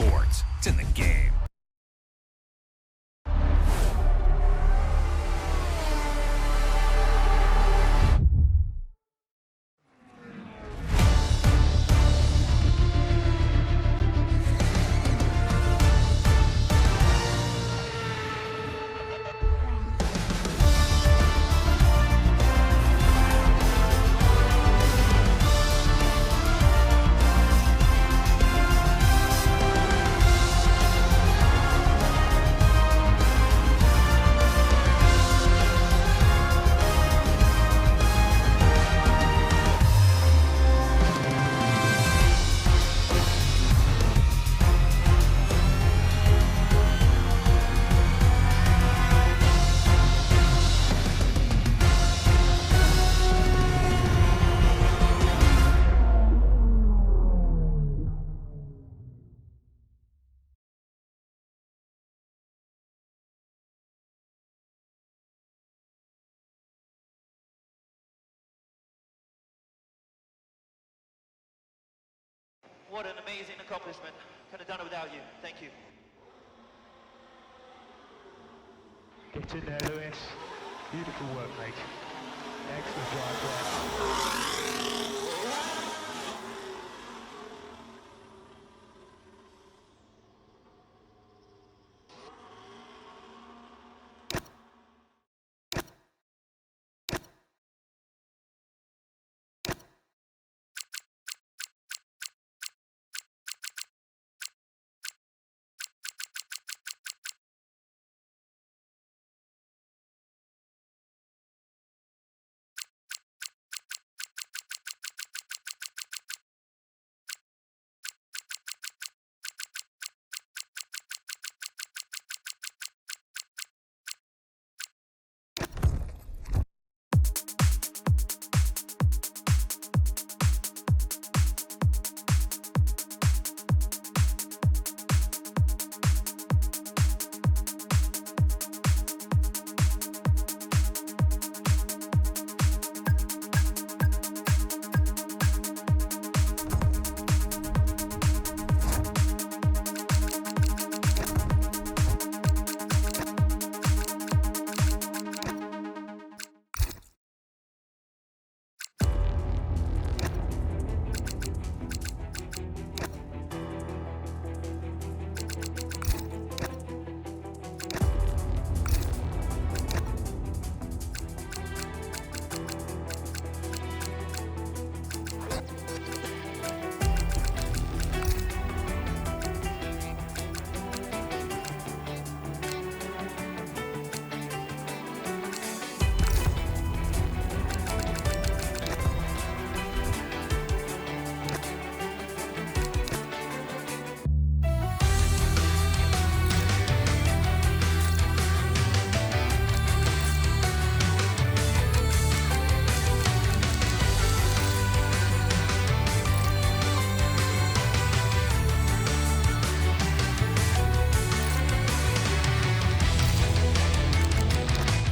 sports. It's in the game. What an amazing accomplishment. Could have done it without you. Thank you. Get in there, Lewis. Beautiful work, mate. Excellent drive there.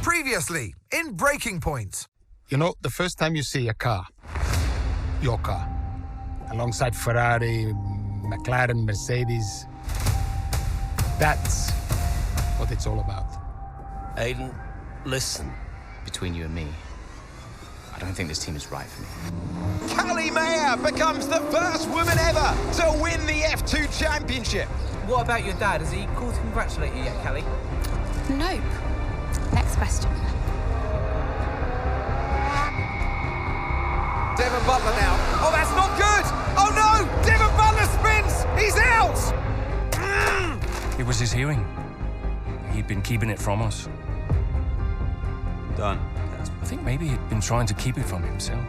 Previously, in Breaking Point. You know, the first time you see a car, your car, alongside Ferrari, McLaren, Mercedes, that's what it's all about. Aiden, listen. Between you and me, I don't think this team is right for me. Callie becomes the first woman ever to win the F2 championship. What about your dad? Has he called to congratulate you yet, Callie? Nope. Next question. Devon Butler now. Oh, that's not good! Oh no! Devon Butler spins! He's out! It was his hearing. He'd been keeping it from us. Done. I think maybe he'd been trying to keep it from himself.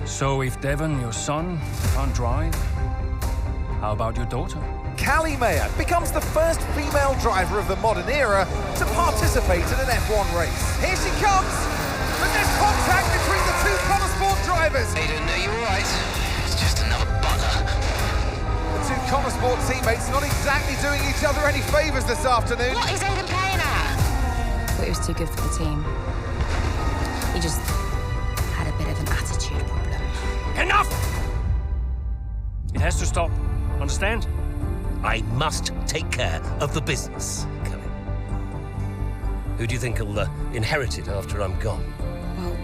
So if Devon, your son, can't drive, how about your daughter? Callie becomes the first female driver of the modern era to participate in an F1 race. Here she comes! But there's contact between the two Konnersport drivers. Aiden, are you all right? It's just another Butler. The two Konnersport teammates not exactly doing each other any favours this afternoon. What is Aiden playing at? I thought he was too good for the team. He just had a bit of an attitude problem. Enough! It has to stop. Understand? I must take care of the business, Callie. Who do you think will inherit it after I'm gone? Well,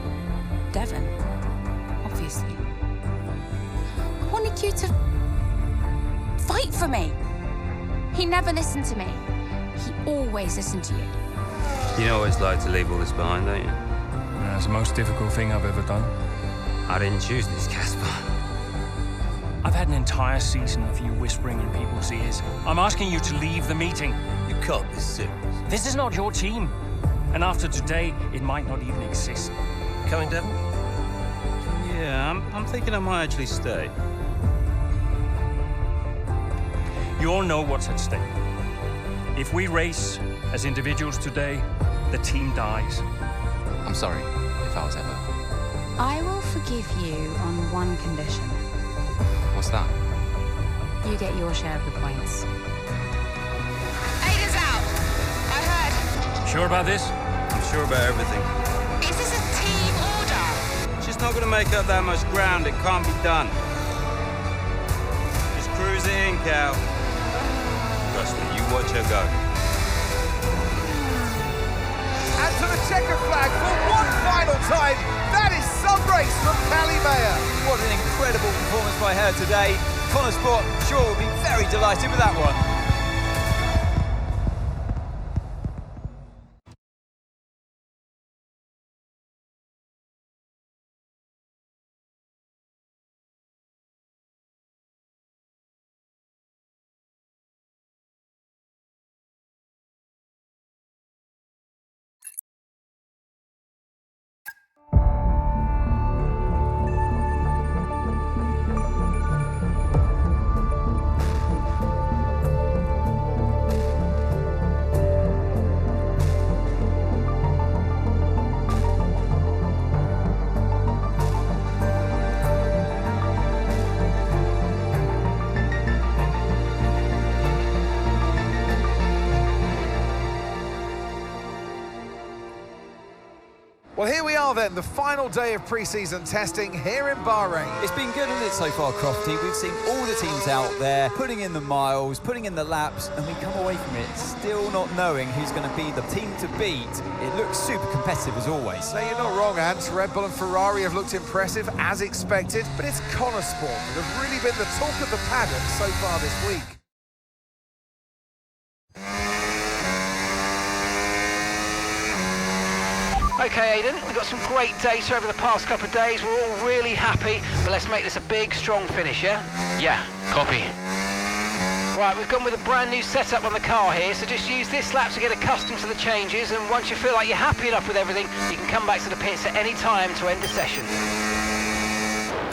Devon, obviously. I wanted you to fight for me. He never listened to me. He always listened to you. You know always like to leave all this behind, don't you? That's the most difficult thing I've ever done. I didn't choose this, Casper. I've had an entire season of you whispering in people's ears. I'm asking you to leave the meeting. You can't be serious. This is not your team. And after today, it might not even exist. Coming, Devon? Yeah, I'm thinking I might actually stay. You all know what's at stake. If we race as individuals today, the team dies. I'm sorry if I was ever. I will forgive you on one condition. What's that? You get your share of the points. Aiden's out. I heard. Sure about this? I'm sure about everything. Is this a team order? She's not going to make up that much ground. It can't be done. Just cruise it in, Cal. Trust me, you watch her go. And to the checker flag for one final time. That is some race from Callie Mayer. What an incredible performance by her today. Konnersport sure will be very delighted with that one. Well, here we are then, the final day of pre-season testing here in Bahrain. It's been good, hasn't it, so far, Crofty? We've seen all the teams out there, putting in the miles, putting in the laps, and we come away from it still not knowing who's going to be the team to beat. It looks super competitive as always. Now, you're not wrong, Ant. Red Bull and Ferrari have looked impressive, as expected, but it's Konnersport that have really been the talk of the paddock so far this week. Okay, Aiden, we've got some great data over the past couple of days. We're all really happy, but let's make this a big, strong finish, yeah? Yeah, copy. Right, we've gone with a brand new setup on the car here, so just use this lap to get accustomed to the changes, and once you feel like you're happy enough with everything, you can come back to the pits at any time to end the session.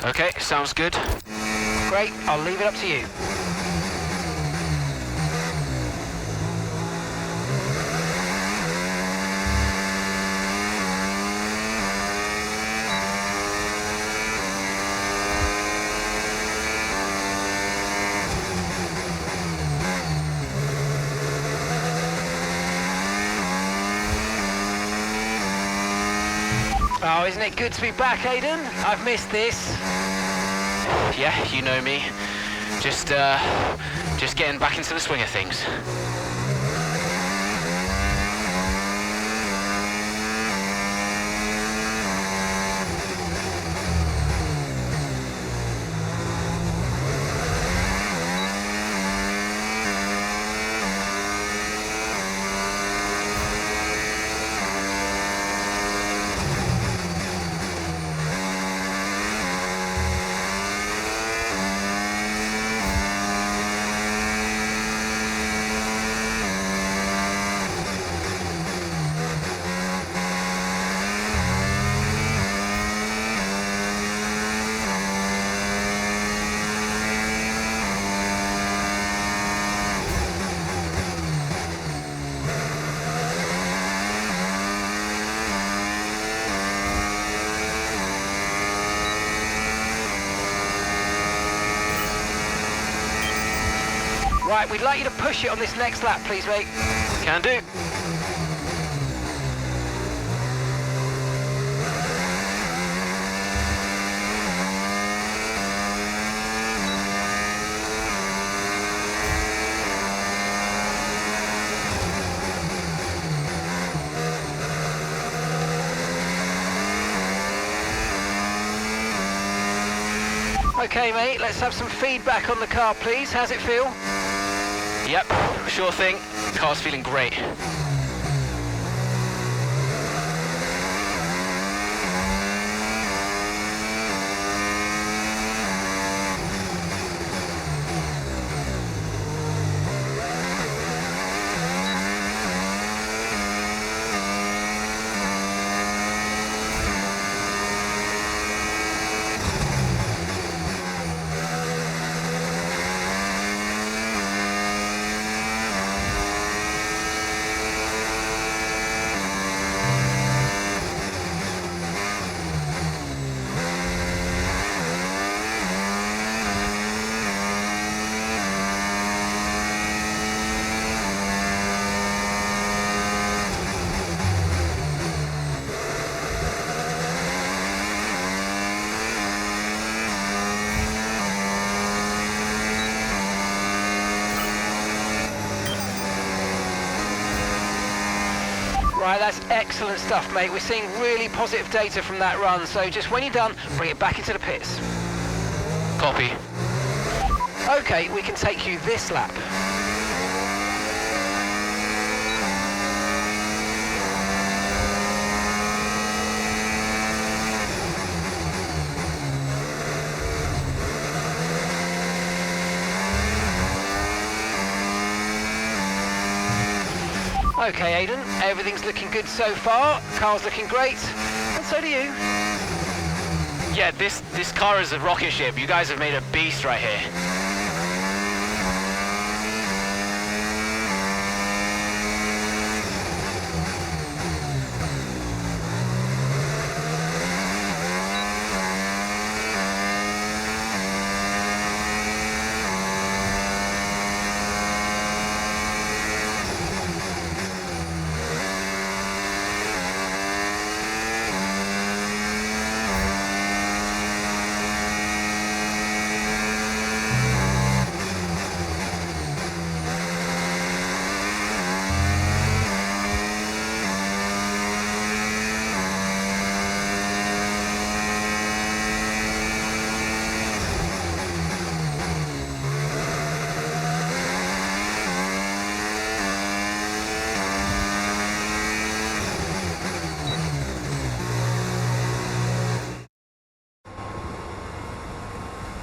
Okay, sounds good. Great, I'll leave it up to you. Oh, isn't it good to be back, Aiden? I've missed this. Yeah, you know me. Just getting back into the swing of things. Right, we'd like you to push it on this next lap, please, mate. Can do. Okay, mate, let's have some feedback on the car, please. How's it feel? Yep, sure thing. Car's feeling great. Right, that's excellent stuff, mate. We're seeing really positive data from that run, so just when you're done, bring it back into the pits. Copy. Okay, we can take you this lap. Okay, Aiden, everything's looking good so far. Car's looking great, and so do you. Yeah, this car is a rocket ship. You guys have made a beast right here.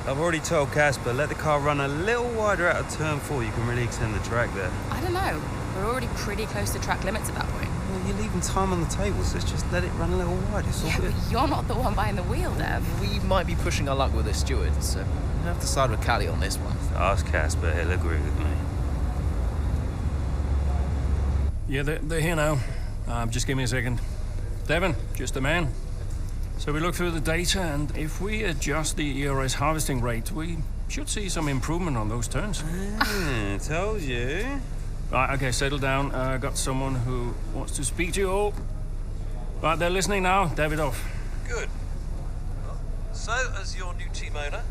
I've already told Casper, let the car run a little wider out of turn 4. You can really extend the track there. I don't know. We're already pretty close to track limits at that point. Well, you're leaving time on the table, so just let it run a little wider. It's all Yeah, good. but you're not the one behind the wheel, Dev. We might be pushing our luck with the stewards, so we'll have to side with Callie on this one. Ask Casper, he'll agree with me. Yeah, they're here now. Just give me a second. Devon, just a man. So we look through the data, and if we adjust the ERS harvesting rate, we should see some improvement on those turns. Told you. Right, okay, settle down. Got someone who wants to speak to you all. Right, they're listening now. Davidoff. Good. So, as your new team owner,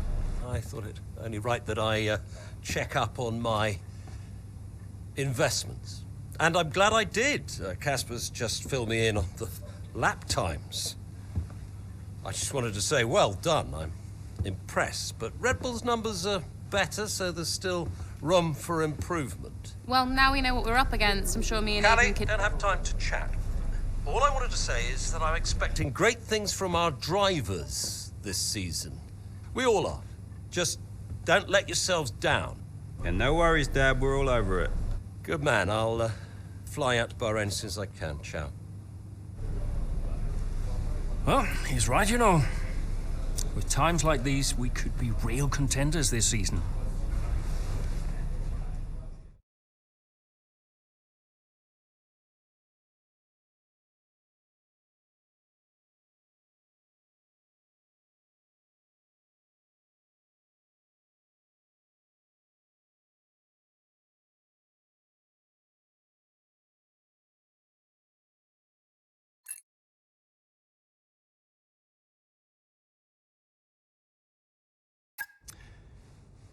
I thought it only right that I check up on my investments. And I'm glad I did. Casper's just filled me in on the lap times. I just wanted to say, well done. I'm impressed. But Red Bull's numbers are better, so there's still room for improvement. Well, now we know what we're up against. I'm sure me and Callie, Aiden could... don't have time to chat. All I wanted to say is that I'm expecting great things from our drivers this season. We all are. Just don't let yourselves down. And no worries, Dad. We're all over it. Good man. I'll fly out to Bahrain as soon as I can. Ciao. Well, he's right, you know. With times like these, we could be real contenders this season.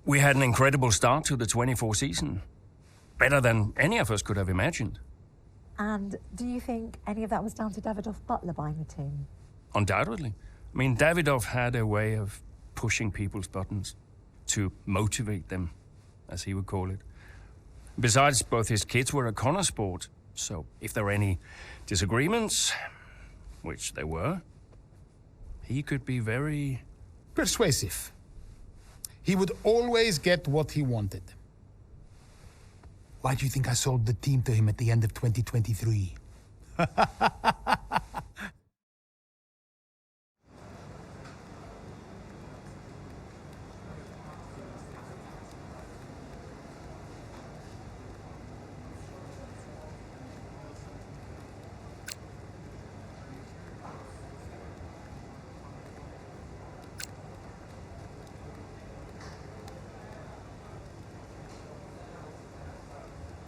We had an incredible start to the 24 season. Better than any of us could have imagined. And do you think any of that was down to Davidoff Butler buying the team? Undoubtedly. I mean, Davidoff had a way of pushing people's buttons, to motivate them, as he would call it. Besides, both his kids were at Konnersport, so if there were any disagreements, which there were, he could be very... persuasive. He would always get what he wanted. Why do you think I sold the team to him at the end of 2023?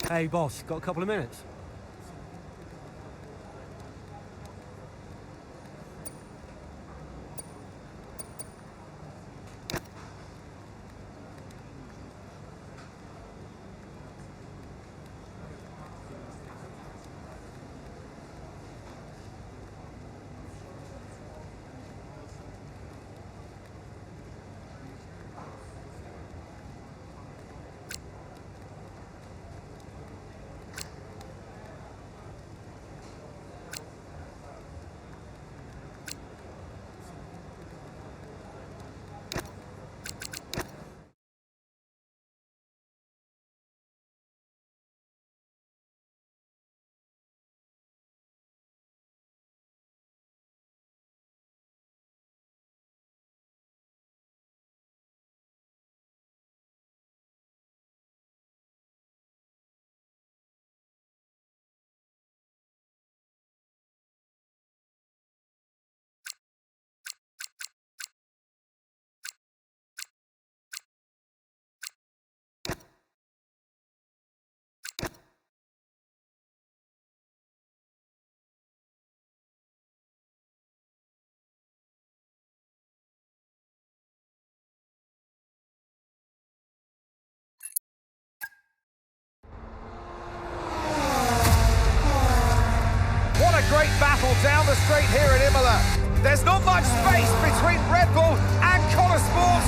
Hey, boss, got a couple of minutes? Great battle down the straight here at Imola. There's not much space between Red Bull and Konnersport,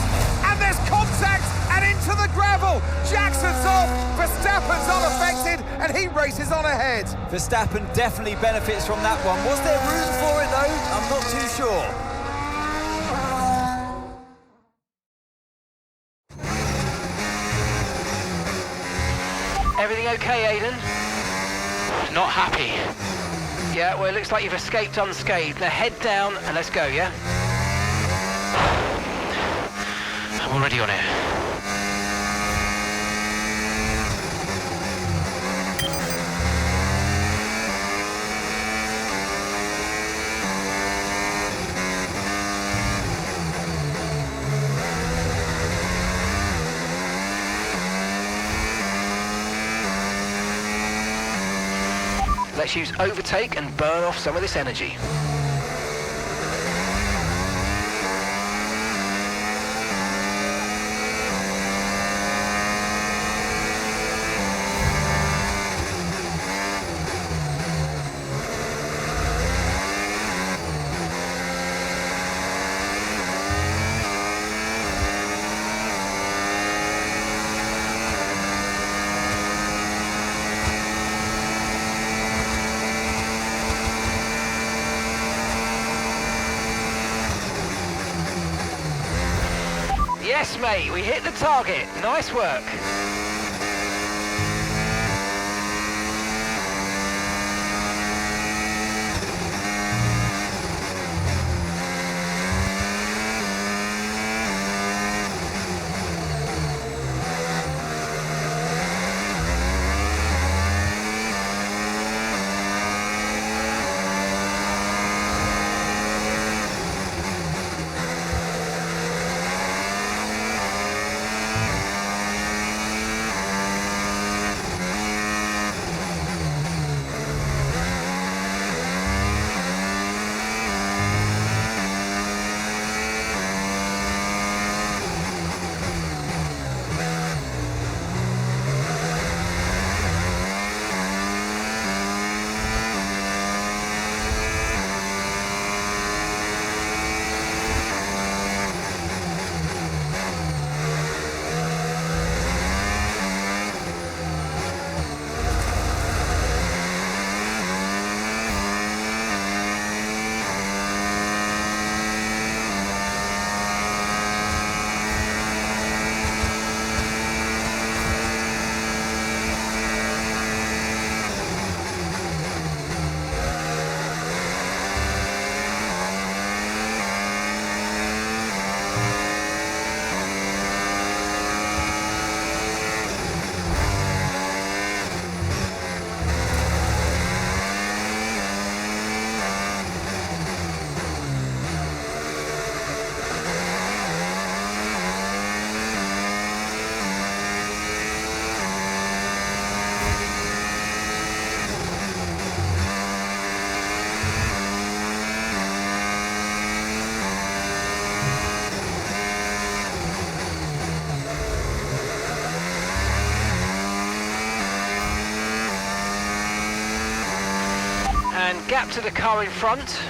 and there's contact and into the gravel. Jackson's off, Verstappen's unaffected, and he races on ahead. Verstappen definitely benefits from that one. Was there room for it though? I'm not too sure. Everything okay, Aiden? Not happy. Yeah, well, it looks like you've escaped unscathed. Now head down and let's go, yeah? I'm already on it. Let's use overtake and burn off some of this energy. Yes, mate, we hit the target. Nice work. gap to the car in front.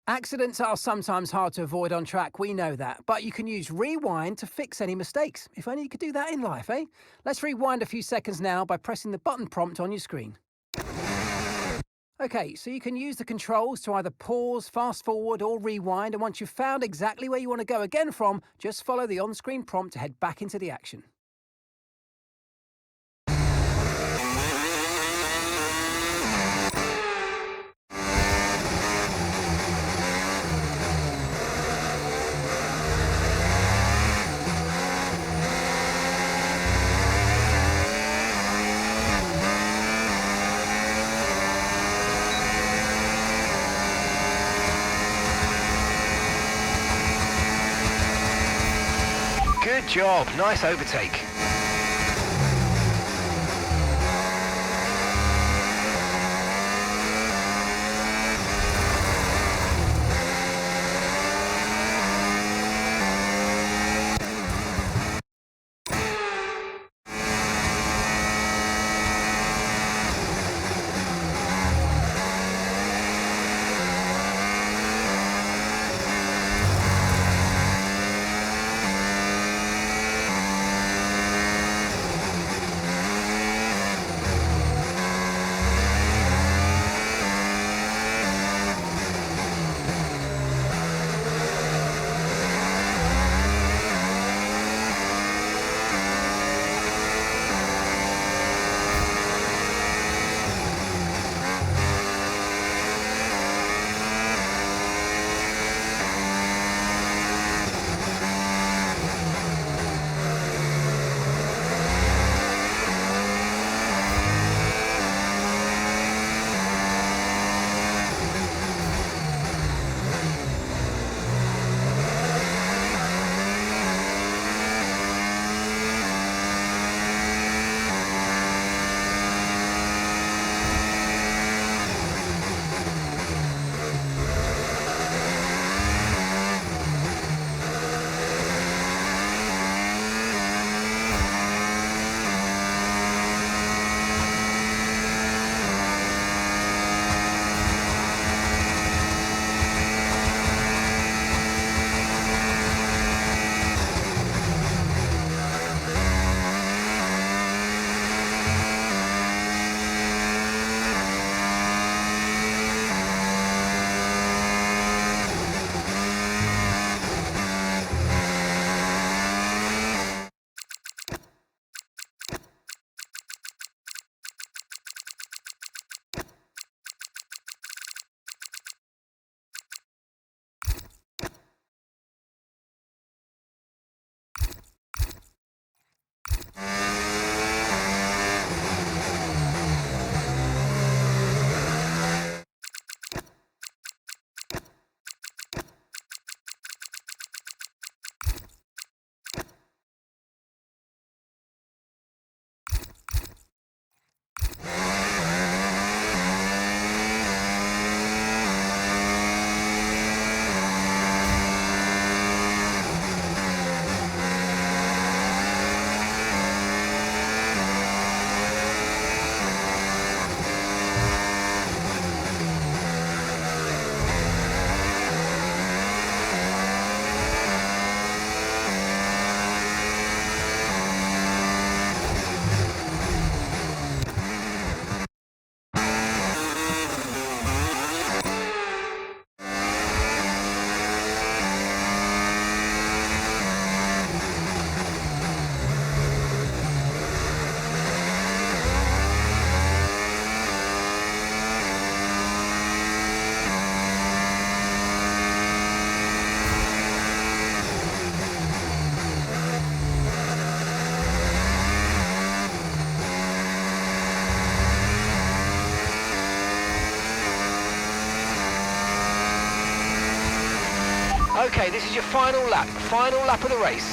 Accidents are sometimes hard to avoid on track, we know that, but you can use rewind to fix any mistakes. If only you could do that in life, eh? Let's rewind a few seconds now by pressing the button prompt on your screen. Okay, so you can use the controls to either pause, fast forward or rewind, and once you've found exactly where you want to go again from, just follow the on-screen prompt to head back into the action. Good job, nice overtake. Okay, this is your final lap of the race.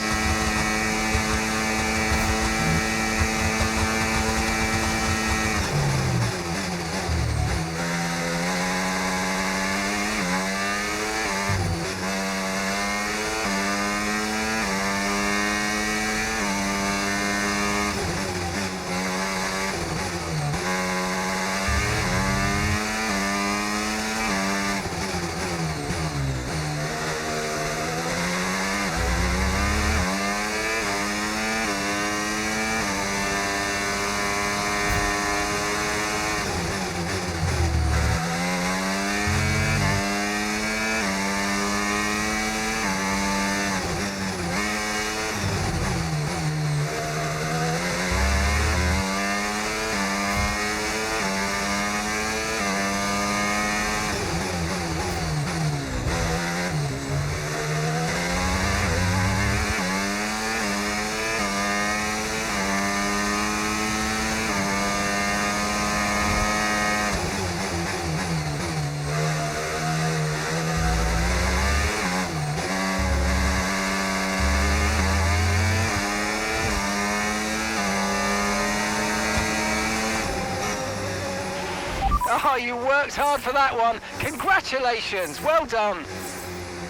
Oh, you worked hard for that one. Congratulations, well done.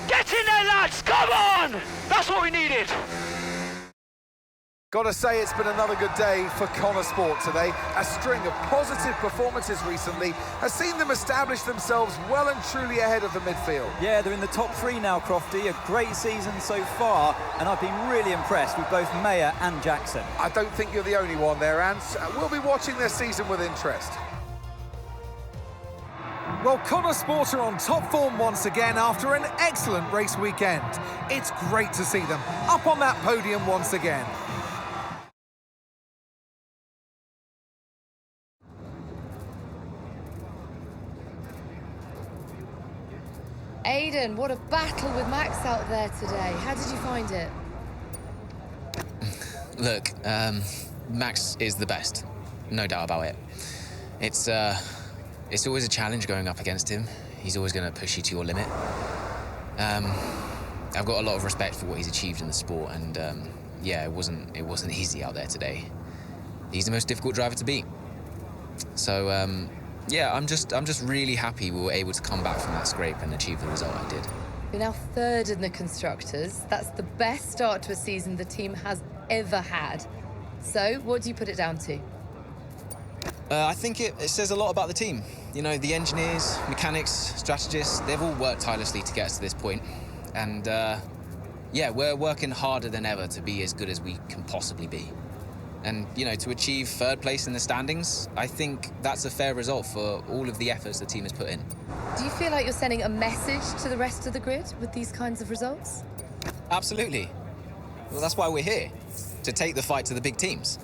Get in there, lads, come on! That's what we needed. Gotta say, it's been another good day for Konnersport today. A string of positive performances recently has seen them establish themselves well and truly ahead of the midfield. Yeah, they're in the top 3 now, Crofty. A great season so far, and I've been really impressed with both Mayer and Jackson. I don't think you're the only one there, Ants. We'll be watching their season with interest. Well, Konnersport are on top form once again after an excellent race weekend. It's great to see them up on that podium once again. Aiden, what a battle with Max out there today. How did you find it? Look, Max is the best. No doubt about it. It's always a challenge going up against him. He's always going to push you to your limit. I've got a lot of respect for what he's achieved in the sport, and yeah, it wasn't easy out there today. He's the most difficult driver to beat. So yeah, I'm just really happy we were able to come back from that scrape and achieve the result I did. You're now 3rd in the Constructors. That's the best start to a season the team has ever had. So, what do you put it down to? I think it says a lot about the team. You know, the engineers, mechanics, strategists, they've all worked tirelessly to get us to this point. And yeah, we're working harder than ever to be as good as we can possibly be. And, you know, to achieve 3rd place in the standings, I think that's a fair result for all of the efforts the team has put in. Do you feel like you're sending a message to the rest of the grid with these kinds of results? Absolutely. Well, that's why we're here, to take the fight to the big teams.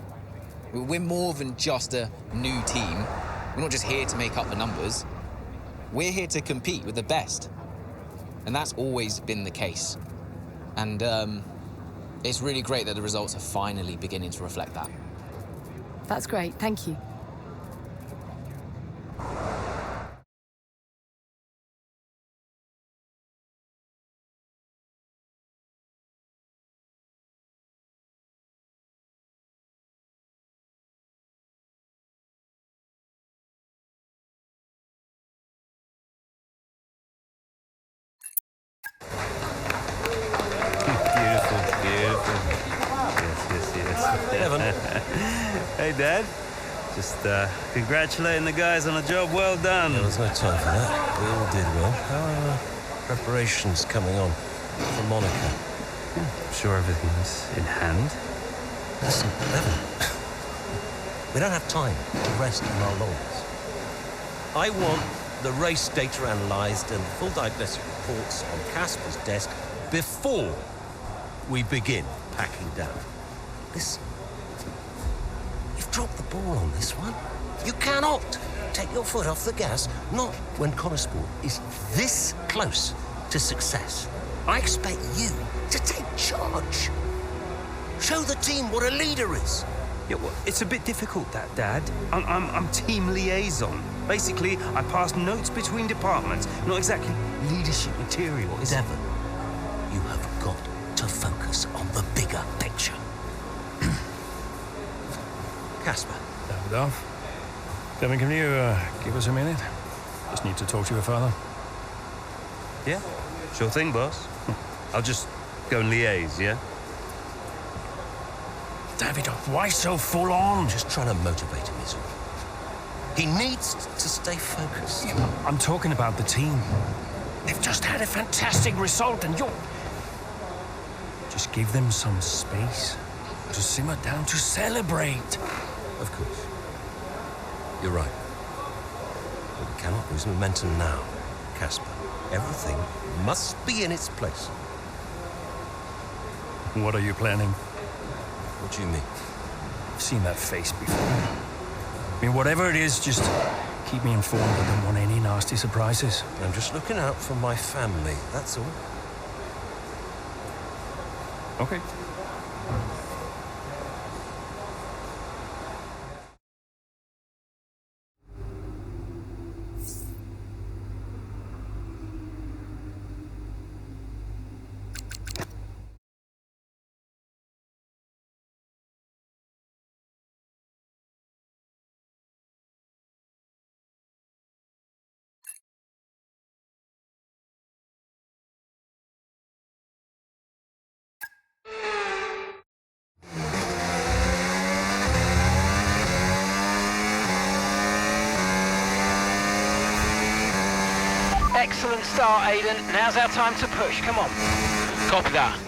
We're more than just a new team. We're not just here to make up the numbers. We're here to compete with the best. And that's always been the case. And it's really great that the results are finally beginning to reflect that. That's great, thank you. Devon. Hey, Dad. Just congratulating the guys on a job well done. There was no time for that. We all did well. How are preparations coming on for Monaco? I'm sure everything's in hand. Listen, Devon. We don't have time to rest on our laurels. I want the race data analysed and full diagnostic reports on Casper's desk before we begin packing down. Listen, you've dropped the ball on this one. You cannot take your foot off the gas, not when Konnersport is this close to success. I expect you to take charge. Show the team what a leader is. Yeah, well, it's a bit difficult, that, Dad. I'm team liaison. Basically, I pass notes between departments, not exactly leadership material. Devon, you have got to focus on the bigger picture. Casper. Davidoff. Devon, can you give us a minute? Just need to talk to your father. Yeah, sure thing, boss. I'll just go and liaise, yeah? Davidoff, why so full on? Just trying to motivate him, is all. He needs to stay focused. Yeah, I'm talking about the team. They've just had a fantastic result, and you're... Just give them some space to simmer down, to celebrate. Of course. You're right. But we cannot lose momentum now, Casper. Everything must be in its place. What are you planning? What do you mean? I've seen that face before. I mean, whatever it is, just keep me informed. I don't want any nasty surprises. I'm just looking out for my family, that's all. Okay. excellent start, Aiden. Now's our time to push. Come on. Copy that.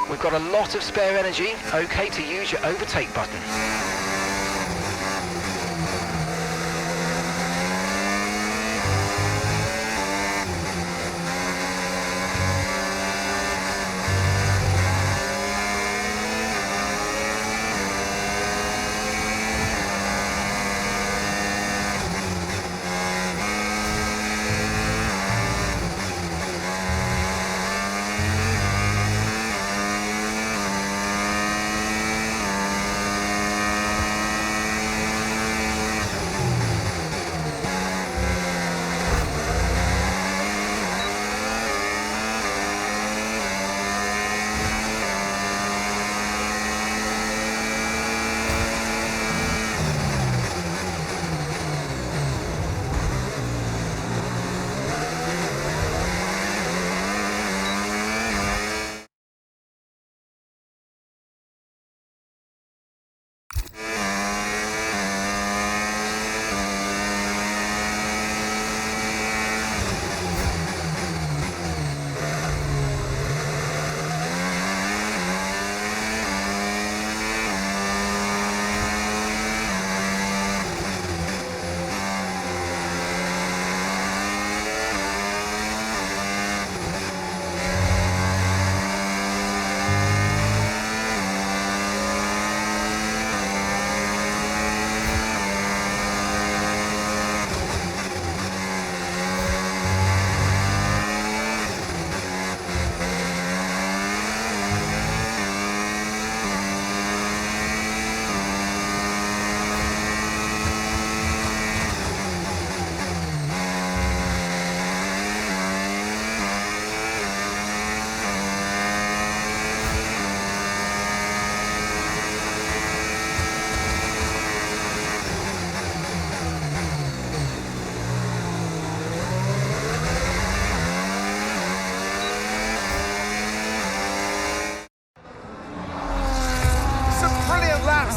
We've got a lot of spare energy. Okay to use your overtake button.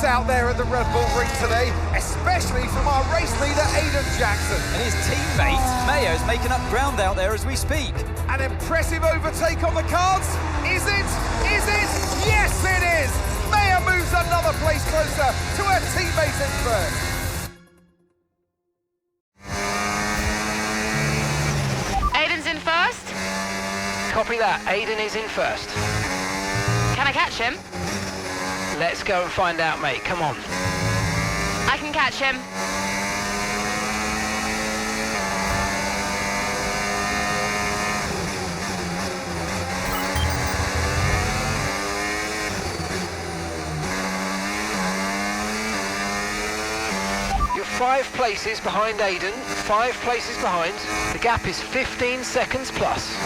Out there at the Red Bull ring today, especially from our race leader Aiden Jackson. And his teammate Mayo's making up ground out there as we speak. An impressive overtake on the cards. Is it? Is it? Yes, it is. Mayo moves another place closer to her teammate in first. Aiden's in first. Copy that. Aiden is in first. Can I catch him? Let's go and find out, mate. Come on. I can catch him. You're 5 places behind Aiden. 5 places behind. The gap is 15 seconds plus.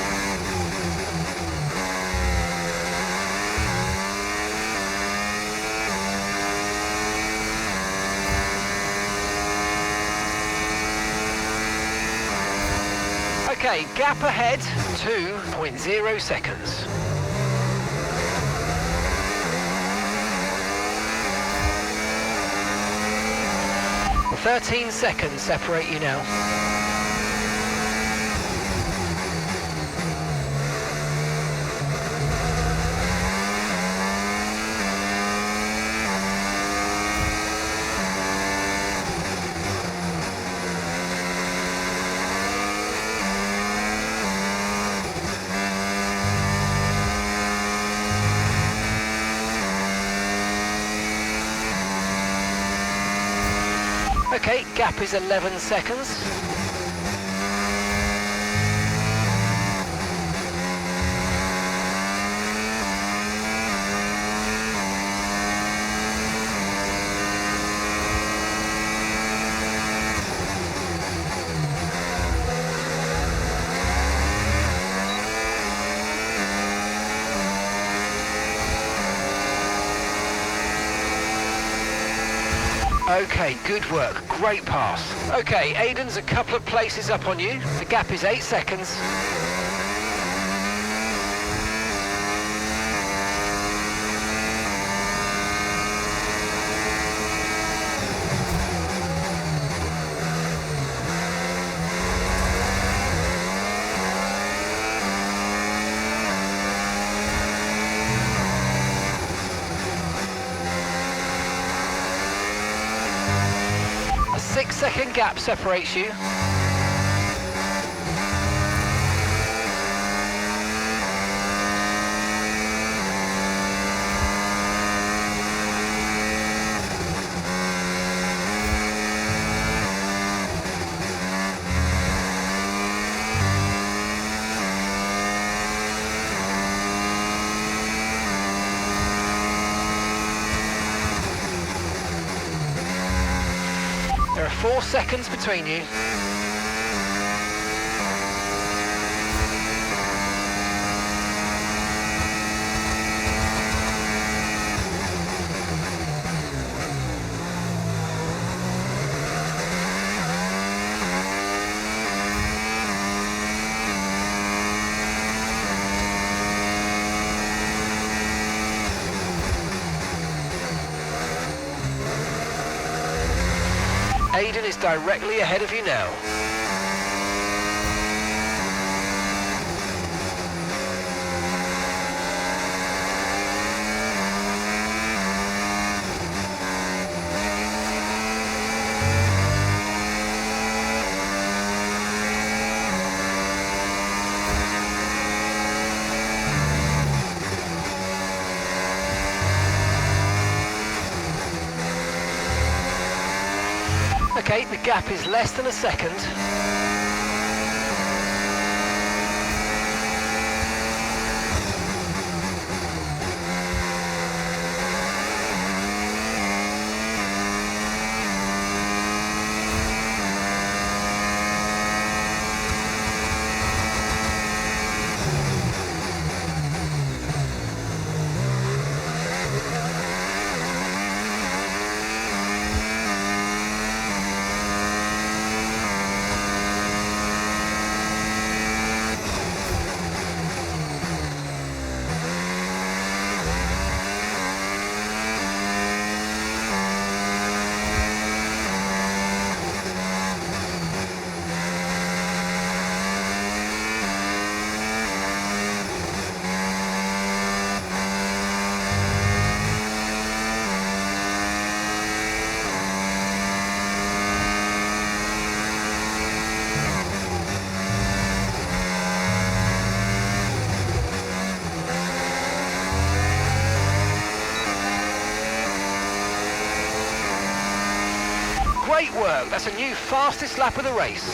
Okay, gap ahead, 2.0 seconds. Well, 13 seconds separate you now. Okay, gap is 11 seconds. Okay, good work. Great pass. Okay, Aiden's a couple of places up on you. The gap is 8 seconds. A 6-second gap separates you. There are 4 seconds between you. Aiden is directly ahead of you now. Okay, the gap is less than a second. Great work, that's a new fastest lap of the race.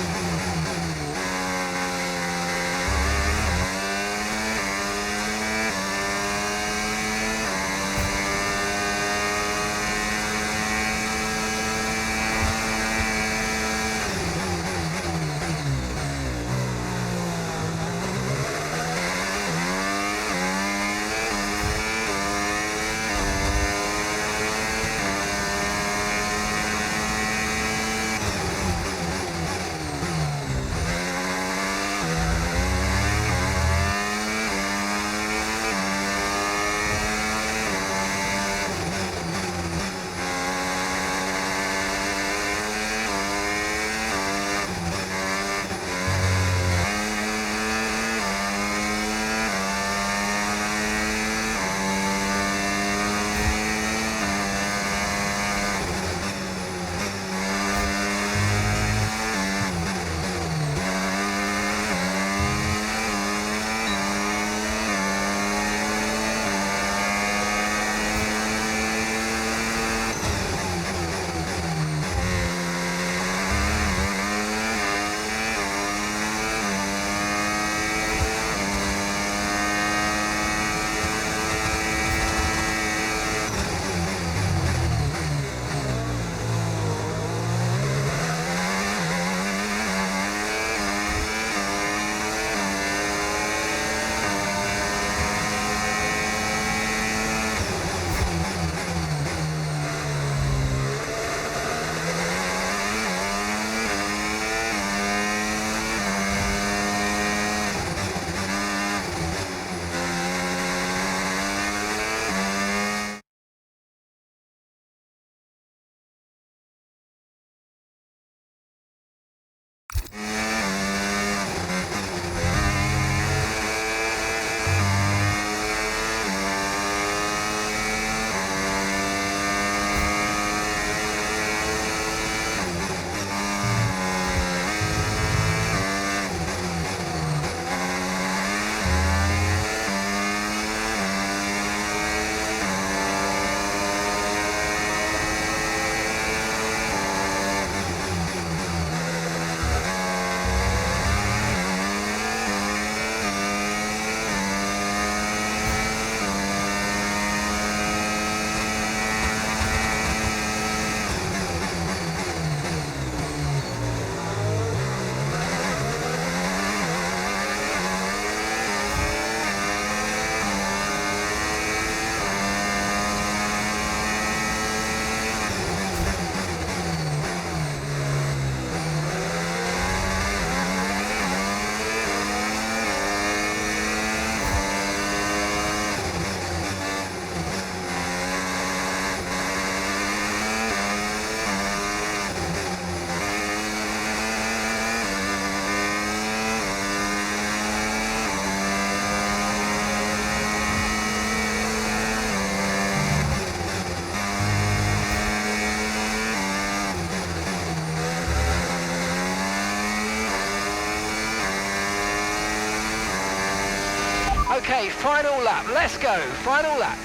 Okay, final lap. Let's go. Final lap.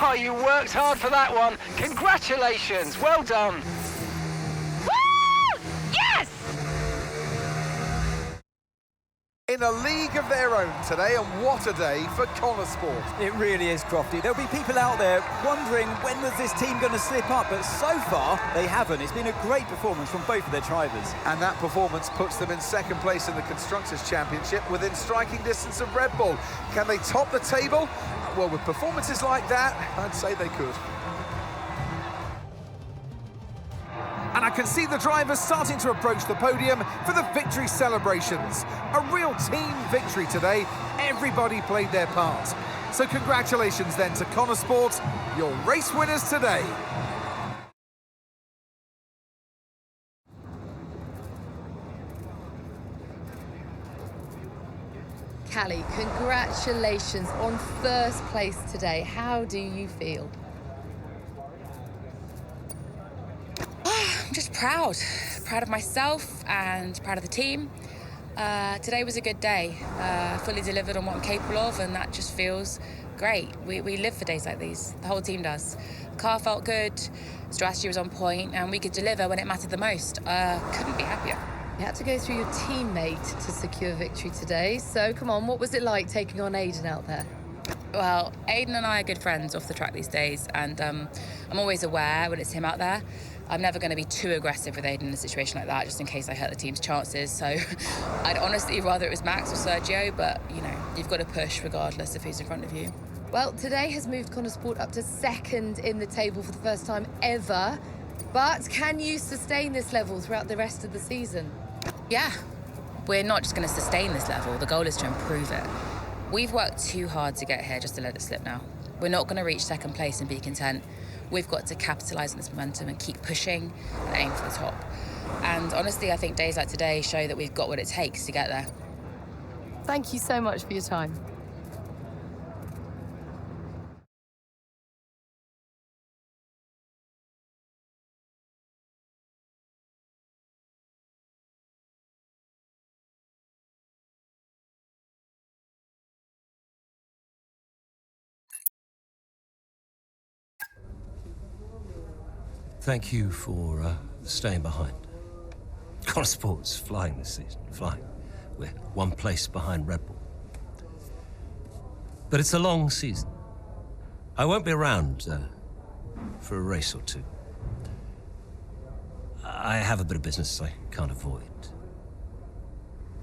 Oh, you worked hard for that one. Congratulations. Well done. Woo! Yes! In a league of their own today, and what a day for Konnersport. It really is, Crofty. There'll be people out there wondering when was this team going to slip up, but so far they haven't. It's been a great performance from both of their drivers. And that performance puts them in second place in the Constructors' Championship within striking distance of Red Bull. Can they top the table? Well, with performances like that, I'd say they could. And I can see the drivers starting to approach the podium for the victory celebrations. A real team victory today. Everybody played their part. So congratulations then to Konnersport, your race winners today. Callie, congratulations on first place today. How do you feel? I'm just proud of myself and proud of the team. Today was a good day. Fully delivered on what I'm capable of, and that just feels great. We live for days like these. The whole team does. The car felt good, strategy was on point, and we could deliver when it mattered the most. Couldn't be happier. You had to go through your teammate to secure victory today. So come on, what was it like taking on Aiden out there? Well, Aiden and I are good friends off the track these days, and I'm always aware when it's him out there. I'm never going to be too aggressive with Aiden in a situation like that, just in case I hurt the team's chances. So I'd honestly rather it was Max or Sergio, but, you know, you've got to push regardless of who's in front of you. Well, today has moved Konnersport up to second in the table for the first time ever. But can you sustain this level throughout the rest of the season? Yeah. We're not just going to sustain this level. The goal is to improve it. We've worked too hard to get here just to let it slip now. We're not going to reach second place and be content. We've got to capitalise on this momentum and keep pushing and aim for the top. And honestly, I think days like today show that we've got what it takes to get there. Thank you so much for your time. Thank you for staying behind. Konnersport's flying this season, flying. We're one place behind Red Bull. But it's a long season. I won't be around for a race or two. I have a bit of business I can't avoid.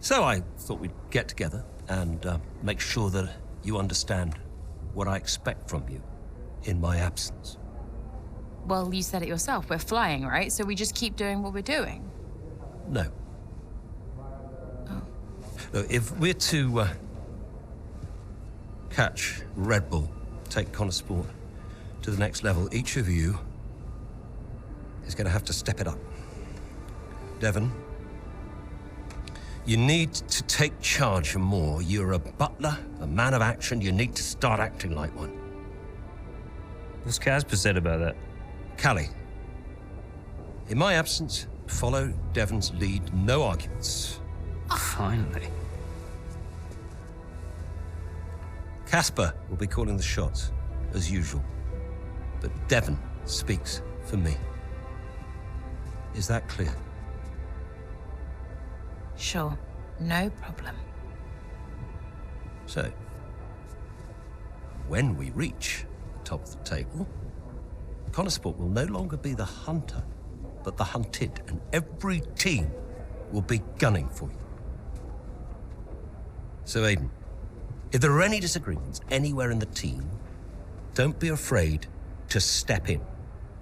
So I thought we'd get together and make sure that you understand what I expect from you in my absence. Well, you said it yourself. We're flying, right? So we just keep doing what we're doing. No. No, if we're to catch Red Bull, take Konnersport to the next level, each of you is going to have to step it up. Devon, you need to take charge more. You're a butler, a man of action. You need to start acting like one. What's Casper said about that? Callie, in my absence, follow Devon's lead, no arguments. Finally. Casper will be calling the shots, as usual. but Devon speaks for me. Is that clear? Sure, no problem. So, when we reach the top of the table, Konnersport will no longer be the hunter, but the hunted, and every team will be gunning for you. So, Aiden, if there are any disagreements anywhere in the team, don't be afraid to step in.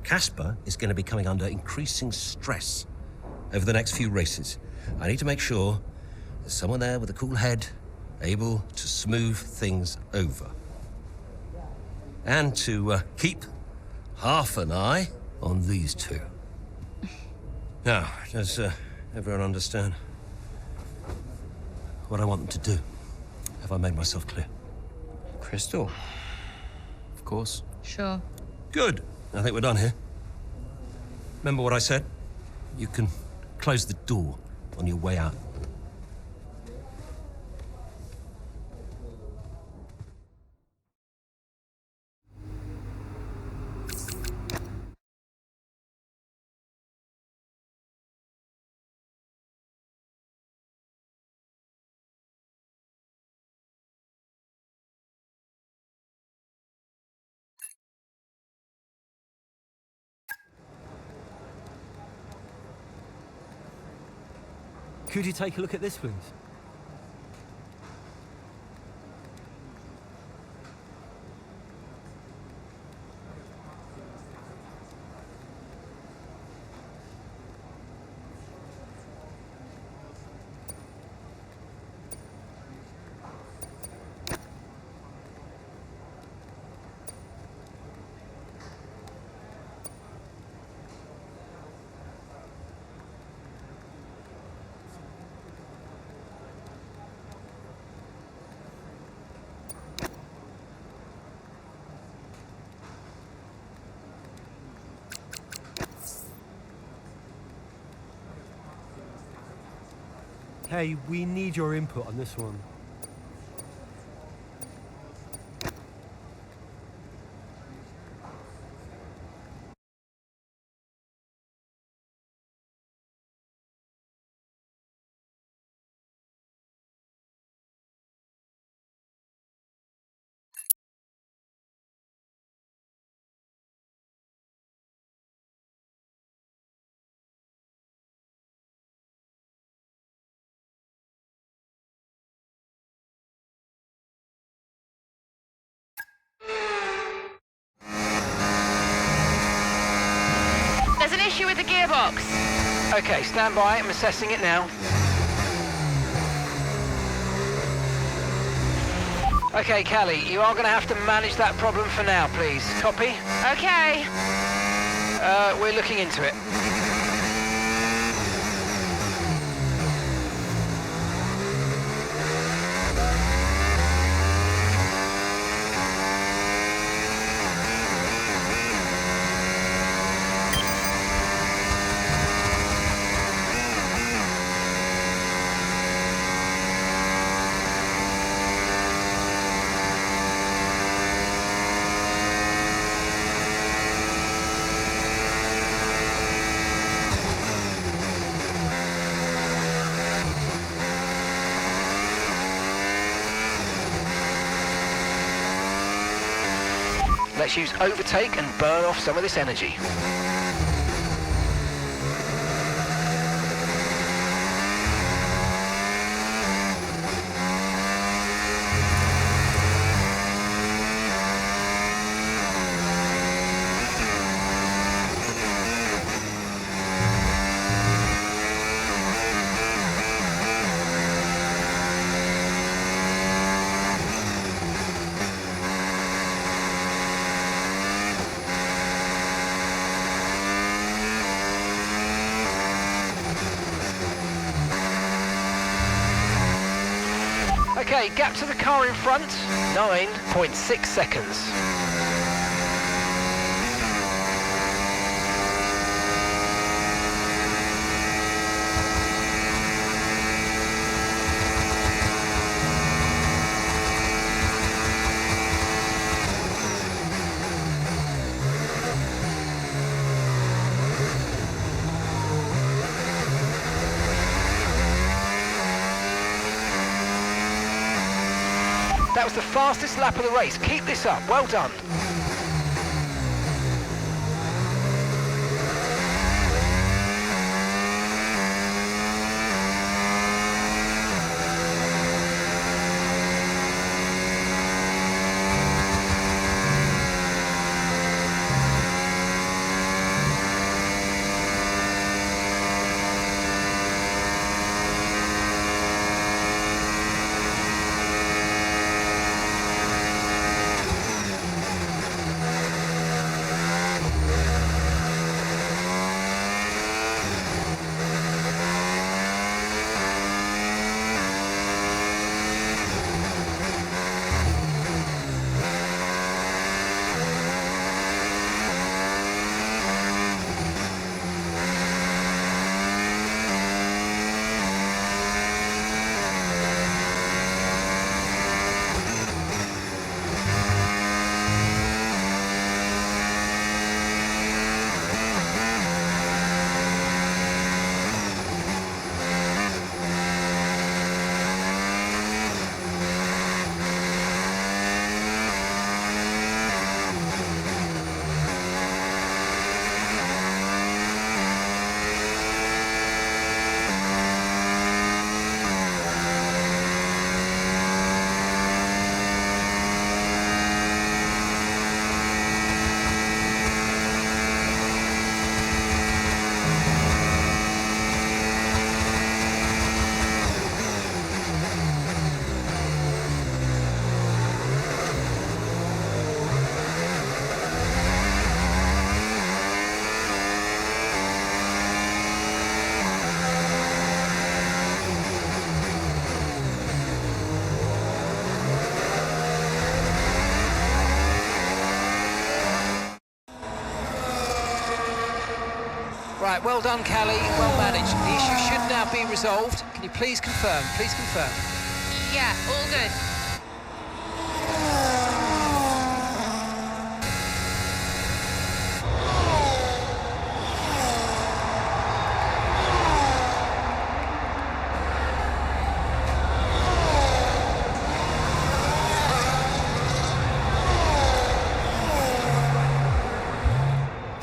Casper is going to be coming under increasing stress over the next few races. I need to make sure there's someone there with a cool head, able to smooth things over. And to keep half an eye on these two. Now, does everyone understand what I want them to do? Have I made myself clear? Crystal. Of course. Sure. Good. I think we're done here. Remember what I said? You can close the door on your way out. Could you take a look at this, please? Hey, we need your input on this one. There's an issue with the gearbox. Okay, stand by. I'm assessing it now. Okay, Callie, you are going to have to manage that problem for now, please. Copy? Okay. We're looking into it. Let's use overtake and burn off some of this energy. Okay, gap to the car in front, 9.6 seconds. That was the fastest lap of the race. Keep this up. Well done. Right, well done, Callie, well managed. The issue should now be resolved. Can you please confirm? Please confirm. Yeah, all good.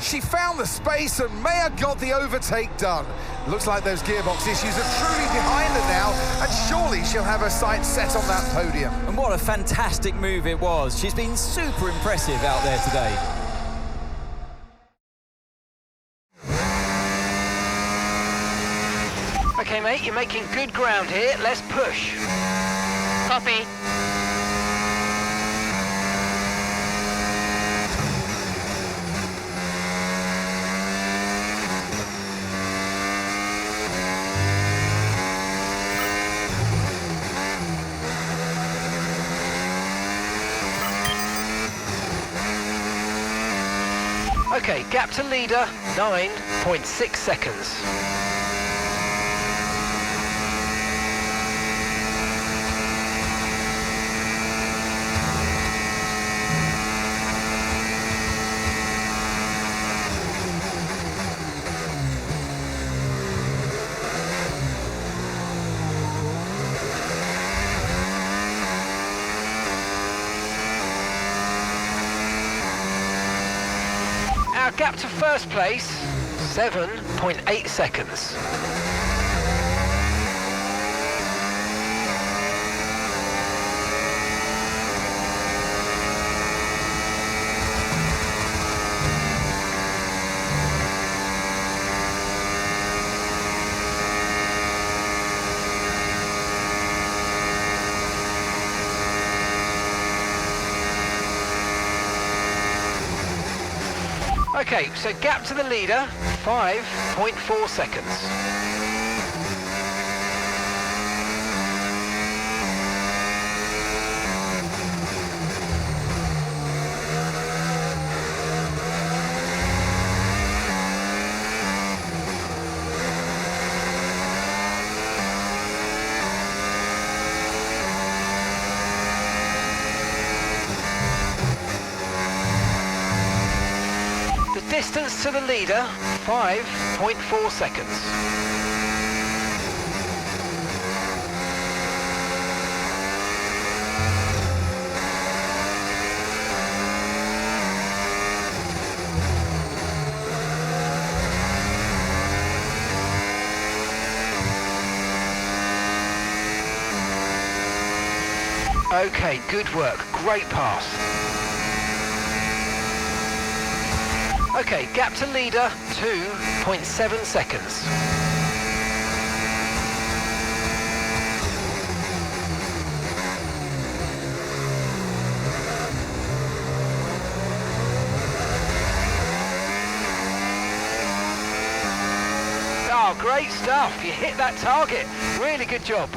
She found the space and Maya got the overtake done. Looks like those gearbox issues are truly behind her now, and surely she'll have her sights set on that podium. And what a fantastic move it was. She's been super impressive out there today. Okay, mate, you're making good ground here. Let's push. Copy. Okay, gap to leader, 9.6 seconds. Our gap to first place, 7.8 seconds. Okay, so gap to the leader, 5.4 seconds. Distance to the leader, 5.4 seconds. Okay, good work. Great pass. Okay, gap to leader, 2.7 seconds. Oh, great stuff. You hit that target. Really good job.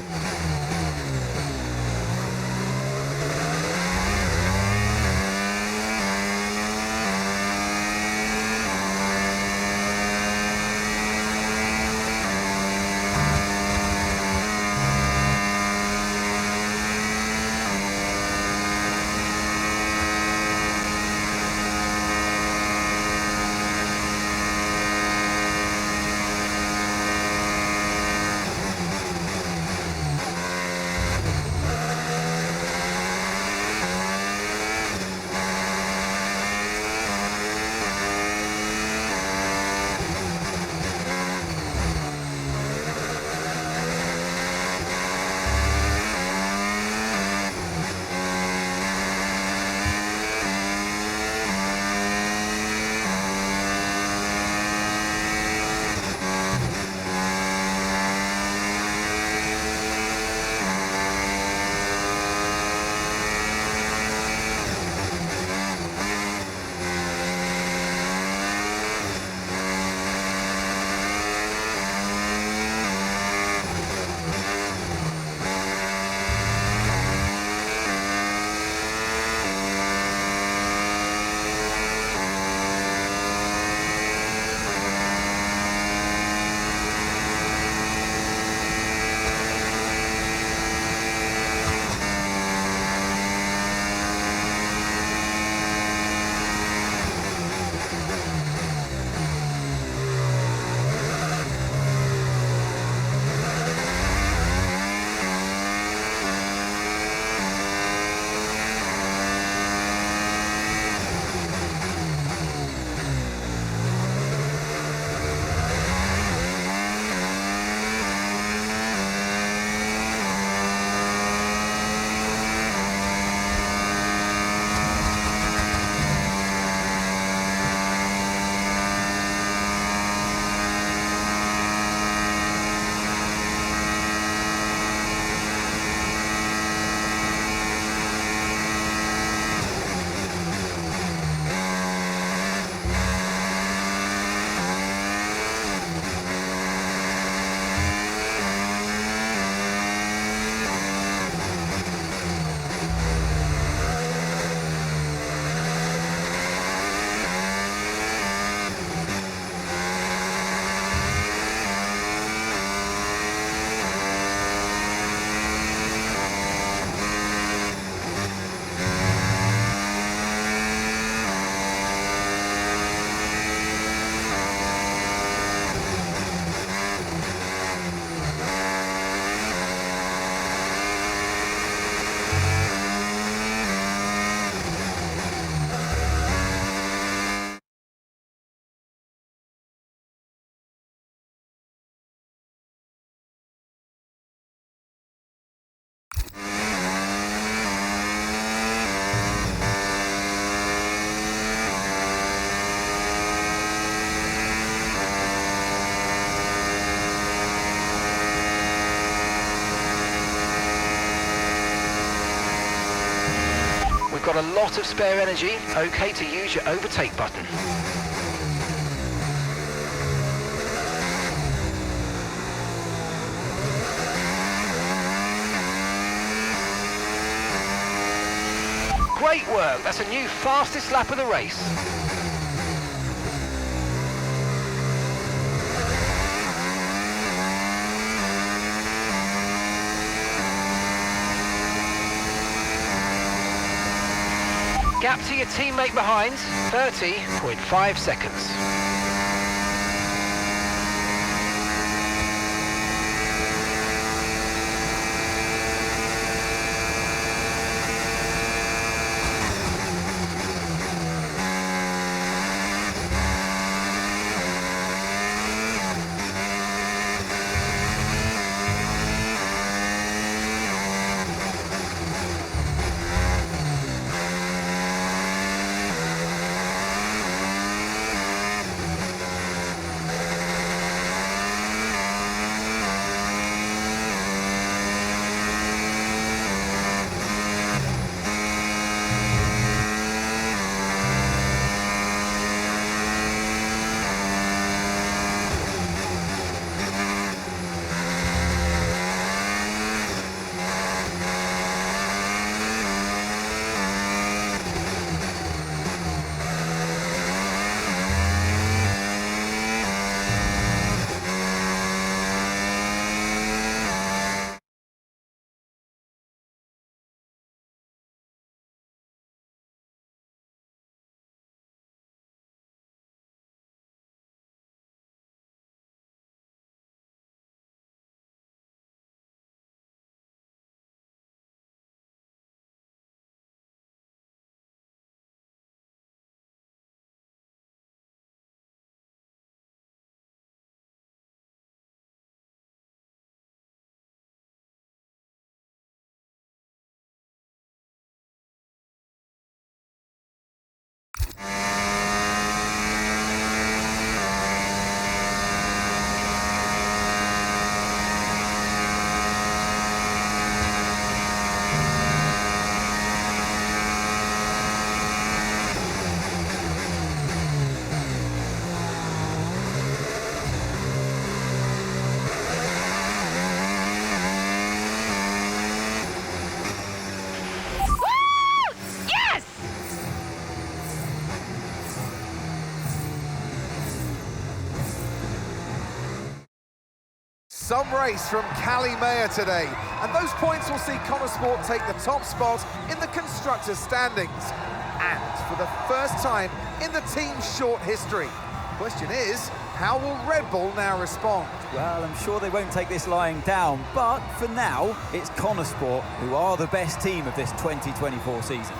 We've got a lot of spare energy. Okay to use your overtake button. Great work. That's a new fastest lap of the race. Gap to your teammate behind, 30.5 seconds. Some race from Callie today, and those points will see Konnersport take the top spot in the Constructor standings. And for the first time in the team's short history. Question is, how will Red Bull now respond? Well, I'm sure they won't take this lying down, but for now, it's Konnersport who are the best team of this 2024 season.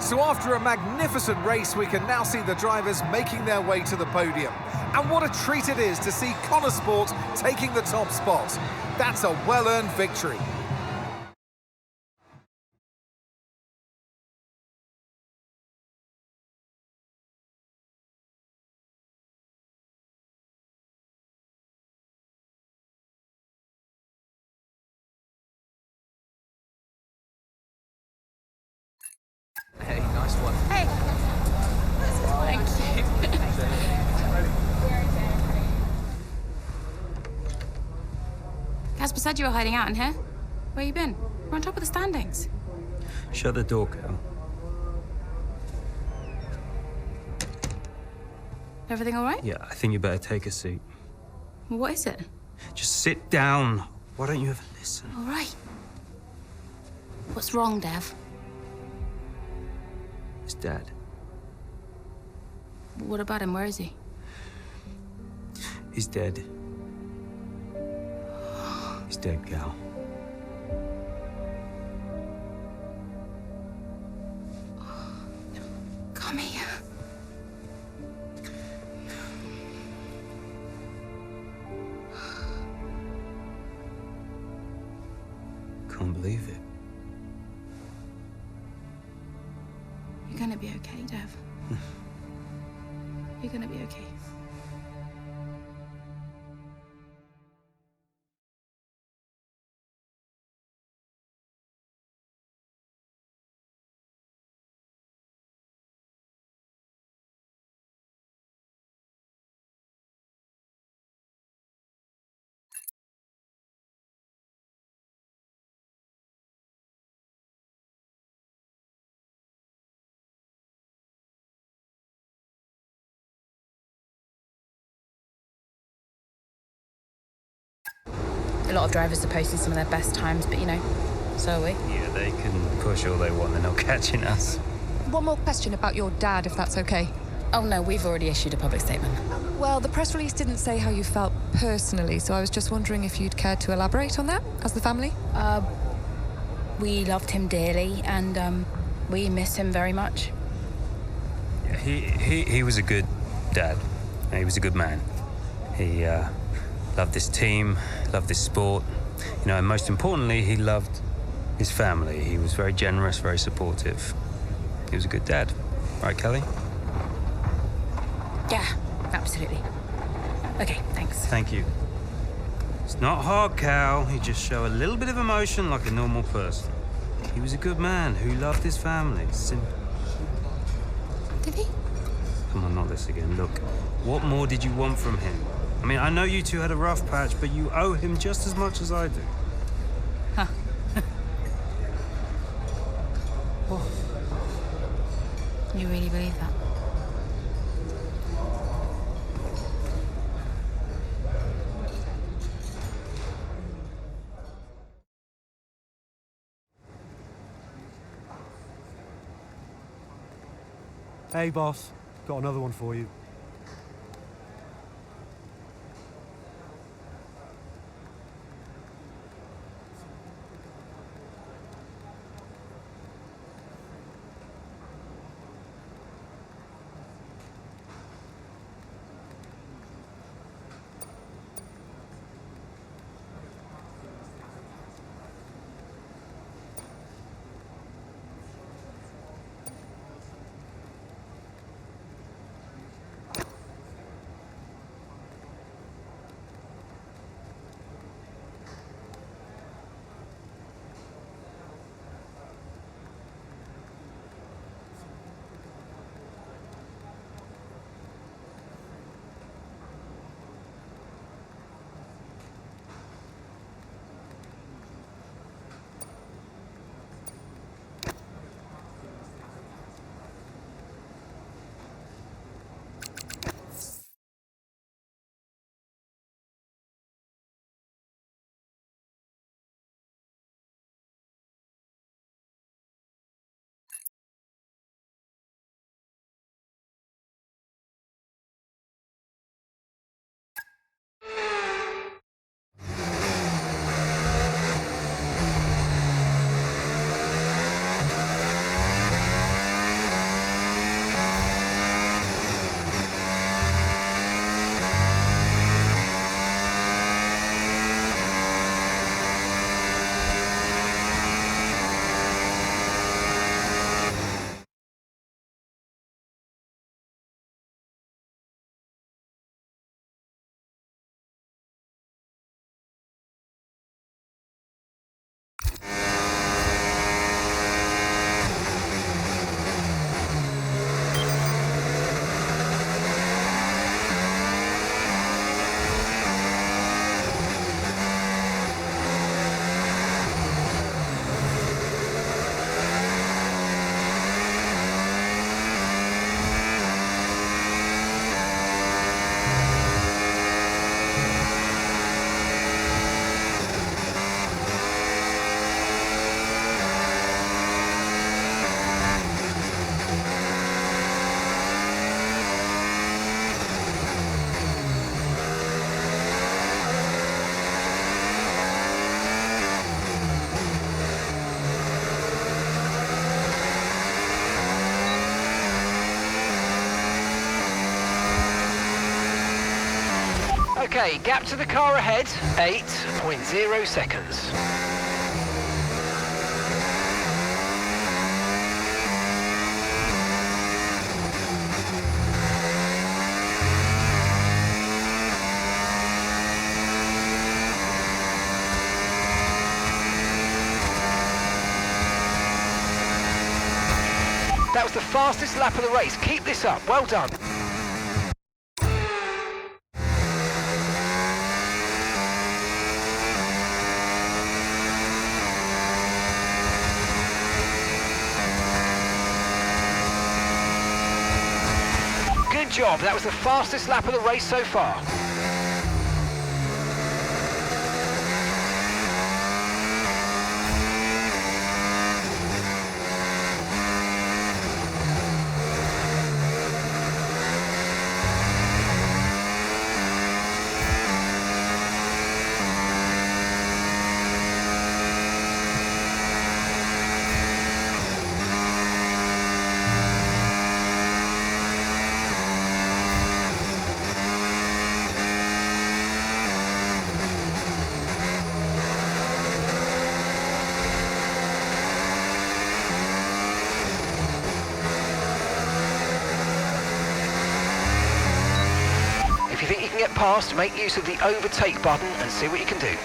So after a magnificent race, we can now see the drivers making their way to the podium. And what a treat it is to see Konnersport taking the top spot. That's a well-earned victory. Hey, nice one. Hey. Thank you. Casper said you were hiding out in here. Where you been? We're on top of the standings. Shut the door, Cal. Everything all right? Yeah, I think you better take a seat. Well, what is it? Just sit down. Why don't you ever listen? All right. What's wrong, Dev? His dad. What about him? Where is he? He's dead. He's dead, Cal. Come here. Can't believe it. You're gonna be okay, Dev. You're gonna be okay. A lot of drivers are posting some of their best times, but you know, so are we. Yeah, they can push all they want, they're not catching us. One more question about your dad, if that's okay. Oh no, we've already issued a public statement. Well, the press release didn't say how you felt personally, so I was just wondering if you'd care to elaborate on that, as the family? We loved him dearly, and we miss him very much. Yeah, he was a good dad. He was a good man. He loved this team, loved this sport. You know, and most importantly, he loved his family. He was very generous, very supportive. He was a good dad. Right, Callie? Yeah, absolutely. Okay, thanks. Thank you. It's not hard, Cal. You just show a little bit of emotion like a normal person. He was a good man who loved his family. Simple. Did he? Come on, not this again. Look, what more did you want from him? I mean, I know you two had a rough patch, but you owe him just as much as I do. Huh. What? You really believe that? Hey, boss. Got another one for you. Okay, gap to the car ahead, 8.0 seconds. That was the fastest lap of the race. Keep this up. Well done. Good job. That was the fastest lap of the race so far. If you think you can get past, make use of the overtake button and see what you can do.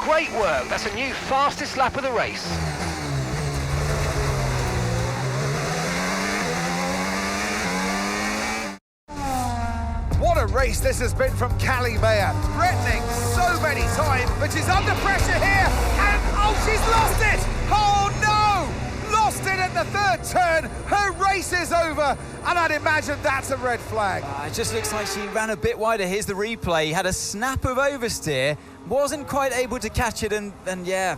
Great work, that's a new fastest lap of the race. What a race this has been from Callie Mayer. Threatening so many times, but she's under pressure here, and oh, she's lost it! Oh no! Lost it at the third turn. Her race is over, and I'd imagine that's a red flag. It just looks like she ran a bit wider. Here's the replay. Had a snap of oversteer, wasn't quite able to catch it, and yeah,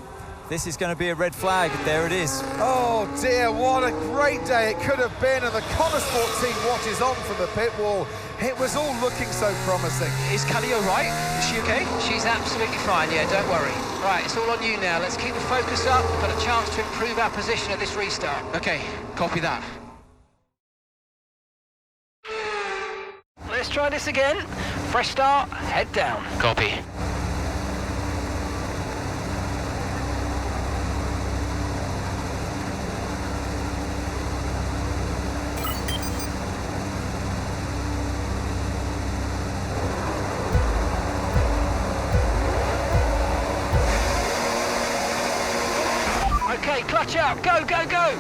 this is going to be a red flag. There it is. Oh dear, what a great day it could have been, and the Konnersport team watches on from the pit wall. It was all looking so promising. Is Callie all right? Is she okay? She's absolutely fine, yeah, don't worry. Right, it's all on you now. Let's keep the focus up. We've got a chance to improve our position at this restart. Okay, copy that. Let's try this again. Fresh start, head down. Copy. Okay, clutch out, go, go, go!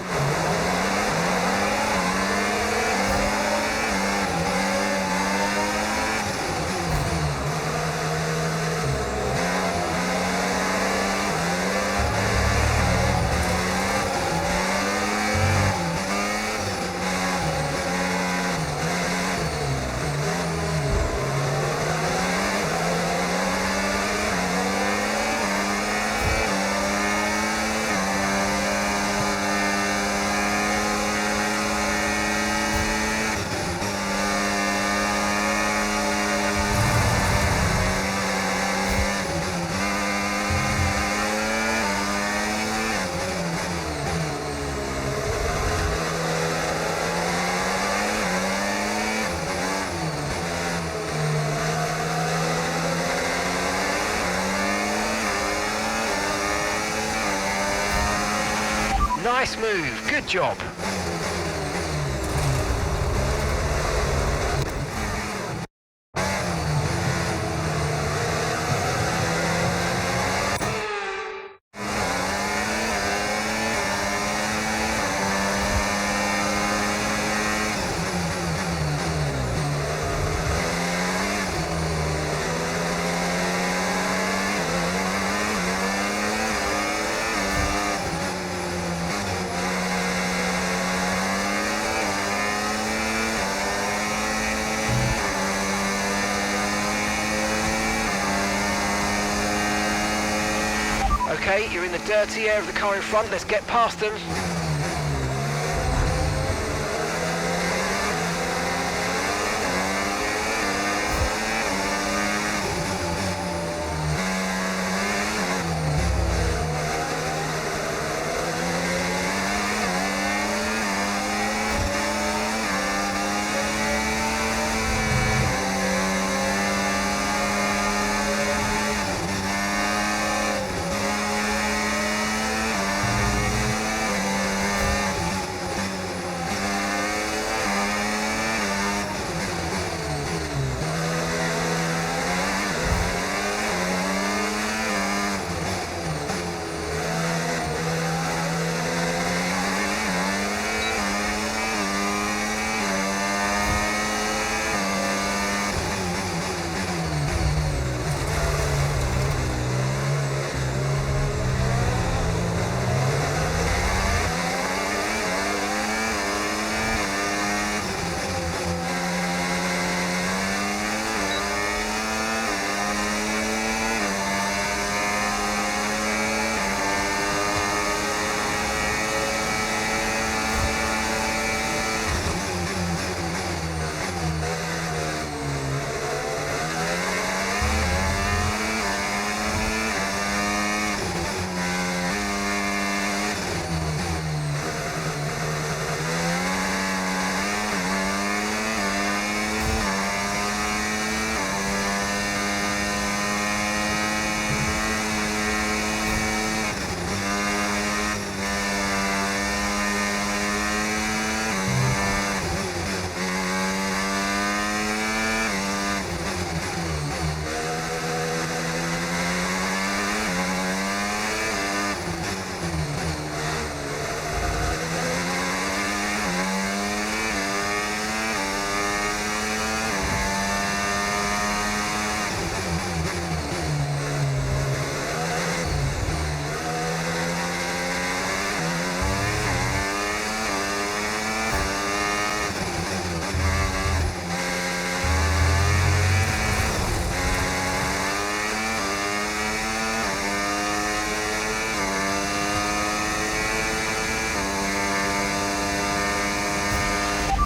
Nice move, good job. Okay, you're in the dirty air of the car in front. Let's get past them.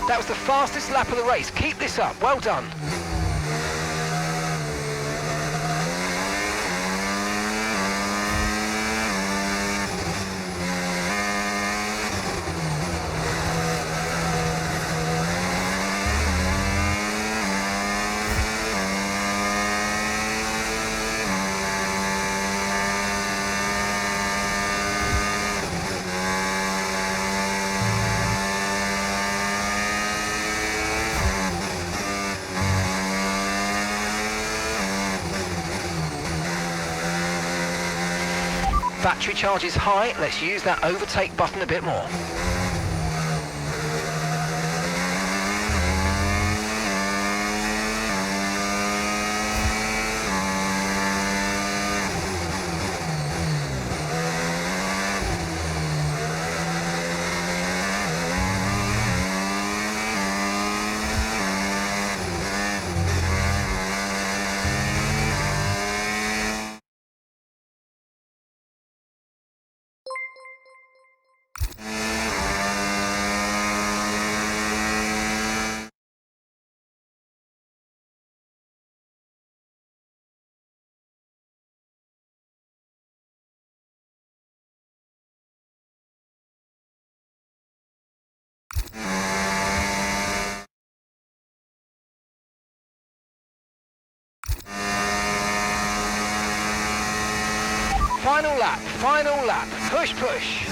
That was the fastest lap of the race. Keep this up. Well done. Battery charge is high. Let's use that overtake button a bit more. Final lap, final lap. Push, push.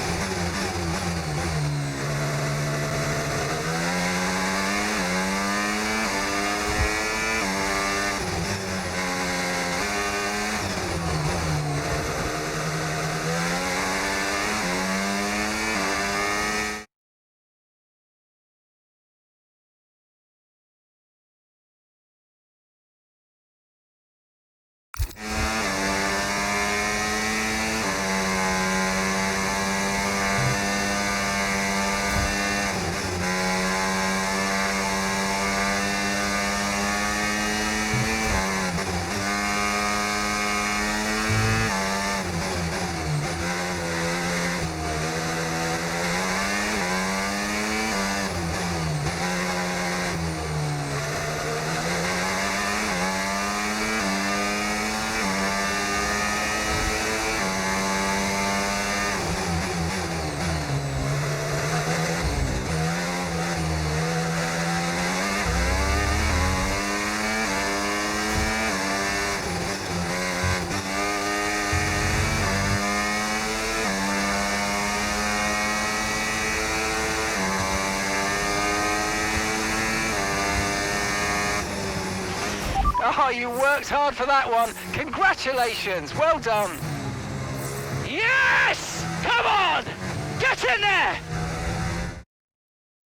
Oh, you worked hard for that one. Congratulations, well done. Yes! Come on! Get in there!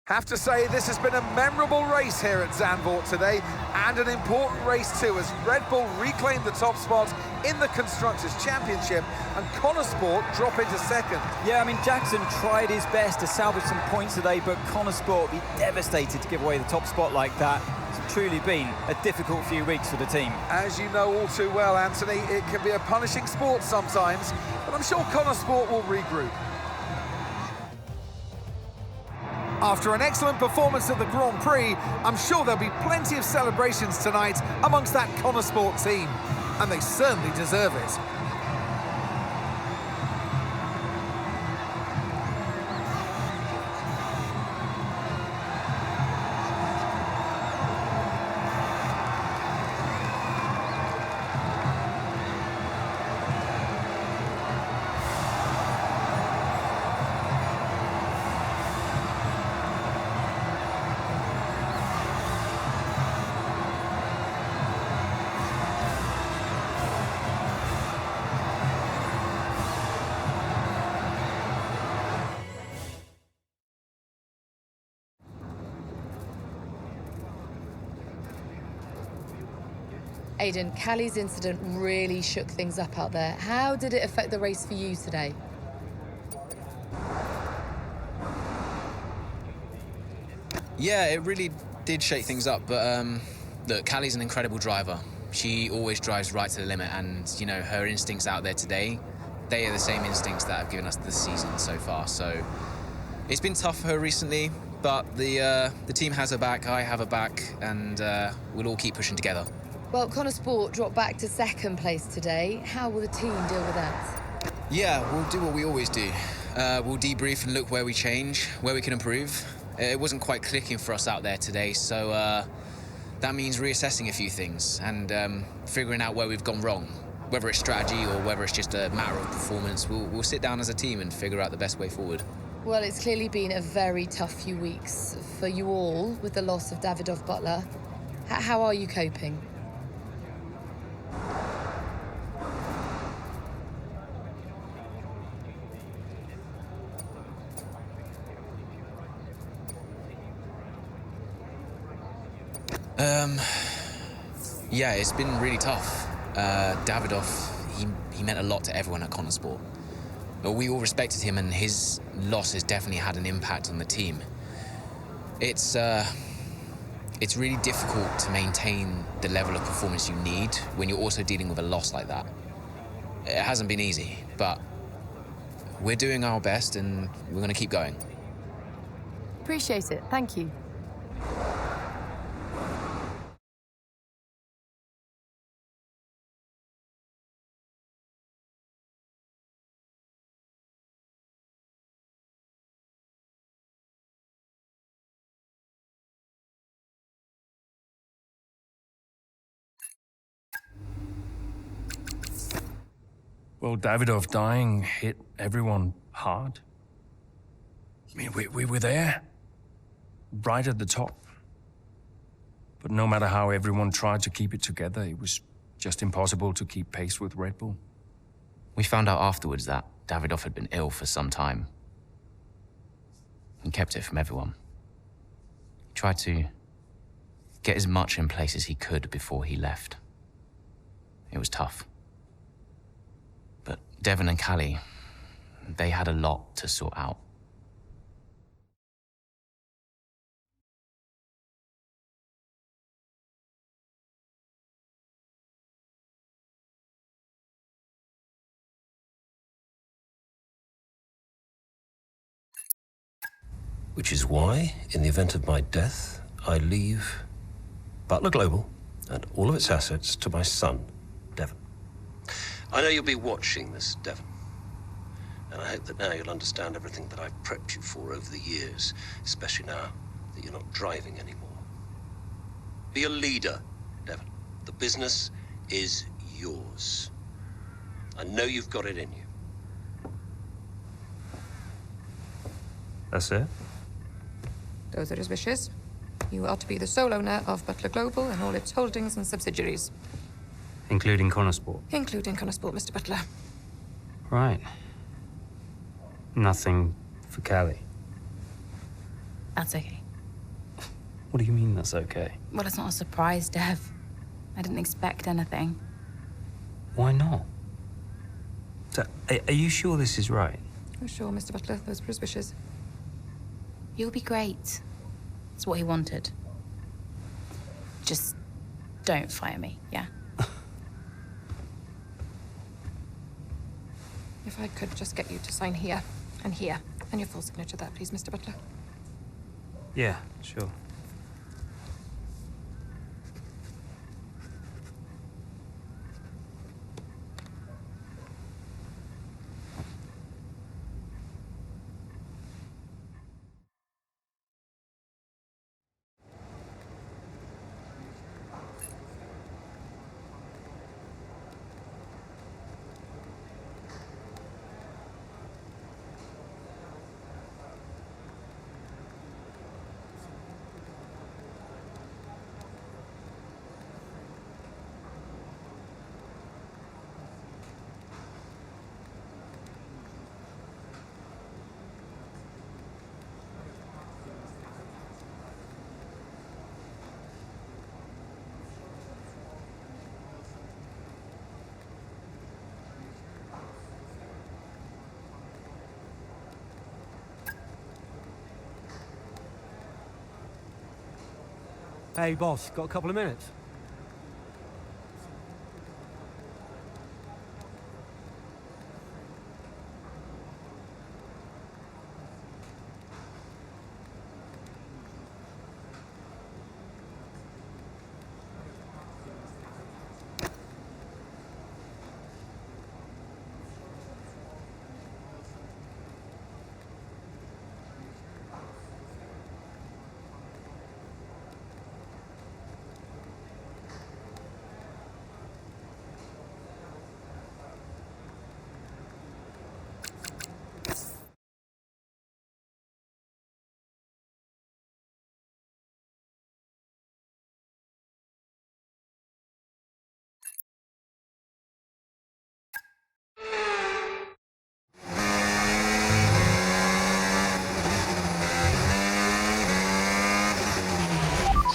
Have to say, this has been a memorable race here at Zandvoort today, and an important race too, as Red Bull reclaimed the top spot in the Constructors' Championship, and Konnersport drop into second. Yeah, I mean, Jackson tried his best to salvage some points today, but Konnersport will be devastated to give away the top spot like that. It's truly been a difficult few weeks for the team. As you know all too well, Anthony, it can be a punishing sport sometimes, but I'm sure Konnersport will regroup. After an excellent performance at the Grand Prix, I'm sure there'll be plenty of celebrations tonight amongst that Konnersport team, and they certainly deserve it. Aiden, Callie's incident really shook things up out there. How did it affect the race for you today? Yeah, it really did shake things up, but look, Callie's an incredible driver. She always drives right to the limit, and, you know, her instincts out there today, they are the same instincts that have given us the season so far. So it's been tough for her recently, but the team has her back, I have her back, and we'll all keep pushing together. Well, Konnersport dropped back to second place today. How will the team deal with that? Yeah, we'll do what we always do. We'll debrief and look where we change, where we can improve. It wasn't quite clicking for us out there today, so that means reassessing a few things and figuring out where we've gone wrong. Whether it's strategy or whether it's just a matter of performance, we'll sit down as a team and figure out the best way forward. Well, it's clearly been a very tough few weeks for you all with the loss of Davidoff Butler. How are you coping? Yeah, it's been really tough. Davidoff, he meant a lot to everyone at Konnersport. But we all respected him, and his loss has definitely had an impact on the team. It's really difficult to maintain the level of performance you need when you're also dealing with a loss like that. It hasn't been easy, but we're doing our best, and we're going to keep going. Appreciate it. Thank you. Well, Davidoff dying hit everyone hard. I mean, we were there, right at the top. But no matter how everyone tried to keep it together, it was just impossible to keep pace with Red Bull. We found out afterwards that Davidoff had been ill for some time. He kept it from everyone. He tried to get as much in place as he could before he left. It was tough. But Devon and Callie, they had a lot to sort out. Which is why, in the event of my death, I leave Butler Global and all of its assets to my son, Devon. I know you'll be watching this, Devon. And I hope that now you'll understand everything that I've prepped you for over the years, especially now that you're not driving anymore. Be a leader, Devon. The business is yours. I know you've got it in you. That's it? Those are his wishes. You are to be the sole owner of Butler Global and all its holdings and subsidiaries. Including Konnersport. Including Konnersport, Mr. Butler. Right. Nothing for Callie. That's okay. What do you mean that's okay? Well, it's not a surprise, Dev. I didn't expect anything. Why not? So, are you sure this is right? Oh, sure, Mr. Butler. Those were his wishes. You'll be great. It's what he wanted. Just don't fire me, yeah? If I could just get you to sign here, and your full signature there, please, Mr. Butler. Yeah, sure. Hey, boss, got a couple of minutes?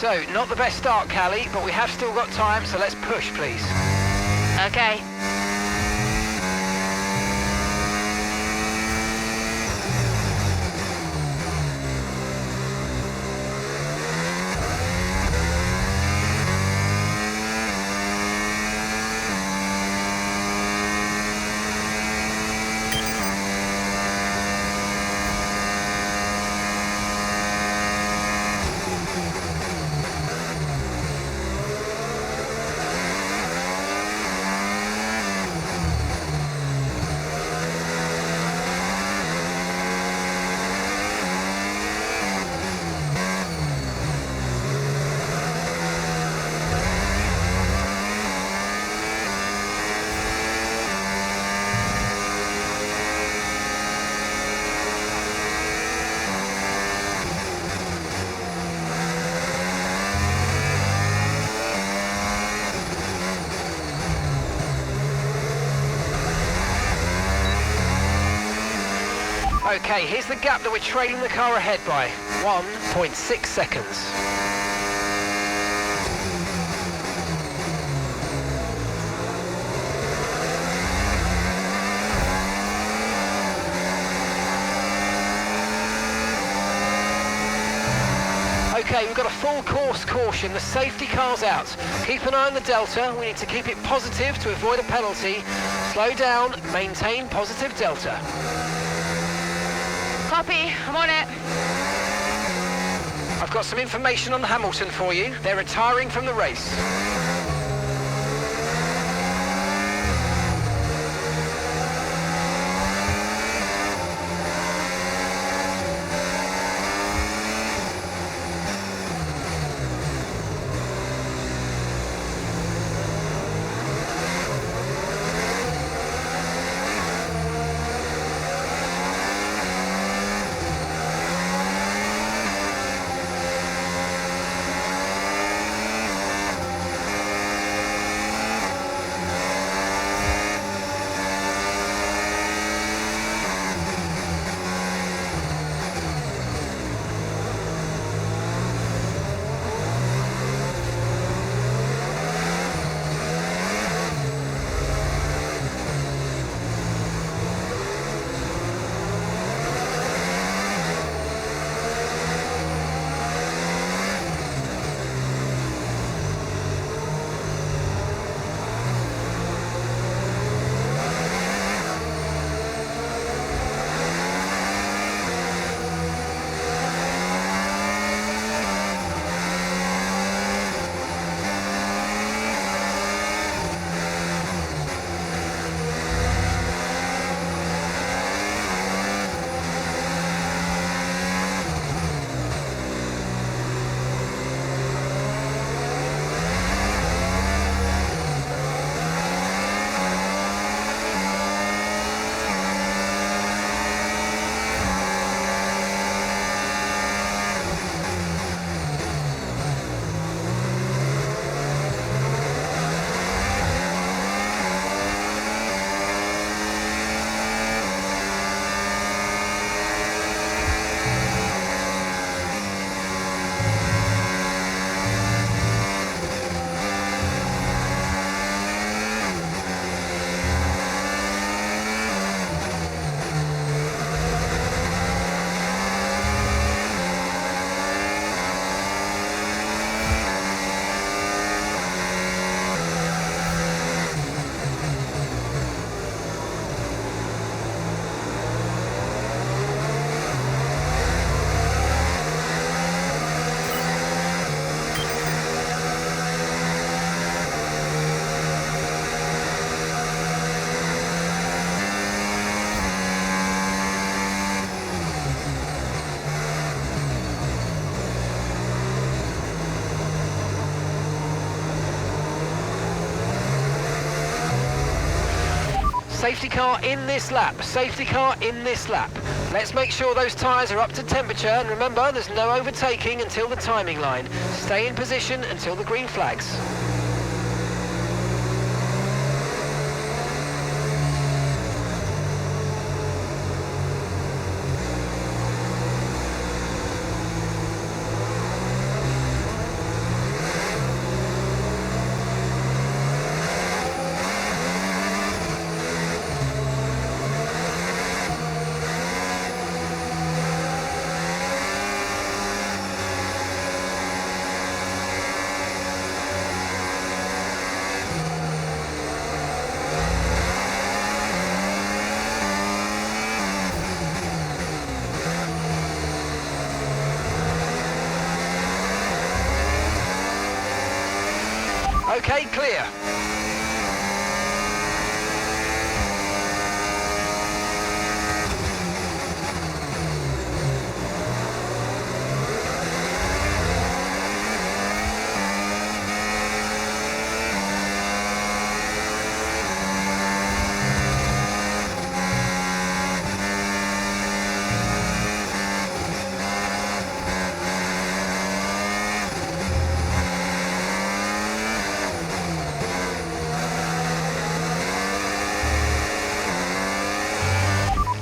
So, not the best start, Callie, but we have still got time, so let's push, please. Okay. Okay, here's the gap that we're trailing the car ahead by. 1.6 seconds. Okay, we've got a full course caution. The safety car's out. Keep an eye on the delta. We need to keep it positive to avoid a penalty. Slow down, maintain positive delta. Copy, I'm on it. I've got some information on Hamilton for you. They're retiring from the race. Safety car in this lap. Safety car in this lap. Let's make sure those tyres are up to temperature, and remember, there's no overtaking until the timing line. Stay in position until the green flags. Okay, clear.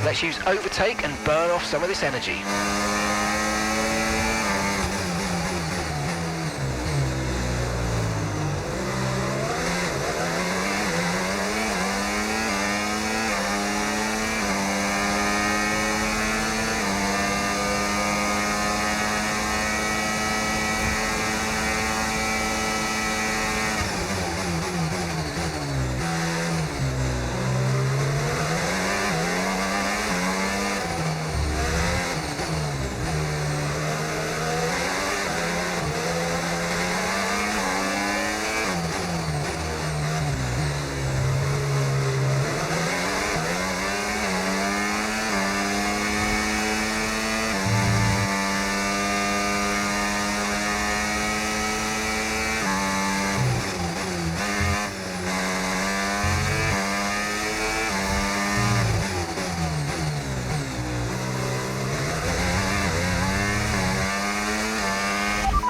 Let's use overtake and burn off some of this energy.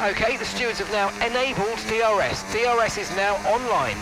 Okay, the stewards have now enabled DRS. DRS is now online.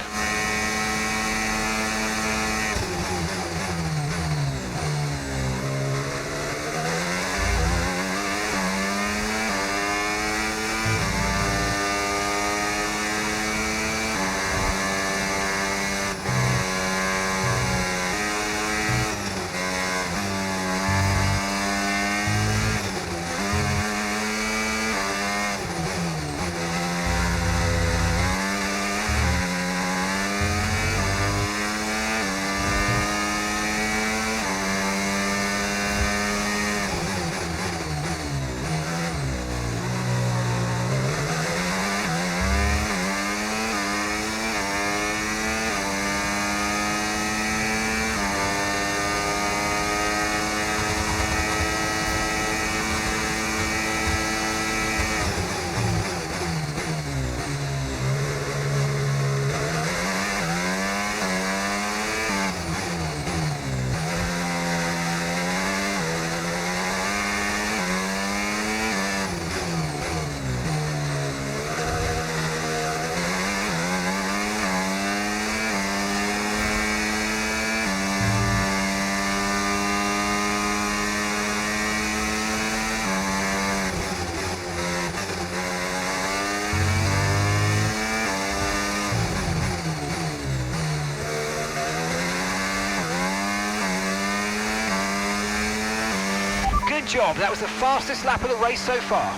Good job, that was the fastest lap of the race so far.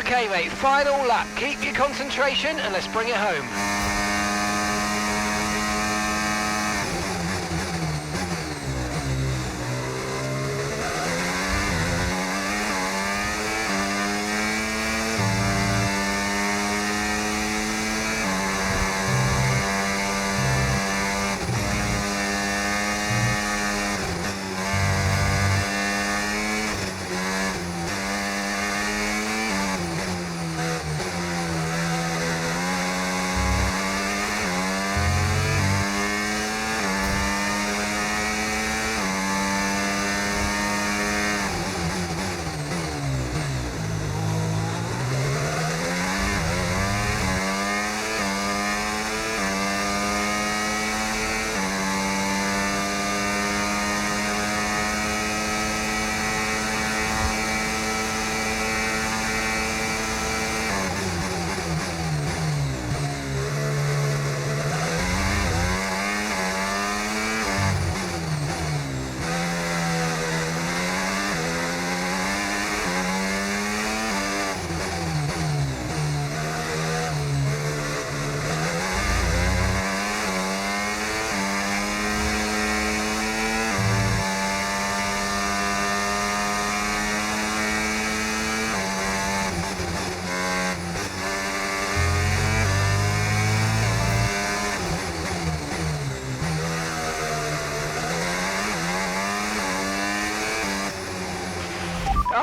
Okay, mate, final lap. Keep your concentration and let's bring it home.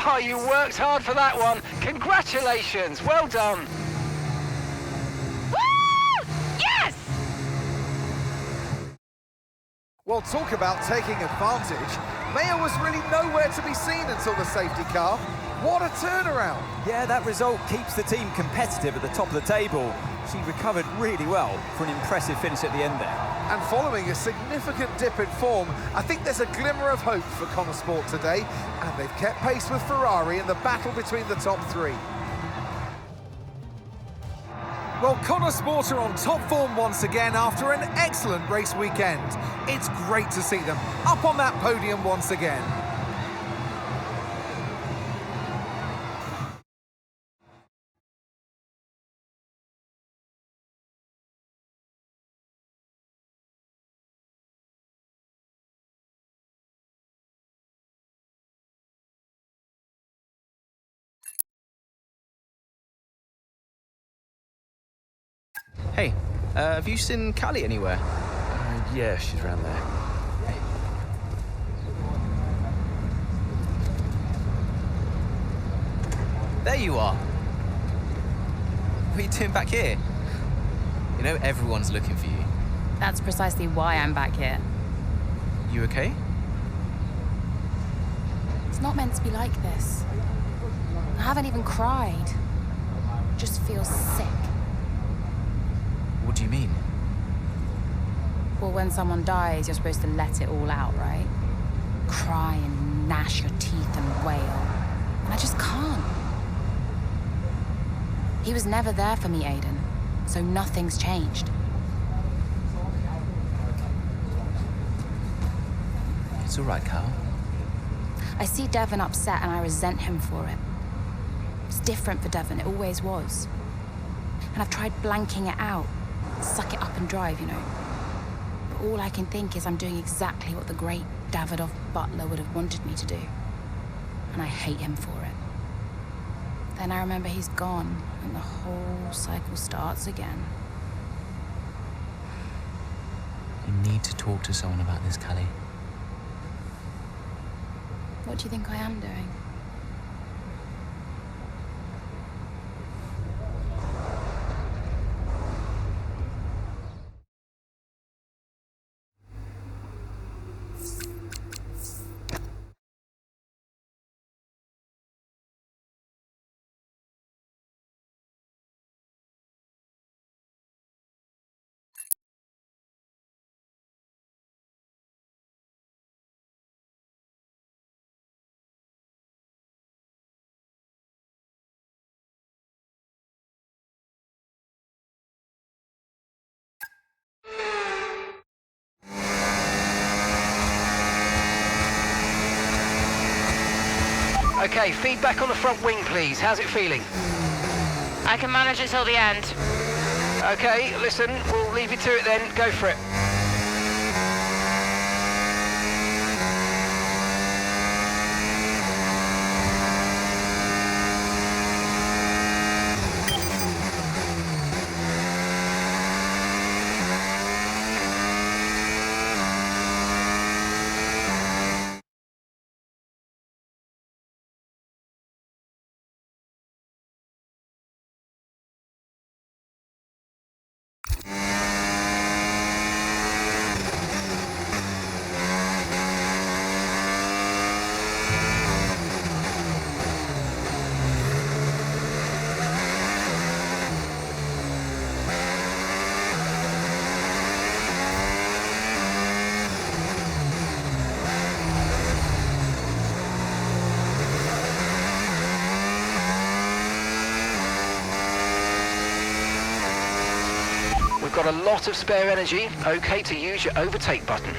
Oh, you worked hard for that one. Congratulations, well done. Woo! Yes! Well, talk about taking advantage. Maya was really nowhere to be seen until the safety car. What a turnaround. Yeah, that result keeps the team competitive at the top of the table. She recovered really well for an impressive finish at the end there. And following a significant dip in form, I think there's a glimmer of hope for Konnersport today, and they've kept pace with Ferrari in the battle between the top three. Well, Konnersport are on top form once again after an excellent race weekend. It's great to see them up on that podium once again. Hey, have you seen Callie anywhere? Yeah, she's around there. There you are. What are you doing back here? You know, everyone's looking for you. That's precisely why I'm back here. You okay? It's not meant to be like this. I haven't even cried. Just feel sick. What do you mean? Well, when someone dies, you're supposed to let it all out, right? Cry and gnash your teeth and wail. And I just can't. He was never there for me, Aiden. So nothing's changed. It's all right, Cal. I see Devon upset and I resent him for it. It's different for Devon, it always was. And I've tried blanking it out. Suck it up and drive, you know. But all I can think is I'm doing exactly what the great Davidoff Butler would have wanted me to do. And I hate him for it. Then I remember he's gone, and the whole cycle starts again. You need to talk to someone about this, Callie. What do you think I am doing? Okay, feedback on the front wing, please. How's it feeling? I can manage it till the end. Okay, listen, we'll leave you to it then. Go for it. Got a lot of spare energy. Okay to use your overtake button.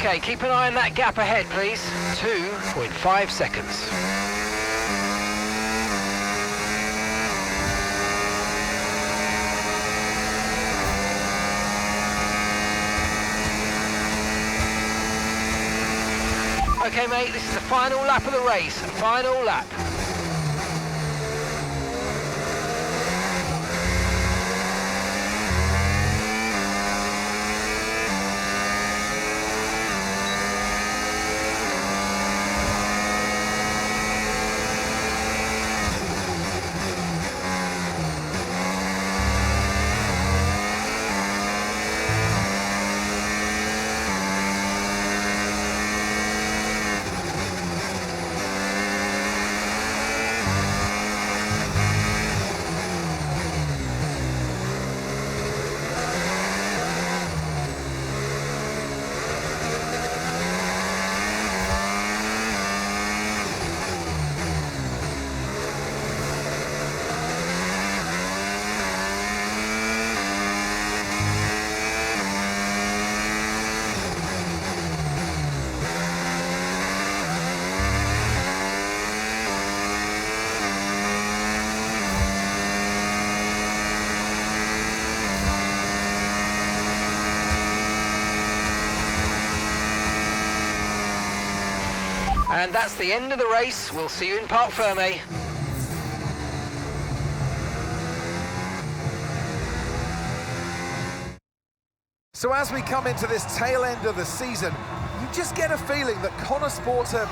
Okay, keep an eye on that gap ahead, please. 2.5 seconds. Okay, mate, this is the final lap of the race. Final lap. And that's the end of the race. We'll see you in Parc Fermé. So as we come into this tail end of the season, you just get a feeling that Konnersport are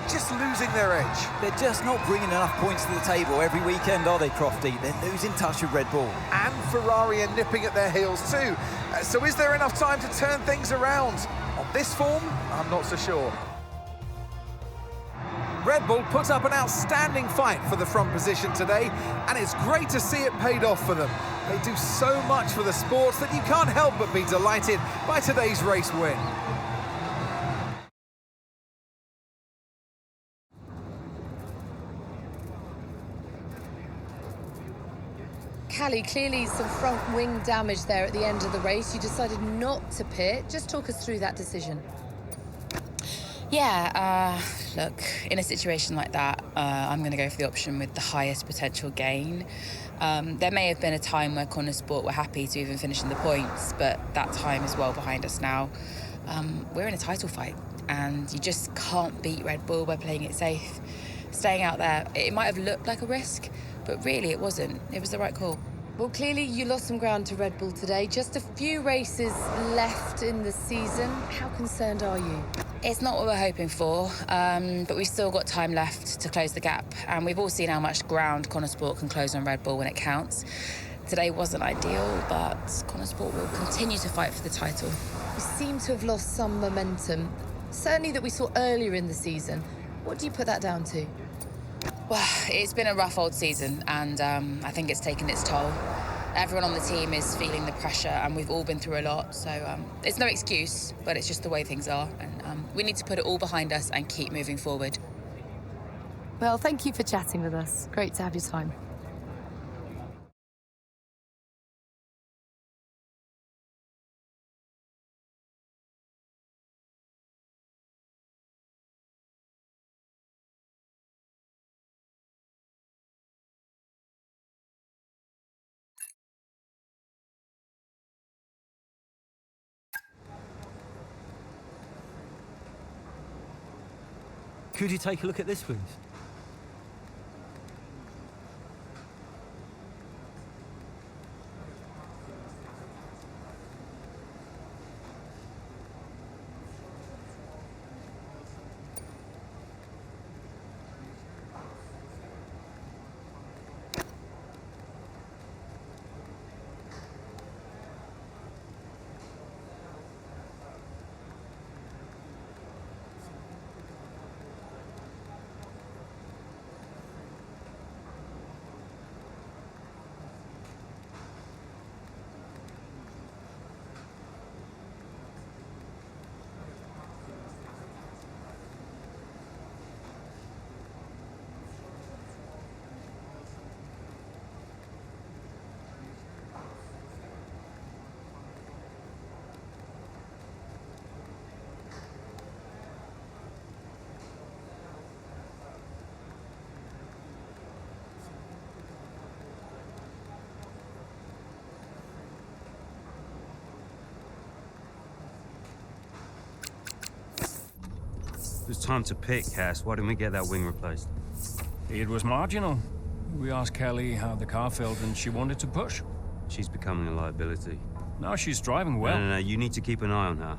just losing their edge. They're just not bringing enough points to the table every weekend, are they, Crofty? They're losing touch with Red Bull. And Ferrari are nipping at their heels too. So is there enough time to turn things around? On this form, I'm not so sure. Red Bull put up an outstanding fight for the front position today, and it's great to see it paid off for them. They do so much for the sport that you can't help but be delighted by today's race win. Callie, clearly some front wing damage there at the end of the race. You decided not to pit. Just talk us through that decision. Yeah, look, in a situation like that, I'm going to go for the option with the highest potential gain. There may have been a time where Konnersport were happy to even finish in the points, but that time is well behind us now. We're in a title fight, and you just can't beat Red Bull by playing it safe. Staying out there, it might have looked like a risk, but really it wasn't. It was the right call. Well, clearly you lost some ground to Red Bull today. Just a few races left in the season. How concerned are you? It's not what we're hoping for, but we've still got time left to close the gap. And we've all seen how much ground Konnersport can close on Red Bull when it counts. Today wasn't ideal, but Konnersport will continue to fight for the title. We seem to have lost some momentum, certainly that we saw earlier in the season. What do you put that down to? Well, it's been a rough old season, and I think it's taken its toll. Everyone on the team is feeling the pressure, and we've all been through a lot, so it's no excuse, but it's just the way things are, and we need to put it all behind us and keep moving forward. Well, thank you for chatting with us. Great to have your time. Could you take a look at this, please? It was time to pick, Cass. Why didn't we get that wing replaced? It was marginal. We asked Callie how the car felt, and she wanted to push. She's becoming a liability. No, she's driving well. No, you need to keep an eye on her.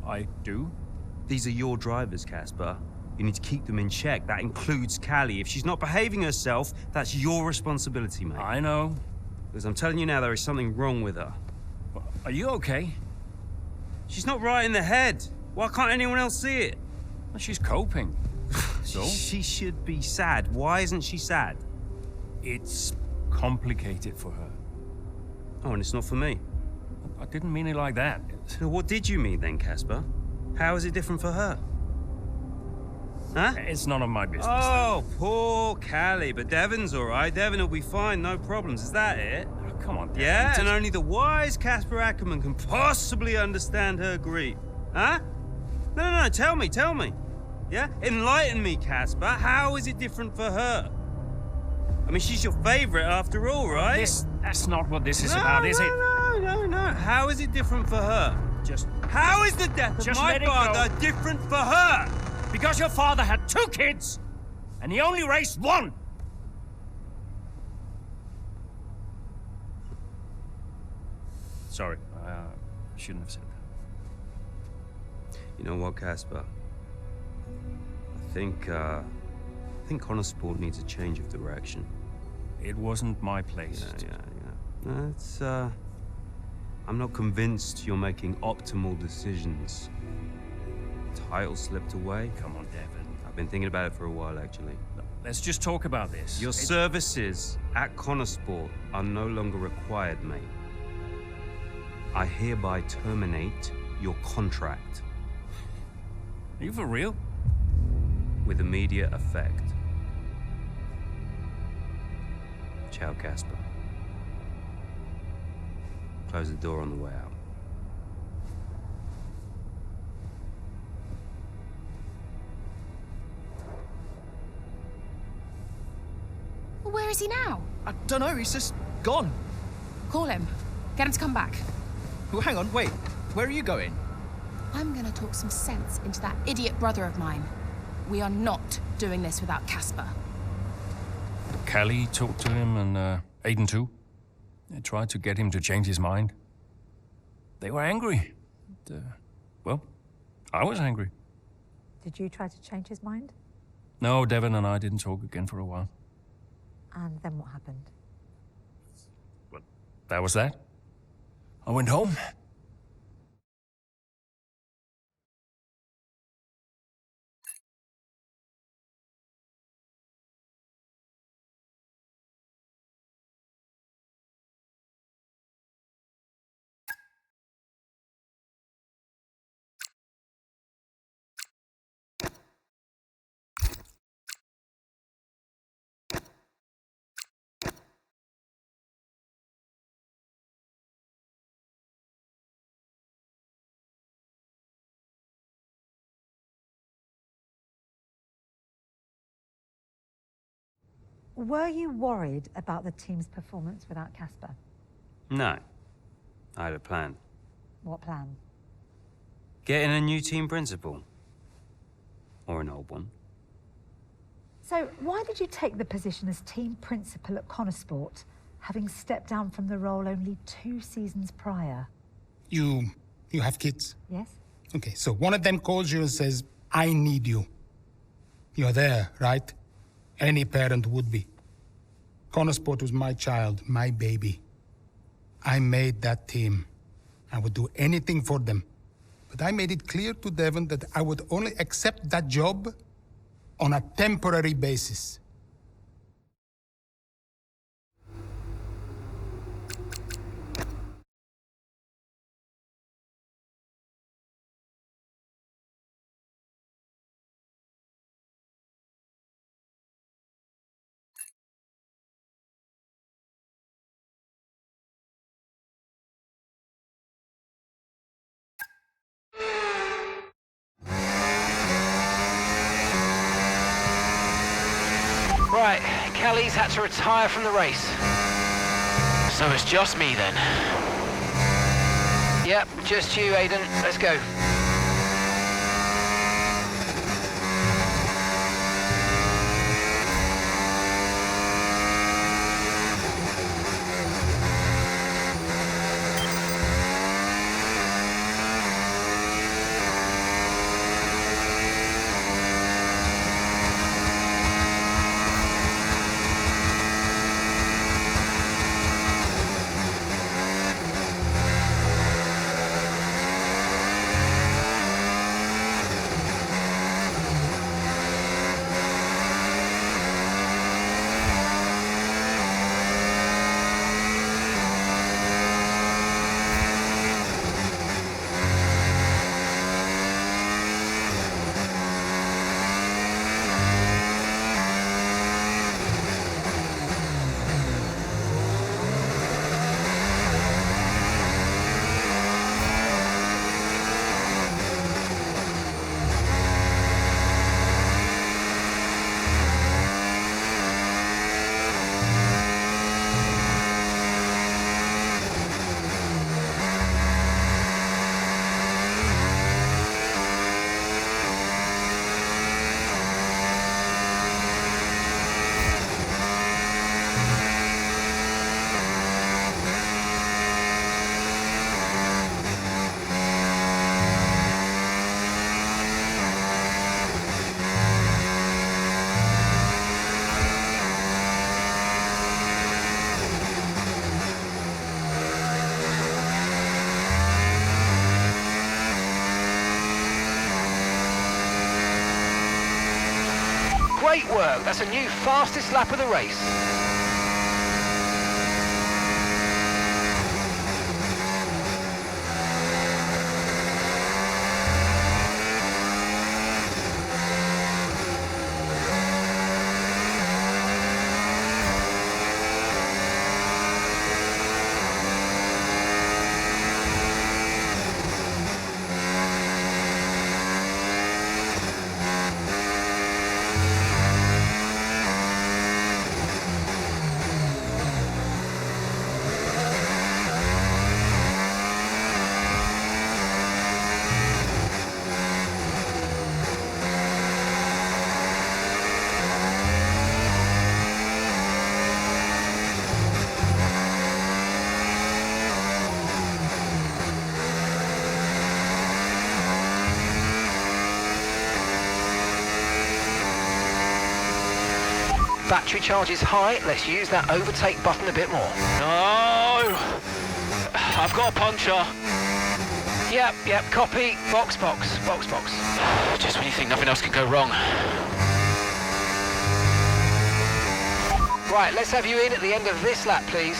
I do? These are your drivers, Casper. You need to keep them in check. That includes Callie. If she's not behaving herself, that's your responsibility, mate. I know. Because I'm telling you now, there is something wrong with her. Are you okay? She's not right in the head. Why can't anyone else see it? Well, she's coping. So? She should be sad. Why isn't she sad? It's complicated for her. Oh, and it's not for me. I didn't mean it like that. So what did you mean then, Casper? How is it different for her? Huh? It's none of my business. Oh, poor Callie. But Devon's all right. Devon will be fine, no problems. Is that it? Oh, come on, Devon. Yeah, and only the wise Casper Ackerman can possibly understand her grief. Huh? No, tell me. Yeah? Enlighten me, Casper. How is it different for her? I mean, she's your favorite after all, right? That's not what this is about, is it? No. How is it different for her? Just... How is the death of my father different for her? Because your father had 2 kids, and he only raised 1. Sorry, I shouldn't have said that. You know what, Casper? I think Konnersport needs a change of direction. It wasn't my place. Yeah. It's, I'm not convinced you're making optimal decisions. Title slipped away. Come on, Devon. I've been thinking about it for a while, actually. Let's just talk about this. Your services at Konnersport are no longer required, mate. I hereby terminate your contract. Are you for real? With immediate effect. Ciao, Casper. Close the door on the way out. Well, where is he now? I don't know, he's just gone. Call him. Get him to come back. Well, hang on, wait. Where are you going? I'm gonna talk some sense into that idiot brother of mine. We are not doing this without Casper. Callie talked to him, and Aiden too. They tried to get him to change his mind. They were angry. Well, I was angry. Did you try to change his mind? No, Devon and I didn't talk again for a while. And then what happened? Well, that was that. I went home. Were you worried about the team's performance without Casper? No. I had a plan. What plan? Getting a new team principal. Or an old one. So why did you take the position as team principal at Konnersport, having stepped down from the role only 2 seasons prior? You have kids? Yes. Okay, so one of them calls you and says, I need you. You're there, right? Any parent would be. Konnersport was my child, my baby. I made that team. I would do anything for them. But I made it clear to Devon that I would only accept that job on a temporary basis. Right, Callie's had to retire from the race. So it's just me then. Yep, just you, Aiden. Let's go. Great work. That's a new fastest lap of the race. Battery charge is high. Let's use that overtake button a bit more. No! I've got a puncher. Yep, copy. Box. Just when you think nothing else can go wrong. Right, let's have you in at the end of this lap, please.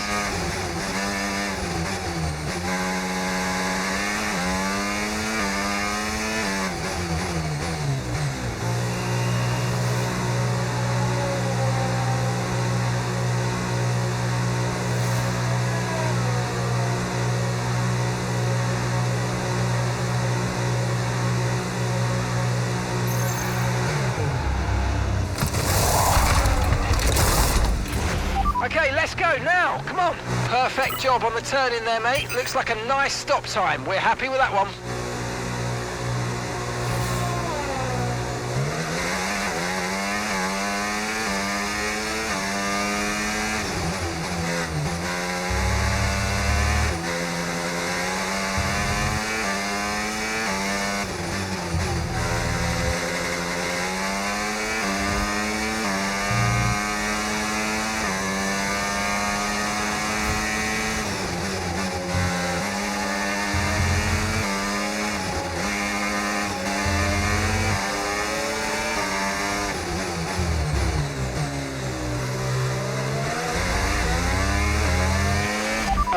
Okay, let's go now. Come on. Perfect job on the turn in there, mate. Looks like a nice stop time. We're happy with that one.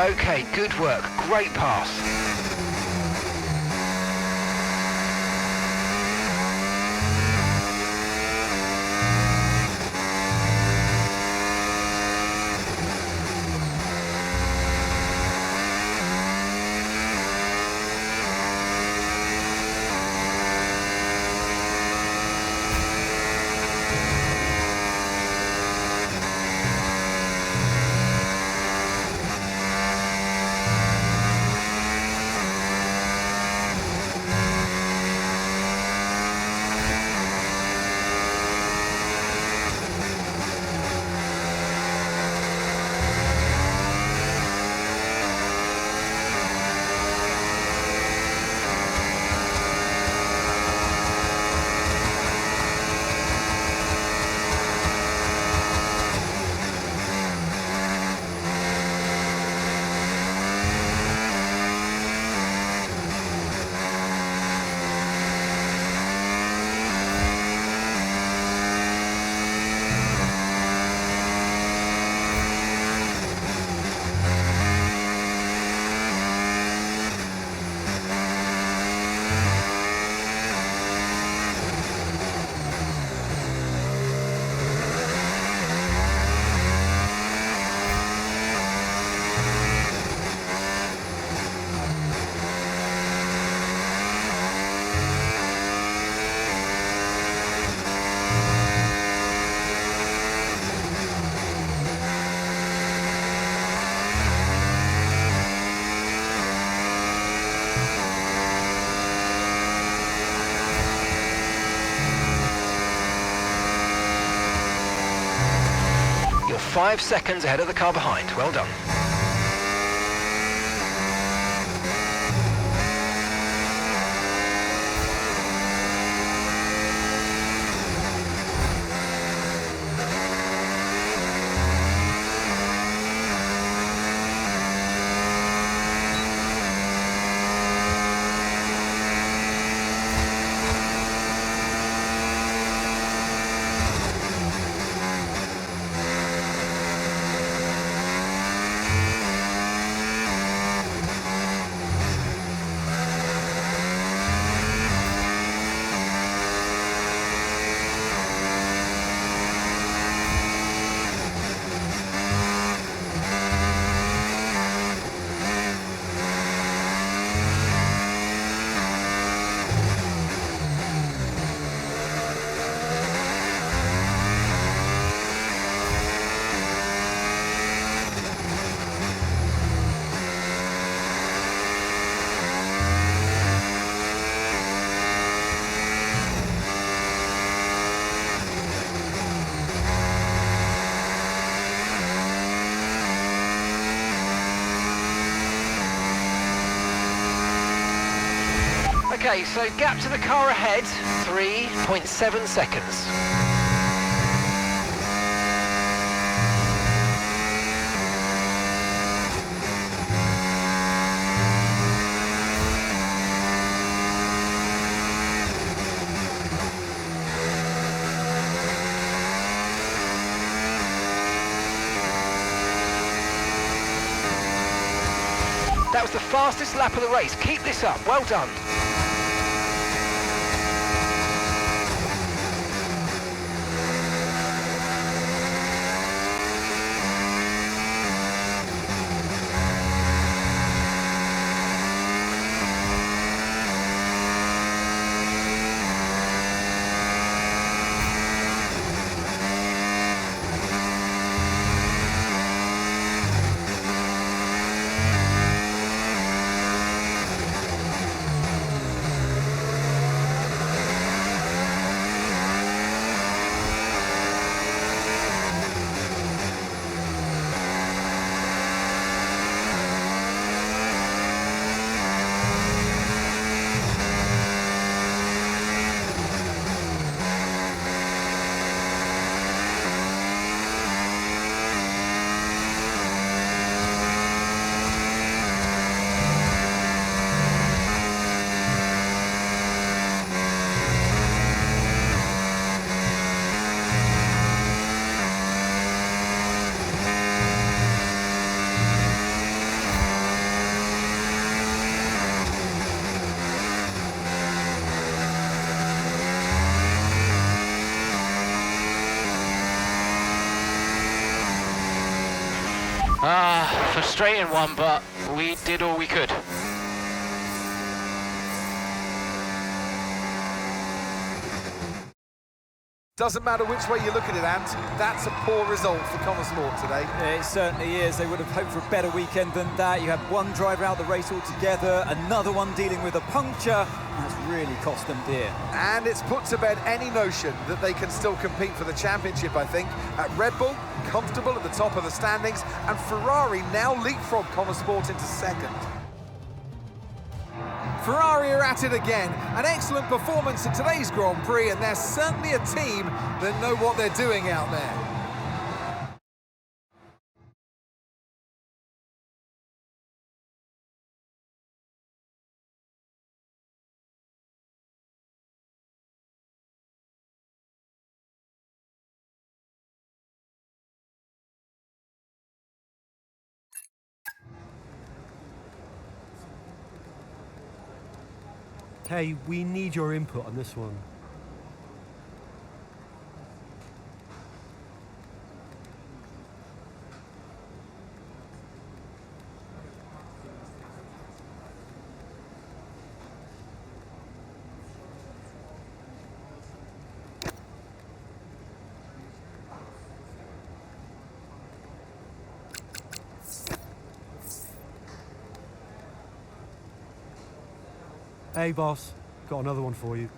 Okay, good work. Great pass. You're 5 seconds ahead of the car behind. Well done. Okay, so gap to the car ahead, 3.7 seconds. That was the fastest lap of the race. Keep this up. Well done. Frustrating one, but we did all we could. Doesn't matter which way you look at it, Ant, that's a poor result for Konnersport today. Yeah, it certainly is. They would have hoped for a better weekend than that. You had one driver out the race altogether, another one dealing with a puncture. That's really cost them dear. And it's put to bed any notion that they can still compete for the championship, I think. At Red Bull, comfortable at the top of the standings, and Ferrari now leapfrog Konnersport into second. Ferrari are at it again. An excellent performance in today's Grand Prix, and they're certainly a team that know what they're doing out there. Hey, we need your input on this one. Hey, boss. Got another one for you.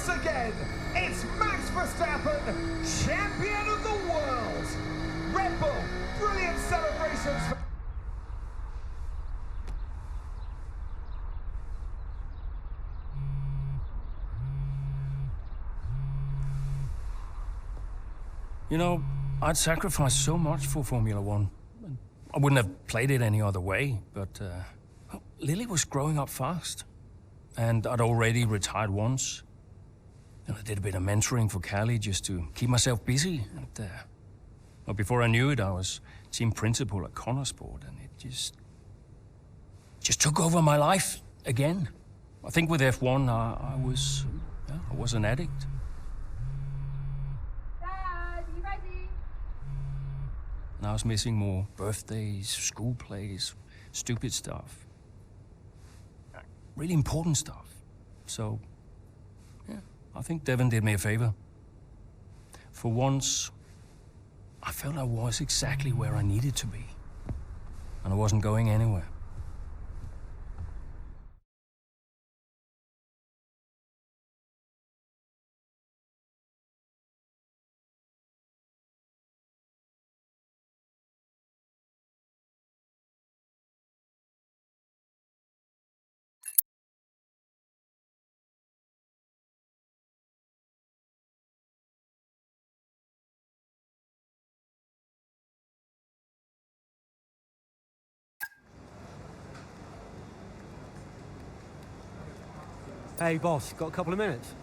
Again, it's Max Verstappen, champion of the world. Red Bull, brilliant celebrations. You know, I'd sacrificed so much for Formula One. I wouldn't have played it any other way, but Lily was growing up fast. And I'd already retired once. And I did a bit of mentoring for Callie just to keep myself busy. And, well, before I knew it, I was team principal at Konnersport, and it just took over my life again. I think with F1, I was an addict. Dad, you ready? And I was missing more birthdays, school plays, stupid stuff. really important stuff. So, yeah, I think Devon did me a favor. For once, I felt I was exactly where I needed to be. And I wasn't going anywhere. Hey, boss, got a couple of minutes?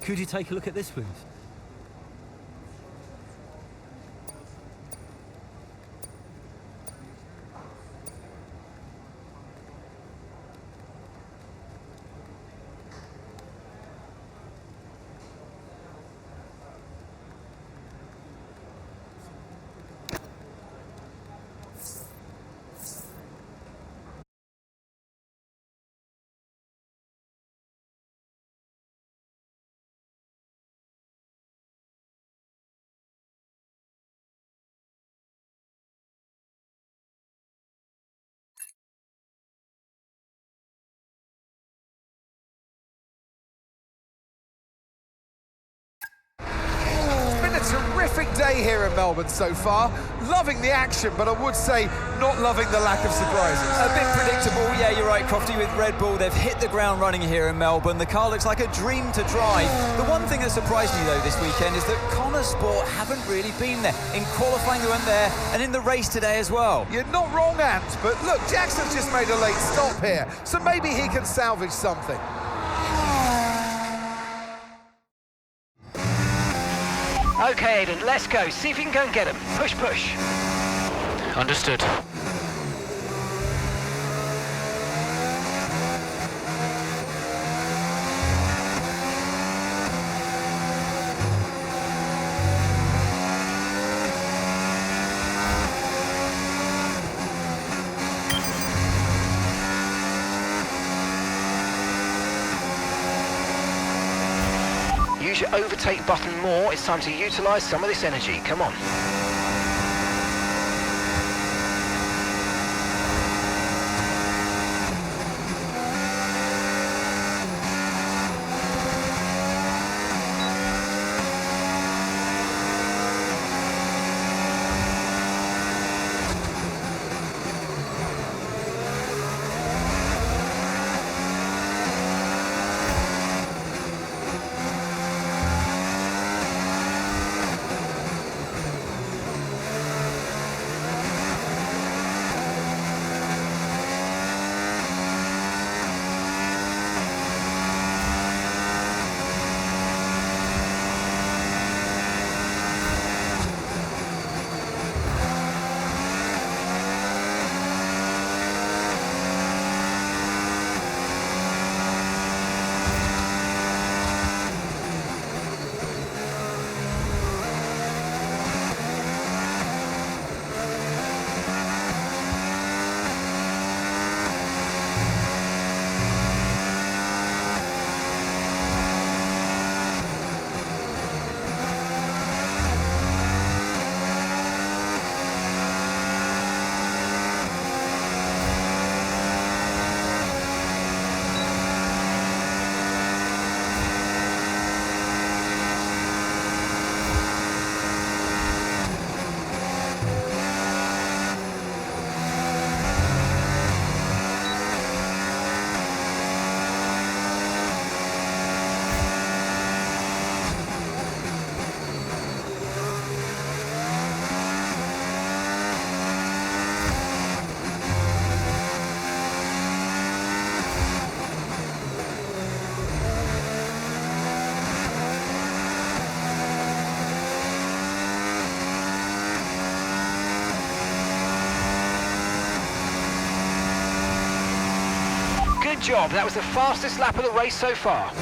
Could you take a look at this, please? Terrific day here in Melbourne so far. Loving the action, but I would say not loving the lack of surprises. A bit predictable, yeah, you're right, Crofty, with Red Bull. They've hit the ground running here in Melbourne. The car looks like a dream to drive. The one thing that surprised me, though, this weekend is that Konnersport haven't really been there. In qualifying, they went there, and in the race today as well. You're not wrong, Ant, but look, Jackson's just made a late stop here, so maybe he can salvage something. Okay, Aiden, let's go. See if you can go and get him. Push, push. Understood. Use your overtake button more. It's time to utilise some of this energy. Come on. Good job. That was the fastest lap of the race so far.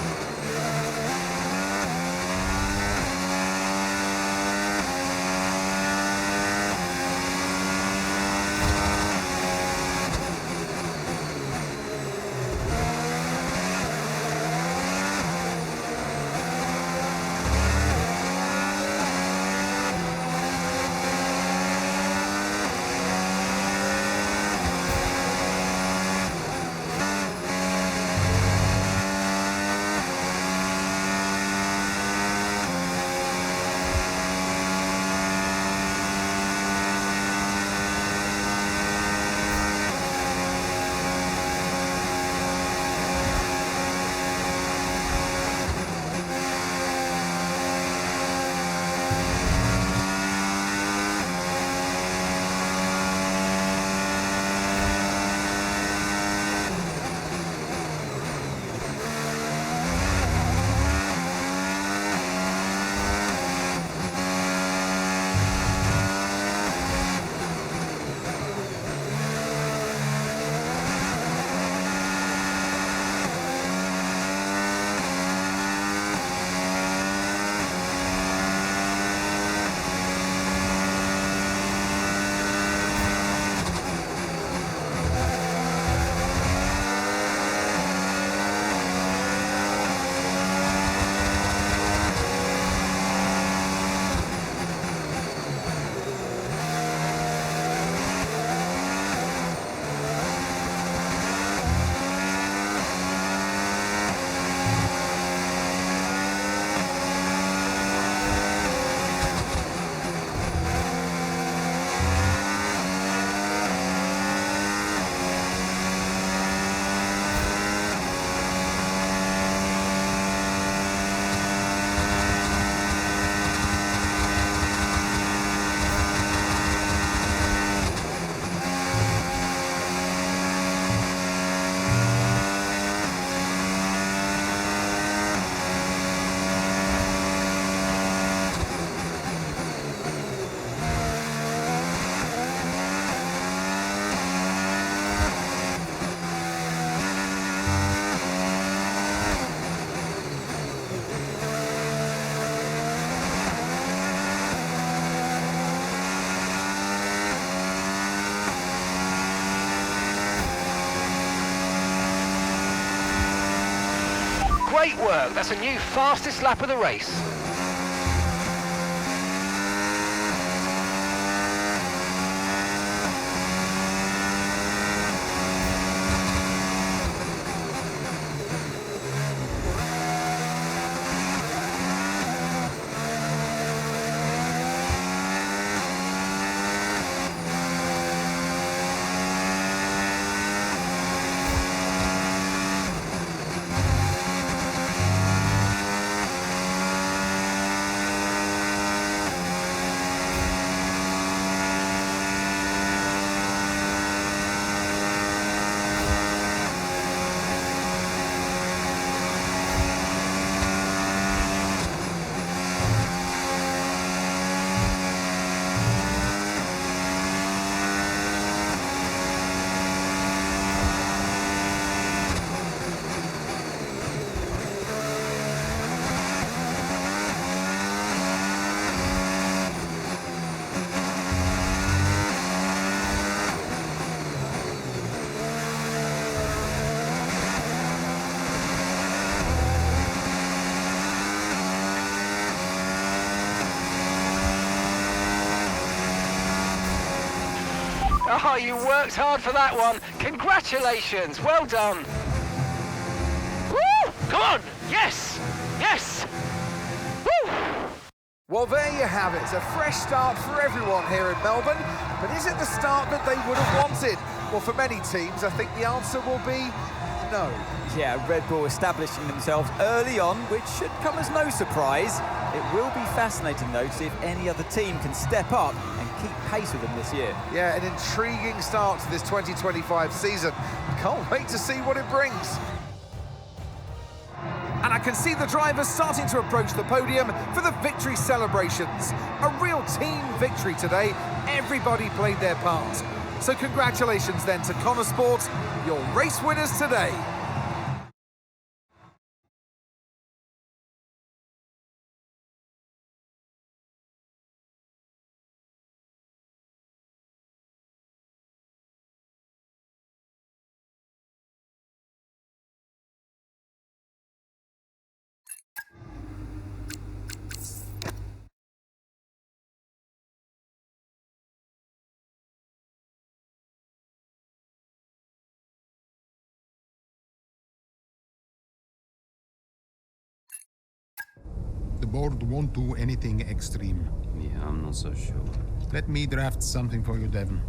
Great work. That's a new fastest lap of the race. Oh, you worked hard for that one. Congratulations. Well done. Woo! Come on. Yes. Yes. Woo! Well, there you have it. A fresh start for everyone here in Melbourne. But is it the start that they would have wanted? Well, for many teams, I think the answer will be no. Yeah, Red Bull establishing themselves early on, which should come as no surprise. It will be fascinating, though, to see if any other team can step up and keep pace with them this year. Yeah, an intriguing start to this 2025 season. Can't wait to see what it brings. And I can see the drivers starting to approach the podium for the victory celebrations. A real team victory today. Everybody played their part. So congratulations then to Konnersport, your race winners today. board won't do anything extreme. Yeah, I'm not so sure. Let me draft something for you, Devon.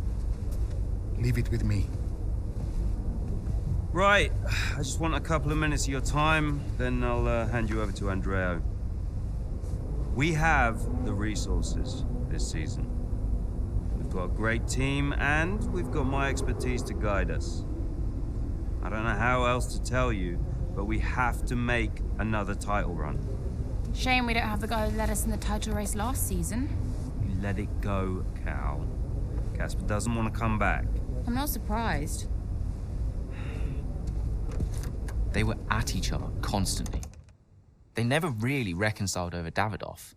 Leave it with me. Right, I just want a couple of minutes of your time, then I'll hand you over to Andreo. We have the resources this season. We've got a great team, and we've got my expertise to guide us. I don't know how else to tell you, but we have to make another title run. Shame we don't have the guy who led us in the title race last season. You let it go, Cal. Casper doesn't want to come back. I'm not surprised. They were at each other constantly. They never really reconciled over Davidoff.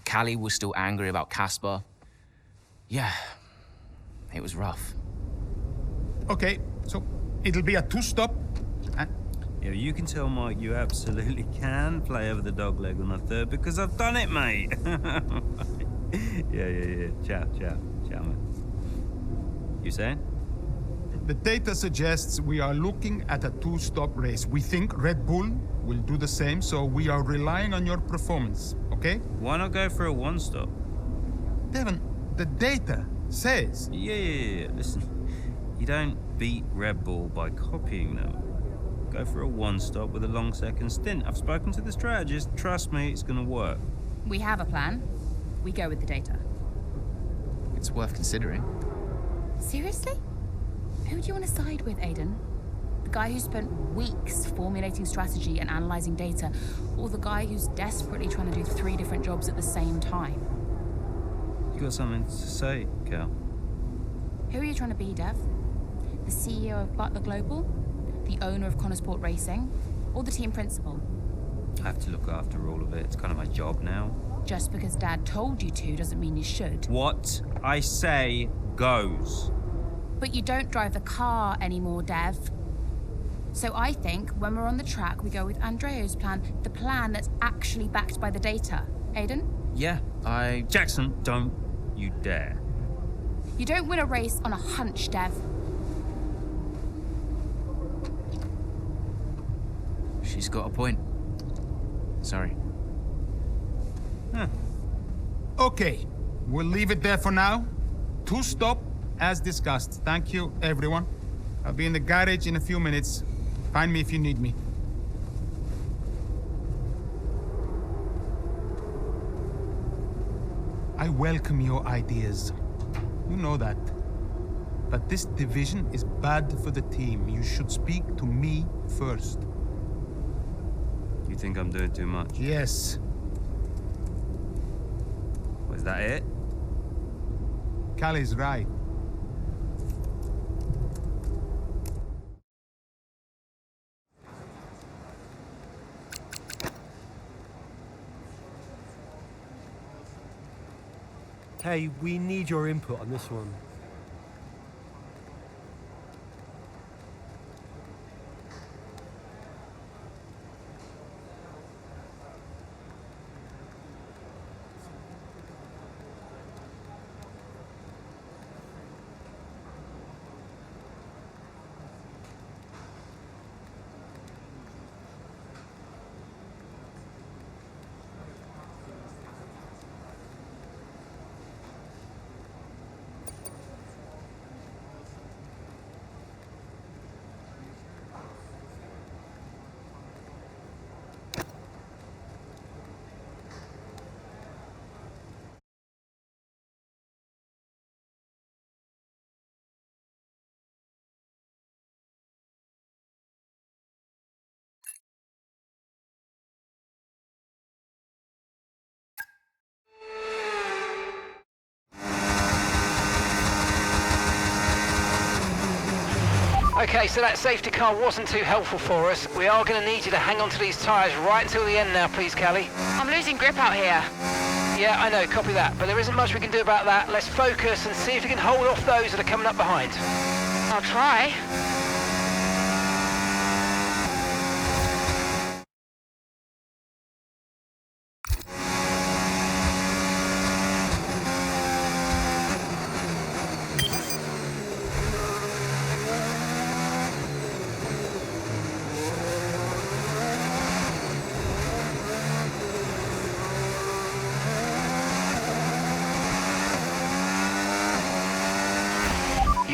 Callie was still angry about Casper. Yeah, it was rough. Okay, so it'll be a two-stop. Yeah, you can tell Mike you absolutely can play over the dog leg on a third because I've done it, mate. Yeah. Ciao, man. You saying? The data suggests we are looking at a two-stop race. We think Red Bull will do the same, so we are relying on your performance, okay? Why not go for a one-stop? Devon, the data says... Yeah. Listen, you don't beat Red Bull by copying them. Go for a one-stop with a long second stint. I've spoken to the strategist. Trust me, it's gonna work. We have a plan. We go with the data. It's worth considering. Seriously? Who do you want to side with, Aiden? The guy who spent weeks formulating strategy and analyzing data, or the guy who's desperately trying to do 3 different jobs at the same time? You got something to say, Cal? Who are you trying to be, Dev? The CEO of Butler Global? The owner of Konnersport Racing? Or the team principal? I have to look after all of it. It's kind of my job now. Just because Dad told you to doesn't mean you should. What I say goes. But you don't drive the car anymore, Dev. So I think when we're on the track, we go with Andreo's plan, the plan that's actually backed by the data. Aiden? Yeah, Jackson, don't you dare. You don't win a race on a hunch, Dev. She's got a point. Sorry. Okay, we'll leave it there for now. Two-stop, as discussed. Thank you, everyone. I'll be in the garage in a few minutes. Find me if you need me. I welcome your ideas. You know that. But this division is bad for the team. You should speak to me first. You think I'm doing too much? Yes. Was that it? Callie's right. Hey, we need your input on this one. Okay, so that safety car wasn't too helpful for us. We are going to need you to hang on to these tyres right until the end now, please, Callie. I'm losing grip out here. Yeah, I know, copy that. But there isn't much we can do about that. Let's focus and see if we can hold off those that are coming up behind. I'll try.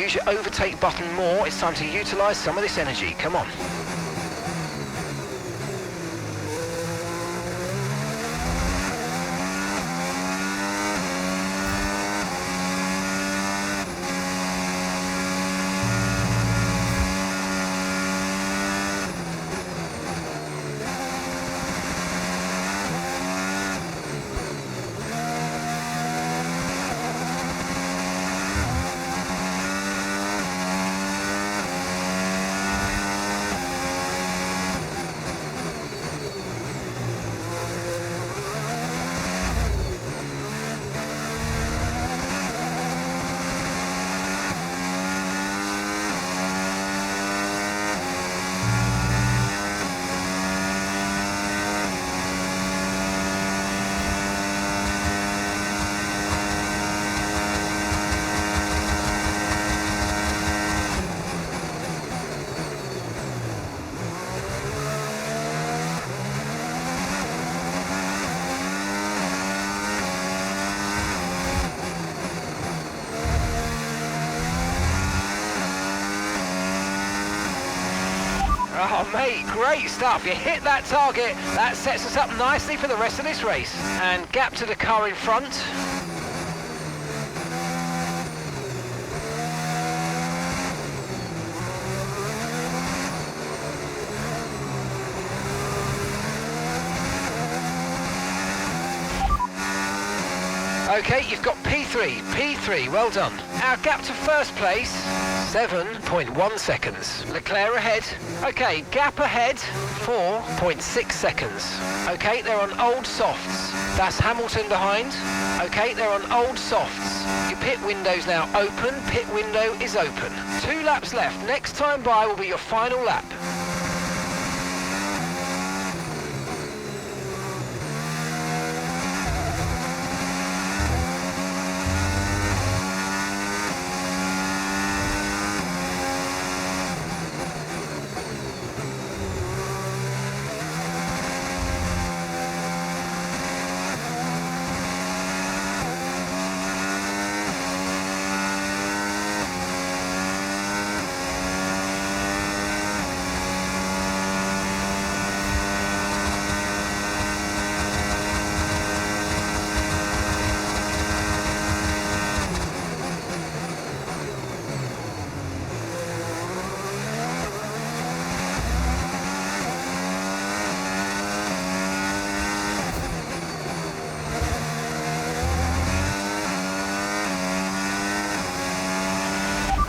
use your overtake button more. It's time to utilise some of this energy. Come on. Oh, mate, great stuff. You hit that target. That sets us up nicely for the rest of this race. And gap to the car in front. Okay, you've got P3, well done. Our gap to first place, 7.1 seconds. Leclerc ahead. Okay, gap ahead, 4.6 seconds. Okay, they're on old softs. That's Hamilton behind. Okay, they're on old softs. Your pit window's now open. Pit window is open. 2 laps left. Next time by will be your final lap.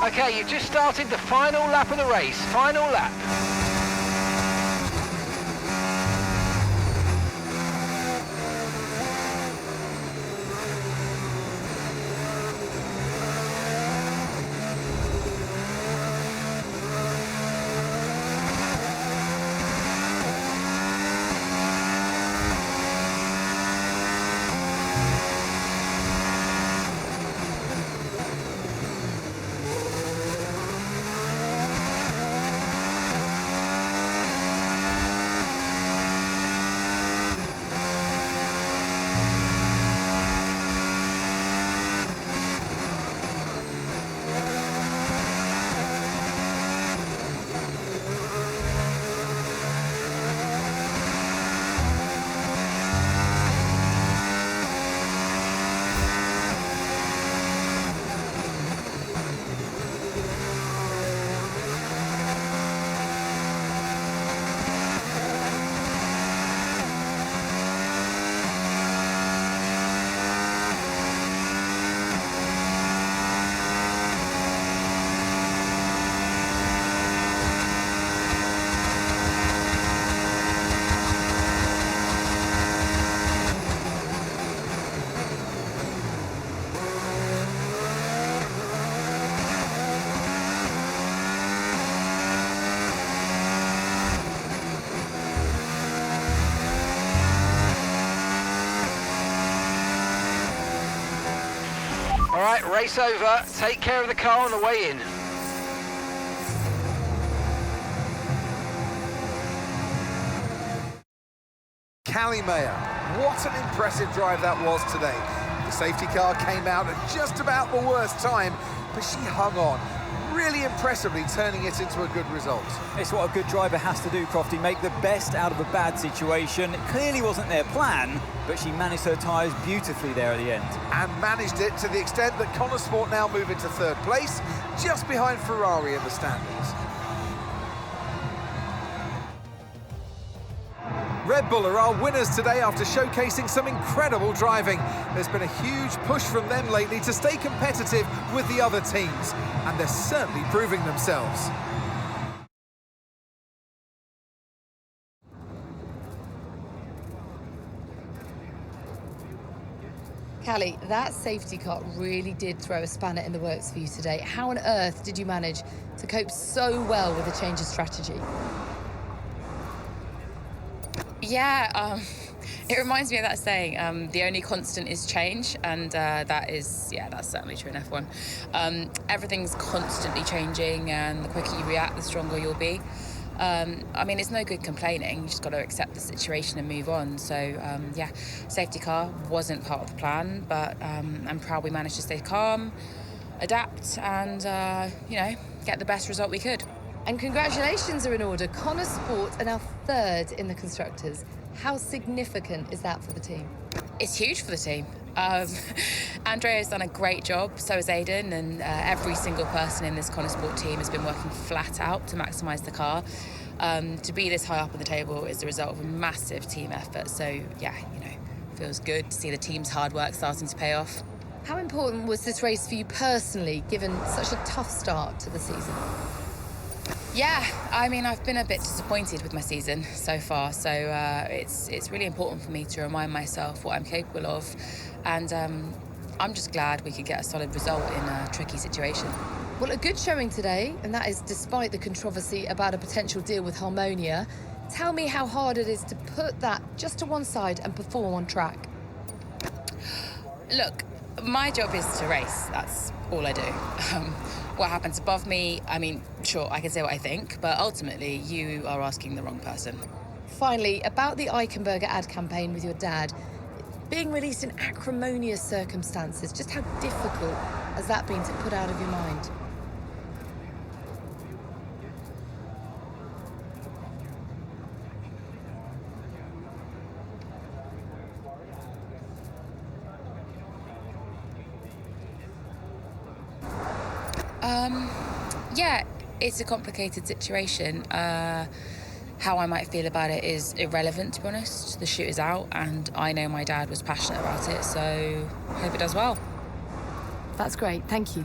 Okay, you've just started the final lap of the race. Final lap. All right, race over. Take care of the car on the way in. Callie, what an impressive drive that was today. The safety car came out at just about the worst time, but she hung on, really impressively turning it into a good result. It's what a good driver has to do, Crofty, make the best out of a bad situation. It clearly wasn't their plan, but she managed her tyres beautifully there at the end. And managed it to the extent that Konnersport now move into third place, just behind Ferrari in the standings. Red Bull are our winners today after showcasing some incredible driving. There's been a huge push from them lately to stay competitive with the other teams, and they're certainly proving themselves. Callie, that safety car really did throw a spanner in the works for you today. How on earth did you manage to cope so well with the change of strategy? Yeah, it reminds me of that saying, the only constant is change, and that's certainly true in F1. Everything's constantly changing, and the quicker you react, the stronger you'll be. I mean, it's no good complaining, you just got to accept the situation and move on. So, safety car wasn't part of the plan, but I'm proud we managed to stay calm, adapt, and, get the best result we could. And congratulations are in order. Konnersport are now third in the Constructors. How significant is that for the team? It's huge for the team. Andreo's done a great job, so has Aiden, and every single person in this Konnersport team has been working flat out to maximise the car. To be this high up on the table is the result of a massive team effort, so feels good to see the team's hard work starting to pay off. How important was this race for you personally, given such a tough start to the season? Yeah, I mean, I've been a bit disappointed with my season so far, so it's really important for me to remind myself what I'm capable of, and I'm just glad we could get a solid result in a tricky situation. Well, a good showing today, and that is despite the controversy about a potential deal with Harmonia. Tell me how hard it is to put that just to one side and perform on track. Look, my job is to race, that's all I do. What happens above me, I mean, sure, I can say what I think, but ultimately, you are asking the wrong person. Finally, about the Eichenberger ad campaign with your dad, being released in acrimonious circumstances, just how difficult has that been to put out of your mind? Yeah, it's a complicated situation. How I might feel about it is irrelevant, to be honest. The shoot is out, and I know my dad was passionate about it, so I hope it does well. That's great, thank you.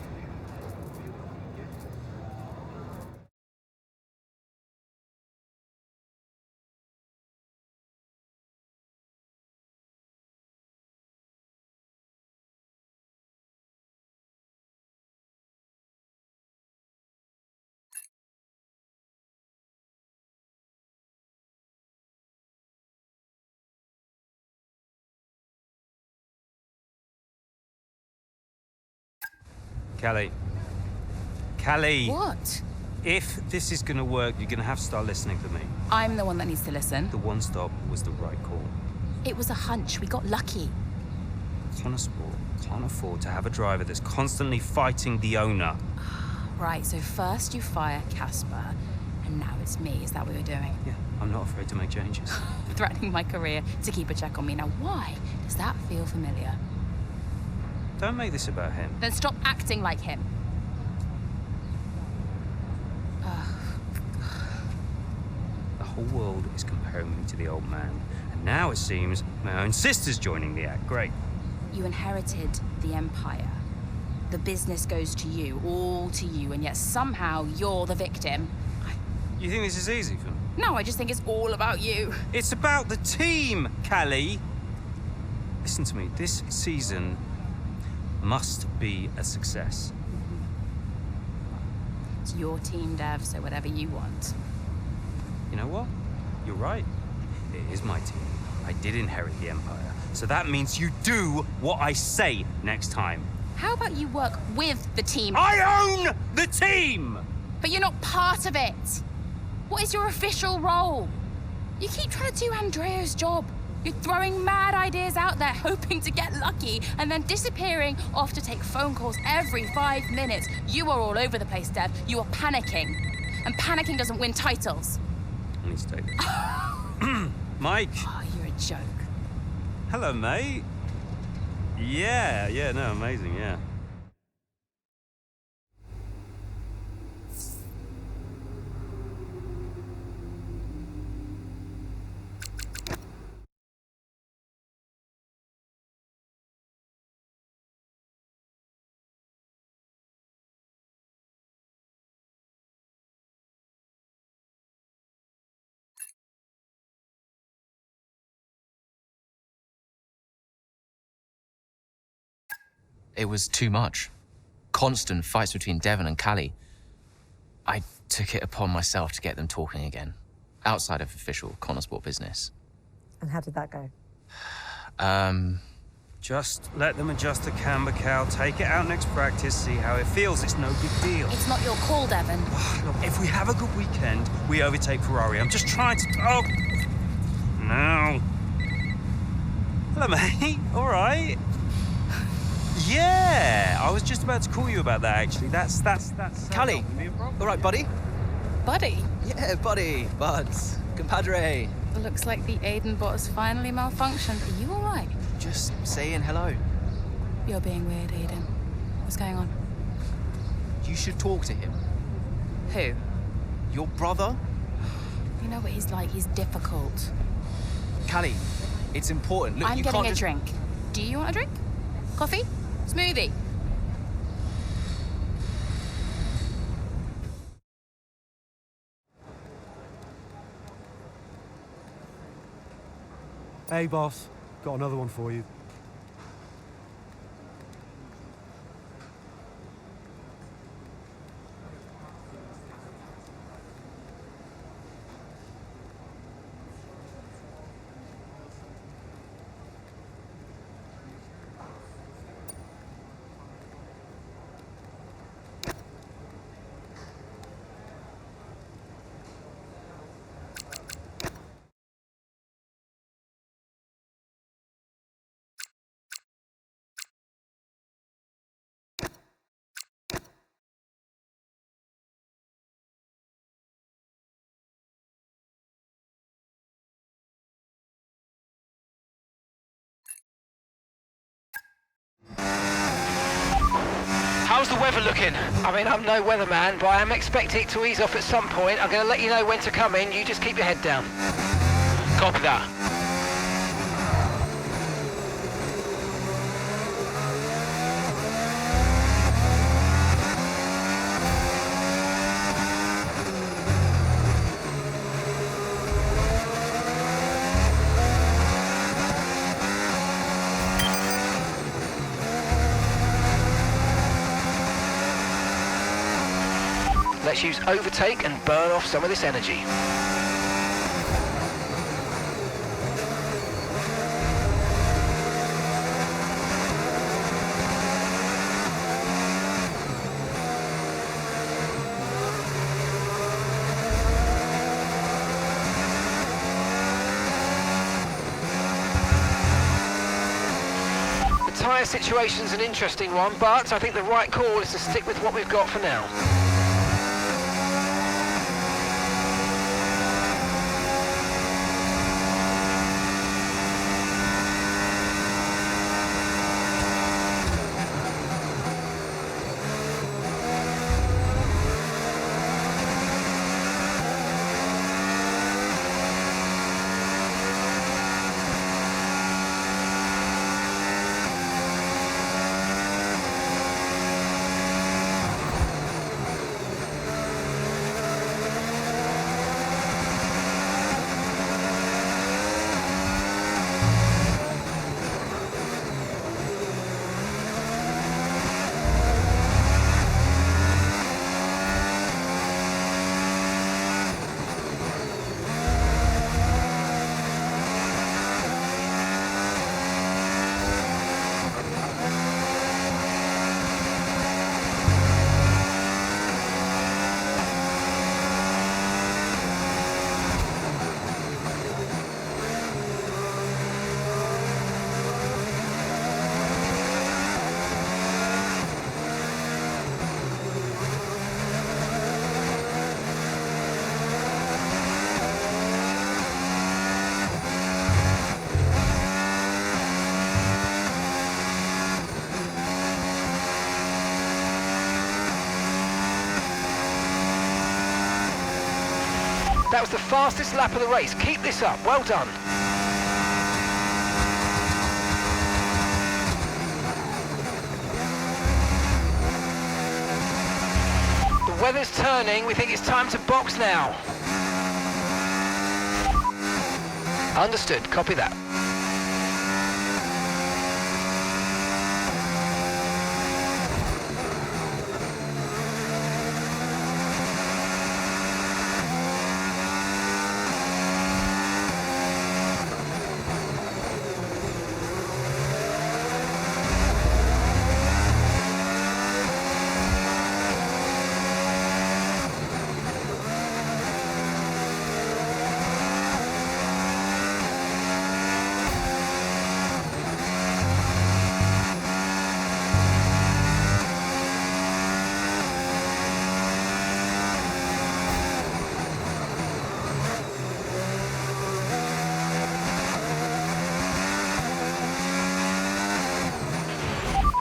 Callie. What? If this is going to work, you're going to have to start listening to me. I'm the one that needs to listen. The one stop was the right call. It was a hunch. We got lucky. Konnersport can't afford to have a driver that's constantly fighting the owner. Right, so first you fire Casper, and now it's me. Is that what you're doing? Yeah, I'm not afraid to make changes. Threatening my career to keep a check on me. Now, why does that feel familiar? Don't make this about him. Then stop acting like him. The whole world is comparing me to the old man. And now it seems my own sister's joining the act. Great. You inherited the empire. The business goes to you, all to you, and yet somehow you're the victim. You think this is easy for me? No, I just think it's all about you. It's about the team, Callie. Listen to me. This season must be a success. It's your team, Dev, so whatever you want. You know what? You're right. It is my team. I did inherit the empire. So that means you do what I say next time. How about you work with the team? I own the team! But you're not part of it. What is your official role? You keep trying to do Andreo's job. You're throwing mad ideas out there, hoping to get lucky, and then disappearing off to take phone calls every 5 minutes. You are all over the place, Dev. You are panicking. And panicking doesn't win titles. I need to take this. Mike! Oh, you're a joke. Hello, mate. Yeah, no, amazing, yeah. It was too much. Constant fights between Devon and Callie. I took it upon myself to get them talking again, outside of official Konnersport business. And how did that go? Just let them adjust the camber, Cal. Take it out next practice, see how it feels. It's no big deal. It's not your call, Devon. Look, if we have a good weekend, we overtake Ferrari. I'm just trying to... Oh! No. Hello, mate. All right. Yeah, I was just about to call you about that, actually. That's Callie, all right, buddy? Buddy? Yeah, buddy, buds, compadre. Looks like the Aiden bot has finally malfunctioned. Are you all right? Just saying hello. You're being weird, Aiden. What's going on? You should talk to him. Who? Your brother? You know what he's like. He's difficult. Callie, it's important. Look, I'm you getting can't a just... drink. Do you want a drink? Coffee? Smoothie? Hey, boss. Got another one for you. How's the weather looking? I mean, I'm no weatherman, but I am expecting it to ease off at some point. I'm going to let you know when to come in. You just keep your head down. Copy that. Let's use overtake and burn off some of this energy. The tyre situation's an interesting one, but I think the right call is to stick with what we've got for now. That was the fastest lap of the race. Keep this up. Well done. The weather's turning. We think it's time to box now. Understood. Copy that.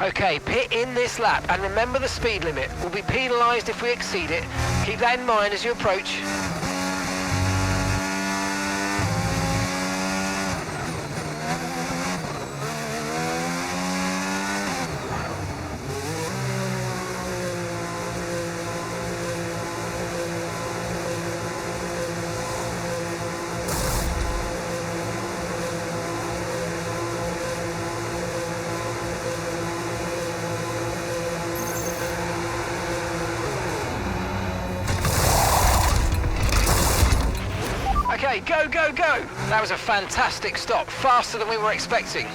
Okay, pit in this lap, and remember the speed limit. We'll be penalised if we exceed it. Keep that in mind as you approach. Okay, go, go, go! That was a fantastic stop, faster than we were expecting.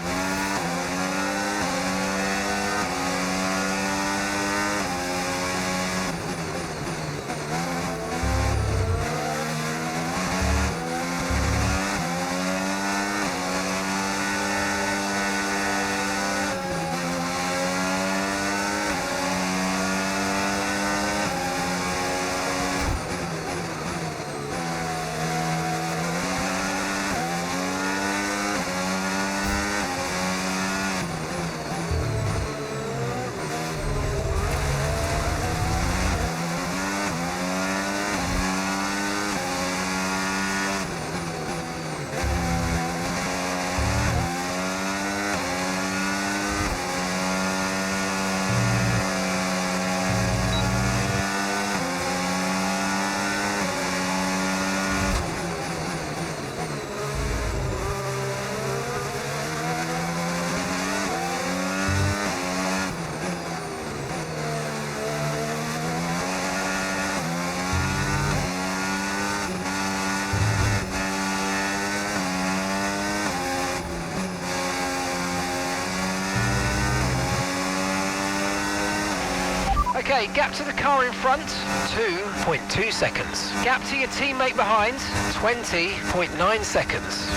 Okay, gap to the car in front, 2.2 seconds. Gap to your teammate behind, 20.9 seconds.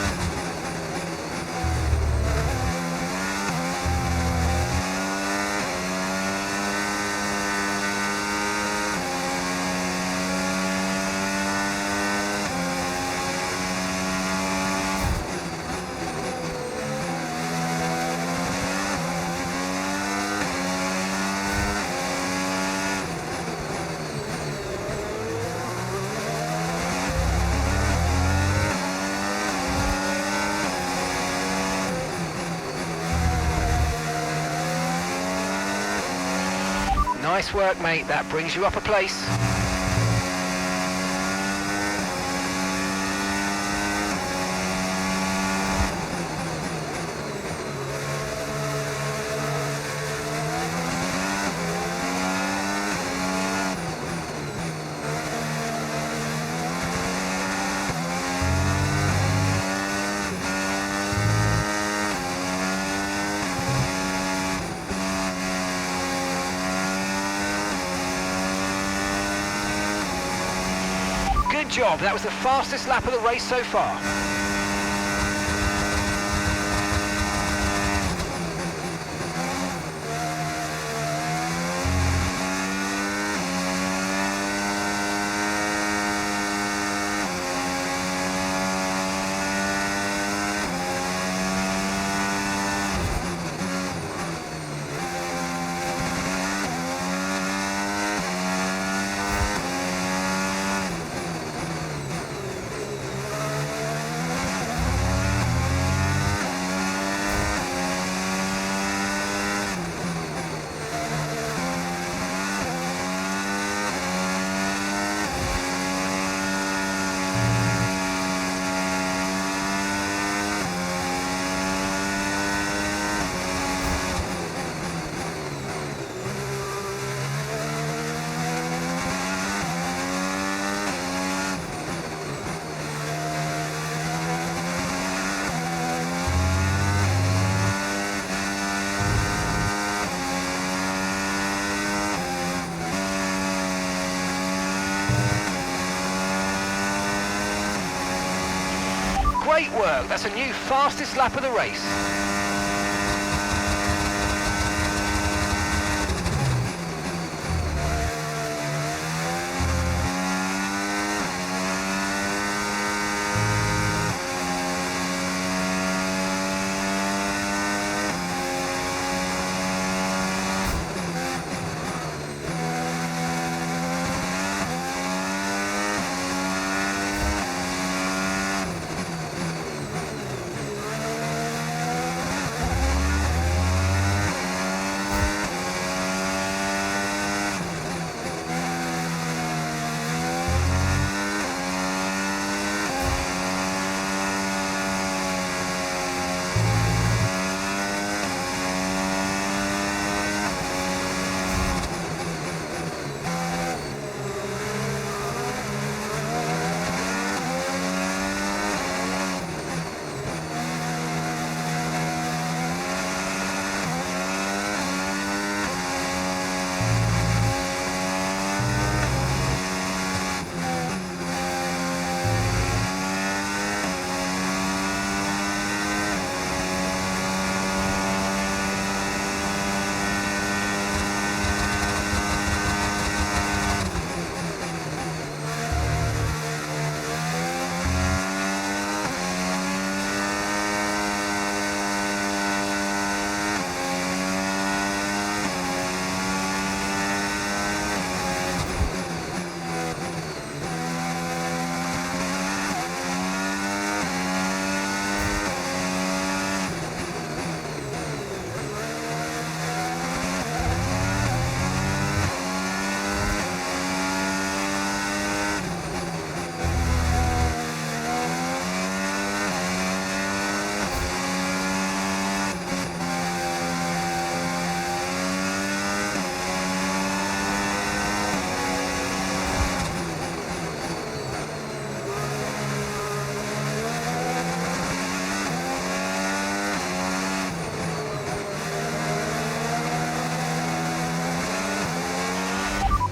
Nice work, mate. That brings you up a place. Good job, that was the fastest lap of the race so far. Great work. That's a new fastest lap of the race.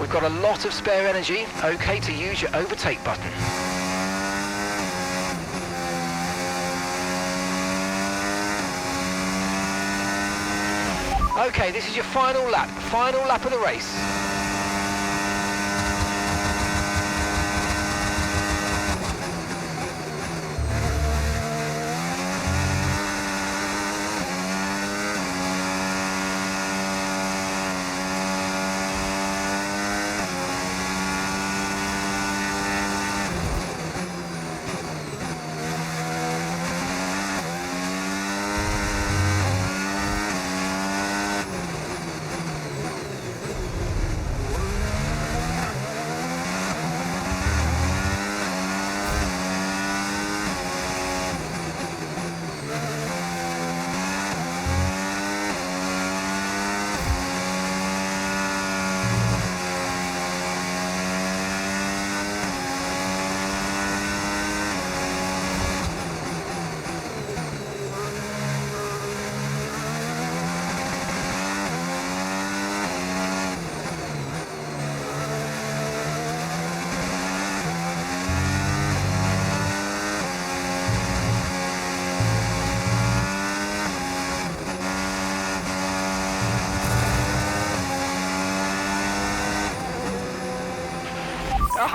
We've got a lot of spare energy. Okay to use your overtake button. Okay, this is your final lap of the race.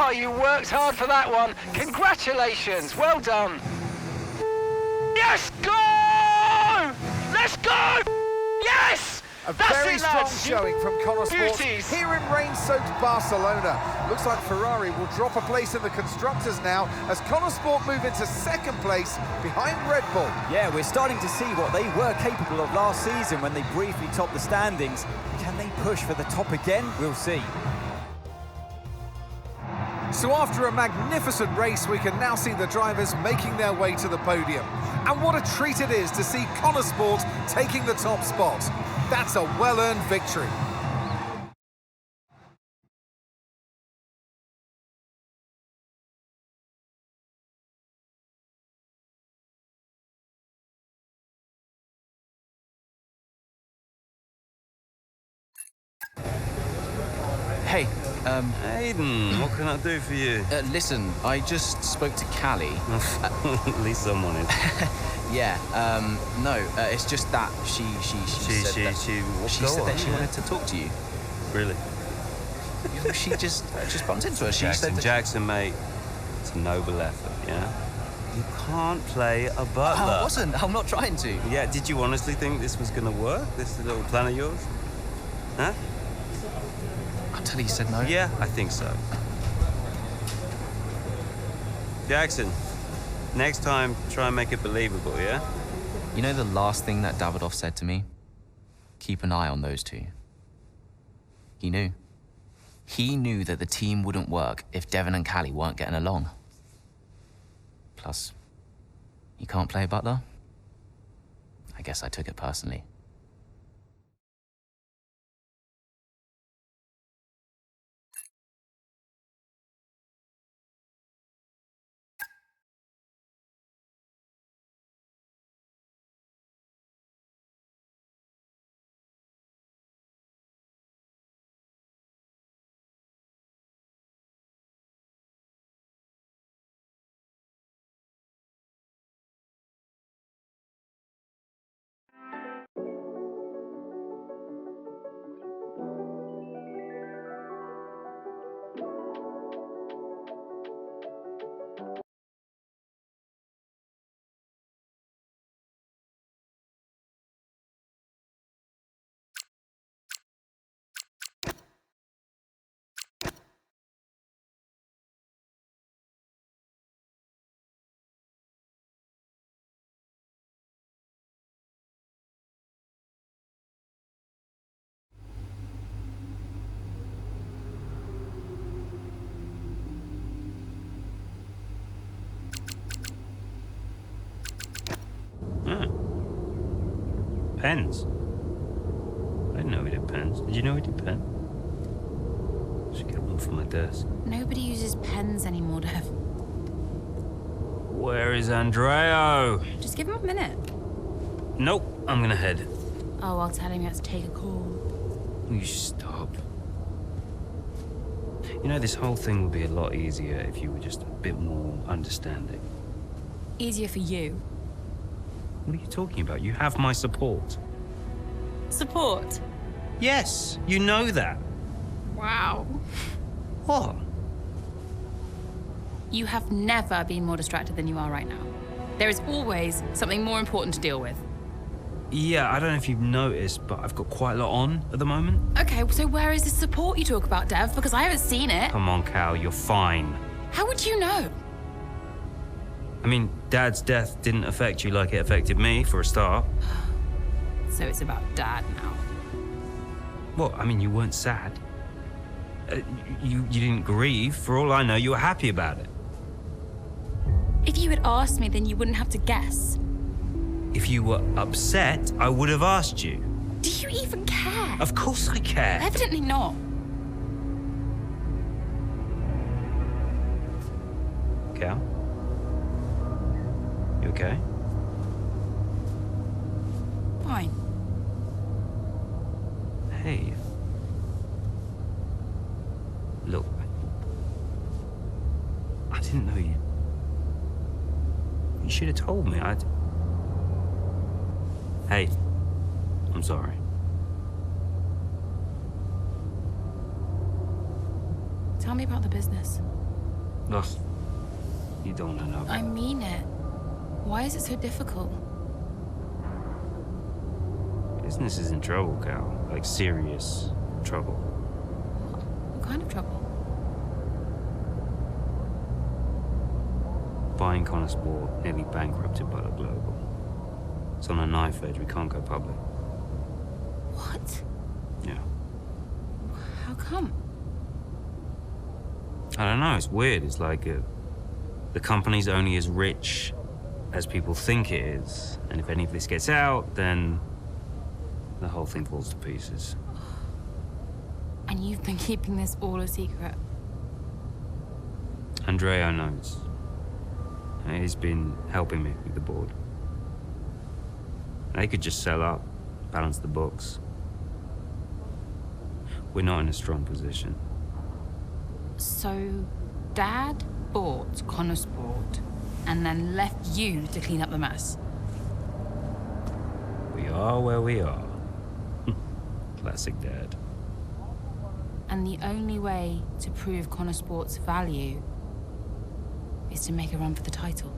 Oh, you worked hard for that one. Congratulations, well done. Yes, go! Let's go! Yes! A That's very it, strong lads. showing from Konnersport Beauties. here in rain-soaked Barcelona. Looks like Ferrari will drop a place in the Constructors now as Konnersport move into second place behind Red Bull. Yeah, we're starting to see what they were capable of last season when they briefly topped the standings. Can they push for the top again? We'll see. So after a magnificent race, we can now see the drivers making their way to the podium. And what a treat it is to see Konnersport taking the top spot. That's a well-earned victory. Hey, Aiden, what can I do for you? Listen, I just spoke to Callie. At least someone is. Yeah, no, it's just that she said that she wanted to talk to you. Really? She just bumped into her. She Jackson, said that Jackson, mate, it's a noble effort, yeah? You can't play a butler. I wasn't. I'm not trying to. Yeah, did you honestly think this was gonna work? This little plan of yours? Huh? Until he said no. Yeah, I think so. Jackson, next time, try and make it believable, yeah? You know the last thing that Davidoff said to me? Keep an eye on those two. He knew. He knew that the team wouldn't work if Devon and Callie weren't getting along. Plus, you can't play butler? I guess I took it personally. Pens? I didn't know we did pens. Did you know we did pens? Should get one from my desk. Nobody uses pens anymore, Dev. Where is Andreo? Just give him a minute. Nope, I'm gonna head. Oh, I'll tell him you have to take a call. You stop. You know, this whole thing would be a lot easier if you were just a bit more understanding. Easier for you. What are you talking about? You have my support. Support? Yes, you know that. Wow. What? You have never been more distracted than you are right now. There is always something more important to deal with. Yeah, I don't know if you've noticed, but I've got quite a lot on at the moment. Okay, so where is the support you talk about, Dev? Because I haven't seen it. Come on, Cal, you're fine. How would you know? I mean, Dad's death didn't affect you like it affected me, for a start. So it's about Dad now. Well, I mean, you weren't sad. You didn't grieve. For all I know, you were happy about it. If you had asked me, then you wouldn't have to guess. If you were upset, I would have asked you. Do you even care? Of course I care. Evidently not. Cal? You okay? Fine. Hey. Look. I didn't know you. You should have told me. Hey. I'm sorry. Tell me about the business. Ugh. You don't want to know. I mean it. Why is it so difficult? Business is in trouble, Cal. Like, serious trouble. What kind of trouble? Buying Konnersport nearly bankrupted Butler Global. It's on a knife edge. We can't go public. What? Yeah. How come? I don't know. It's weird. It's like the company's only as rich as people think it is. And if any of this gets out, then the whole thing falls to pieces. And you've been keeping this all a secret? Andreo knows. He's been helping me with the board. They could just sell up, balance the books. We're not in a strong position. So, Dad bought Konnersport and then left you to clean up the mess. We are where we are. Classic Dad. And the only way to prove Konnersport's value is to make a run for the title.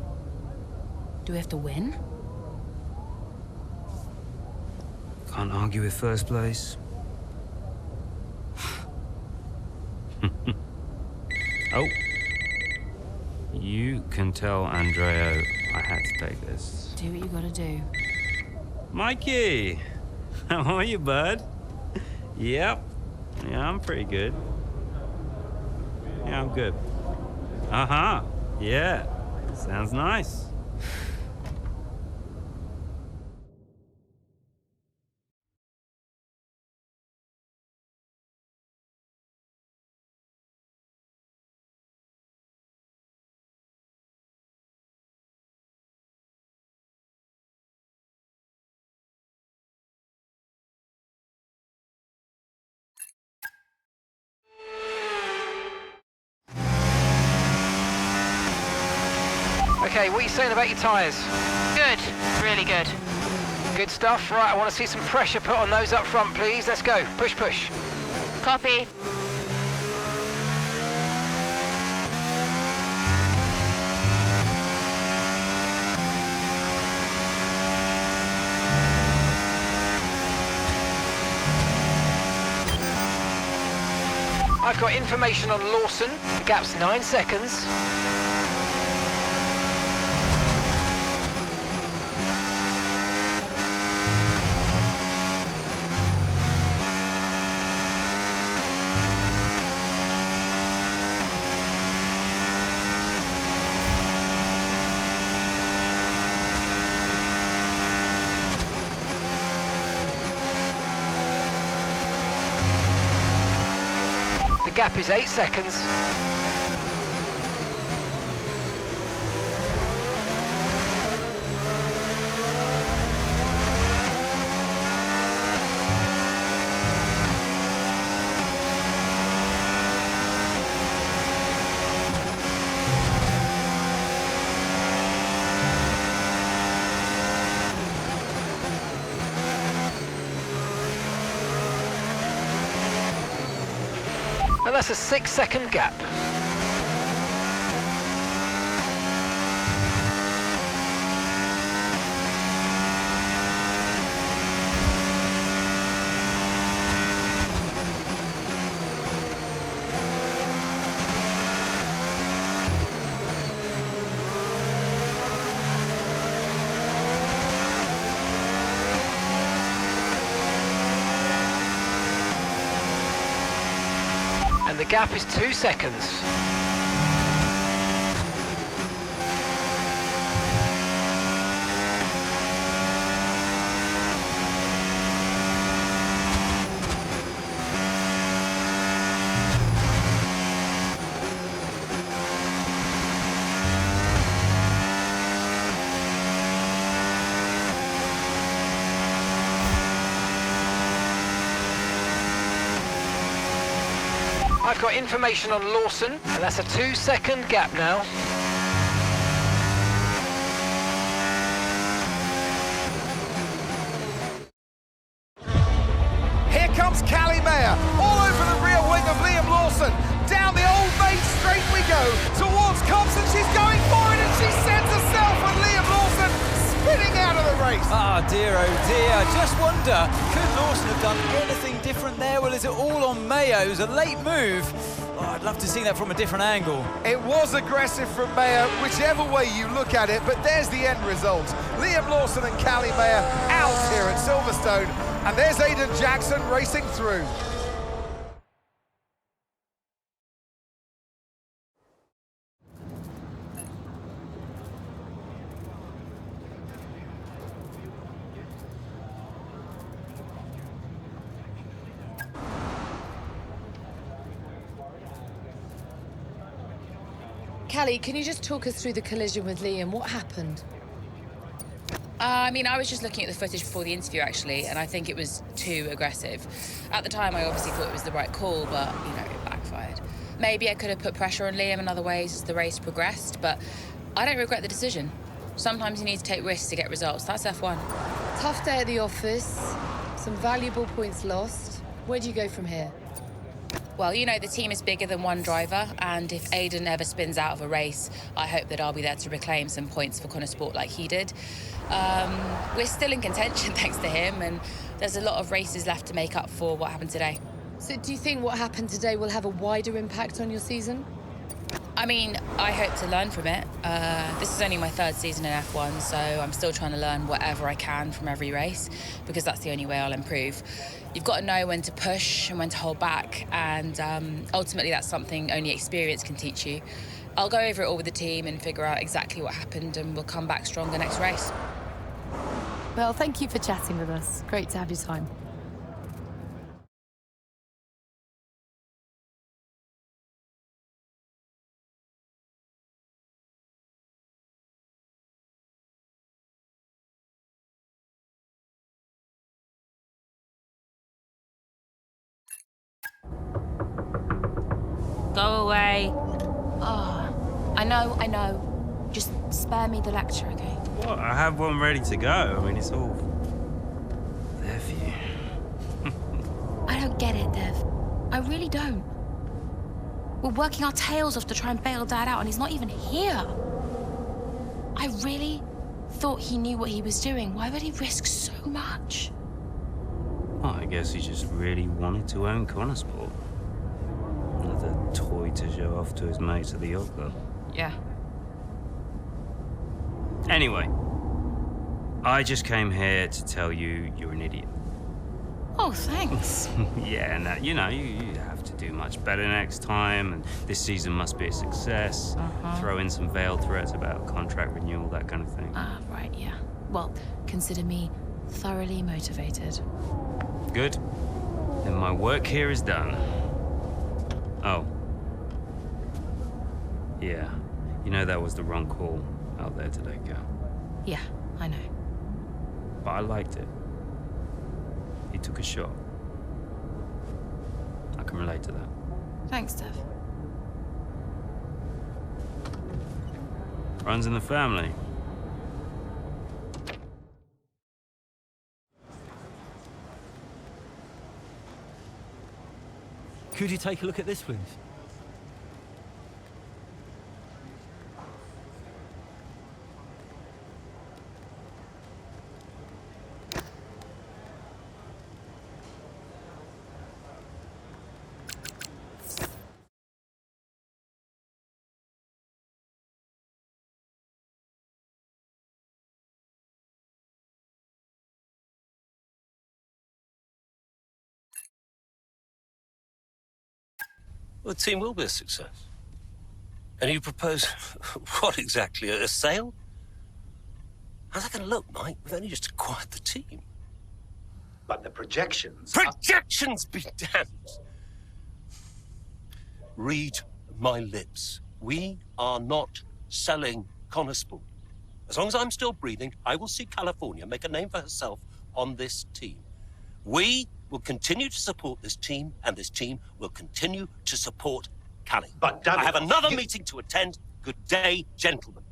Do we have to win? Can't argue with first place. Oh. You can tell Andreo I had to take this. Do what you gotta do. Mikey! How are you, bud? Yep. Yeah, I'm pretty good. Yeah, I'm good. Uh-huh. Yeah. Sounds nice. Okay, what are you saying about your tyres? Good, really good. Good stuff. Right, I want to see some pressure put on those up front, please. Let's go. Push, push. Copy. I've got information on Lawson. The gap's 9 seconds. The gap is 8 seconds. And that's a 6-second gap. And the gap is 2 seconds. I've got information on Lawson, and that's a 2-second gap now. Here comes Callie all over the rear wing of Liam Lawson. Down the old main straight we go, towards Cobbs, and she's going for it, and she sends herself with Liam Lawson spinning out of the race. Ah, dear, oh dear. Just wonder, could Lawson have done anything different there? Well, is it all on Mayo? It was a late move. Oh, I'd love to see that from a different angle. It was aggressive from Mayer, whichever way you look at it, but there's the end result. Liam Lawson and Callie Mayer out here at Silverstone, and there's Aiden Jackson racing through. Callie, can you just talk us through the collision with Liam? What happened? I mean, I was just looking at the footage before the interview, actually, and I think it was too aggressive. At the time, I obviously thought it was the right call, but, you know, it backfired. Maybe I could have put pressure on Liam in other ways as the race progressed, but I don't regret the decision. Sometimes you need to take risks to get results. That's F1. Tough day at the office, some valuable points lost. Where do you go from here? Well, you know, the team is bigger than one driver, and if Aiden ever spins out of a race, I hope that I'll be there to reclaim some points for Konnersport like he did. We're still in contention thanks to him, and there's a lot of races left to make up for what happened today. So do you think what happened today will have a wider impact on your season? I mean, I hope to learn from it. This is only my 3rd season in F1, so I'm still trying to learn whatever I can from every race, because that's the only way I'll improve. You've got to know when to push and when to hold back, and ultimately that's something only experience can teach you. I'll go over it all with the team and figure out exactly what happened, and we'll come back stronger next race. Well, thank you for chatting with us. Great to have your time. Go away. Oh, I know. Just spare me the lecture, okay? What? I have one ready to go. I mean, it's all there for you. I don't get it, Dev. I really don't. We're working our tails off to try and bail Dad out, and he's not even here. I really thought he knew what he was doing. Why would he risk so much? Well, I guess he just really wanted to own Konnersport. Another toy to show off to his mates at the yacht club. Yeah. Anyway, I just came here to tell you you're an idiot. Oh, thanks. Yeah, and you know, you have to do much better next time, and this season must be a success. Throw in some veiled threats about contract renewal, that kind of thing. Right, yeah. Well, consider me thoroughly motivated. Good. Then my work here is done. Oh. Yeah. You know that was the wrong call out there today, Cal. Yeah, I know. But I liked it. He took a shot. I can relate to that. Thanks, Dev. Runs in the family. Could you take a look at this, please? Well, the team will be a success. And you propose what exactly? A sale? How's that going to look, Mike? We've only just acquired the team. But the projections... Projections be damned! Read my lips. We are not selling Konnersport. As long as I'm still breathing, I will see California make a name for herself on this team. We will continue to support this team, and this team will continue to support Callie. But I have another meeting to attend. Good day, gentlemen.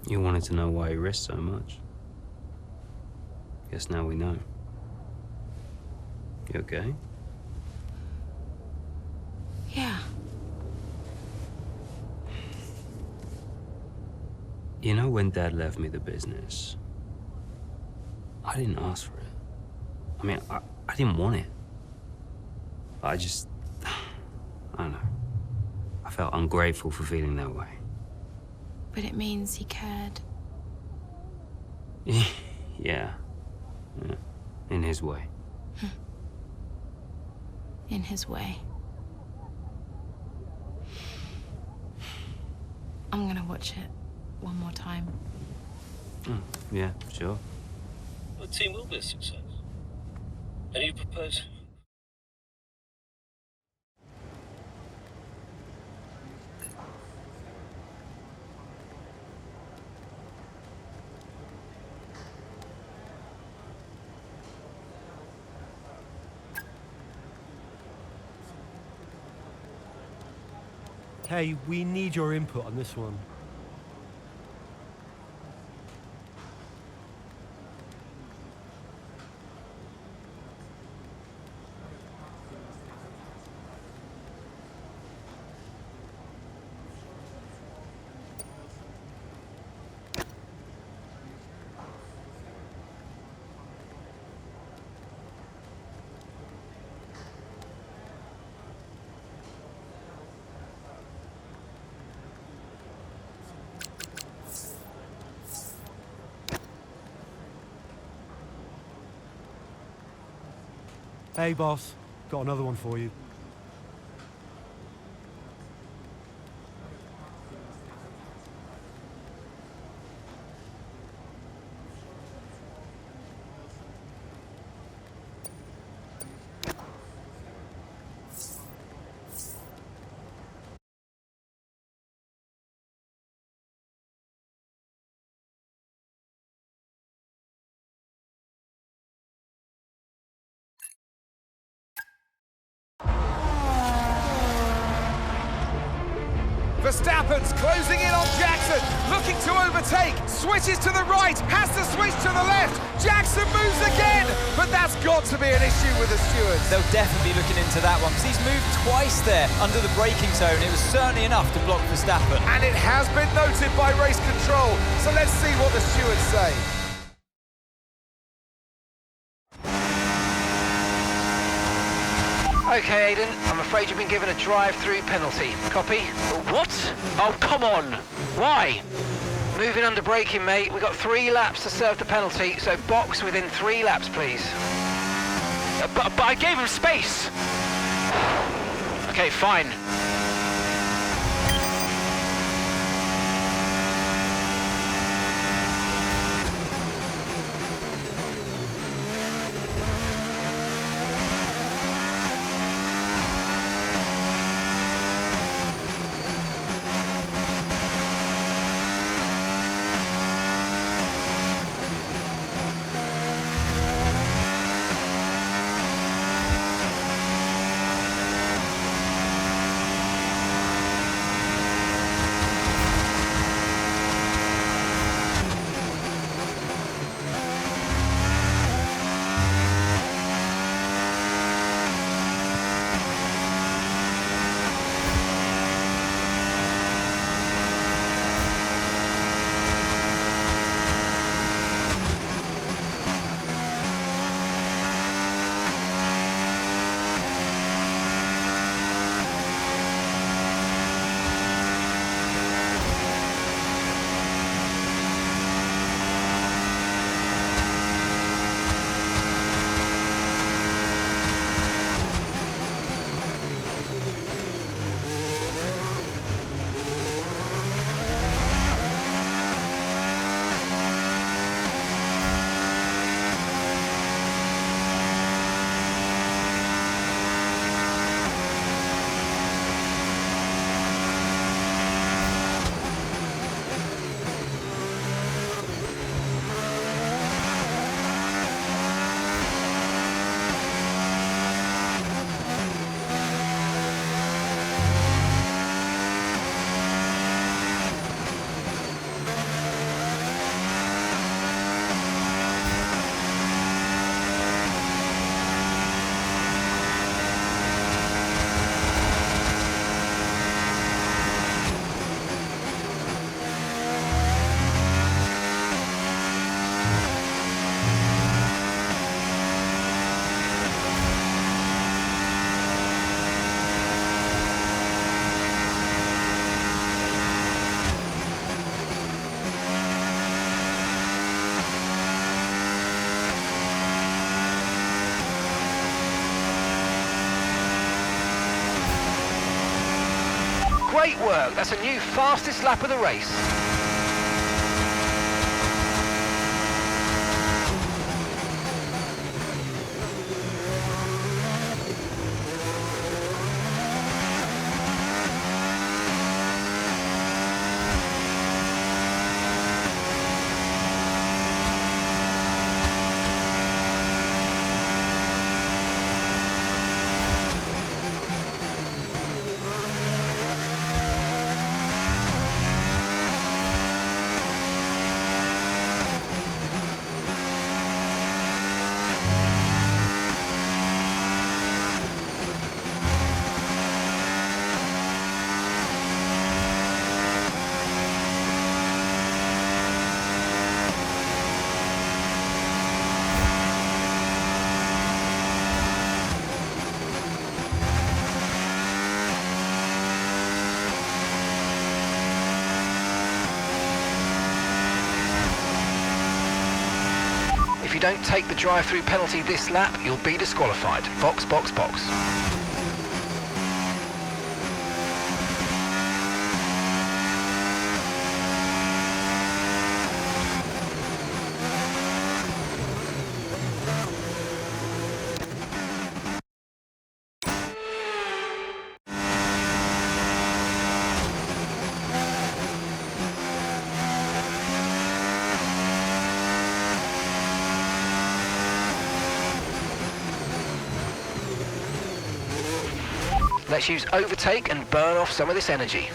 You wanted to know why he risked so much. Guess now we know. You okay? Yeah. You know, when Dad left me the business, I didn't ask for it. I mean, I didn't want it. I just... I don't know. I felt ungrateful for feeling that way. But it means he cared. Yeah. In his way. In his way. I'm gonna watch it one more time. Yeah, sure. The team will be a success. And you propose... Hey, we need your input on this one. Hey, boss. Got another one for you. Verstappen's closing in on Jackson, looking to overtake, switches to the right, has to switch to the left, Jackson moves again, but that's got to be an issue with the stewards. They'll definitely be looking into that one, because he's moved twice there under the braking zone. It was certainly enough to block Verstappen. And it has been noted by race control, so let's see what the stewards say. Okay, Aiden, I'm afraid you've been given a drive-through penalty. Copy? What? Oh, come on! Why? Moving under braking, mate. We've got 3 laps to serve the penalty, so box within 3 laps, please. But I gave him space! Okay, fine. Great work. That's a new fastest lap of the race. you don't take the drive-through penalty this lap, you'll be disqualified. Box, box, box. Let's use overtake and burn off some of this energy.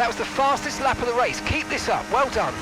That was the fastest lap of the race. Keep this up. Well done.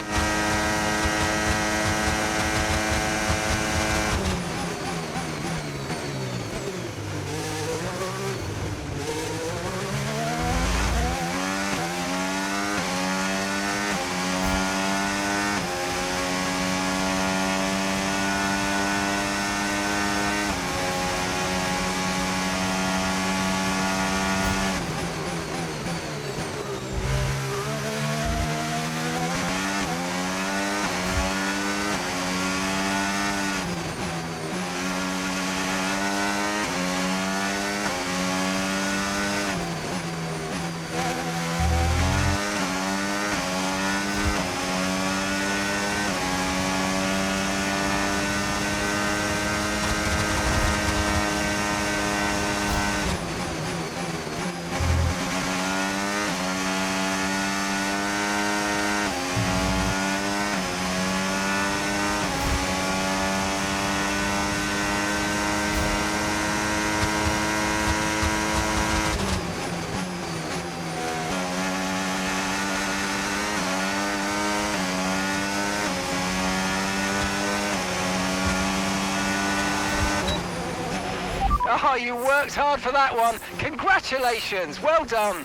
Oh, you worked hard for that one. Congratulations. Well done.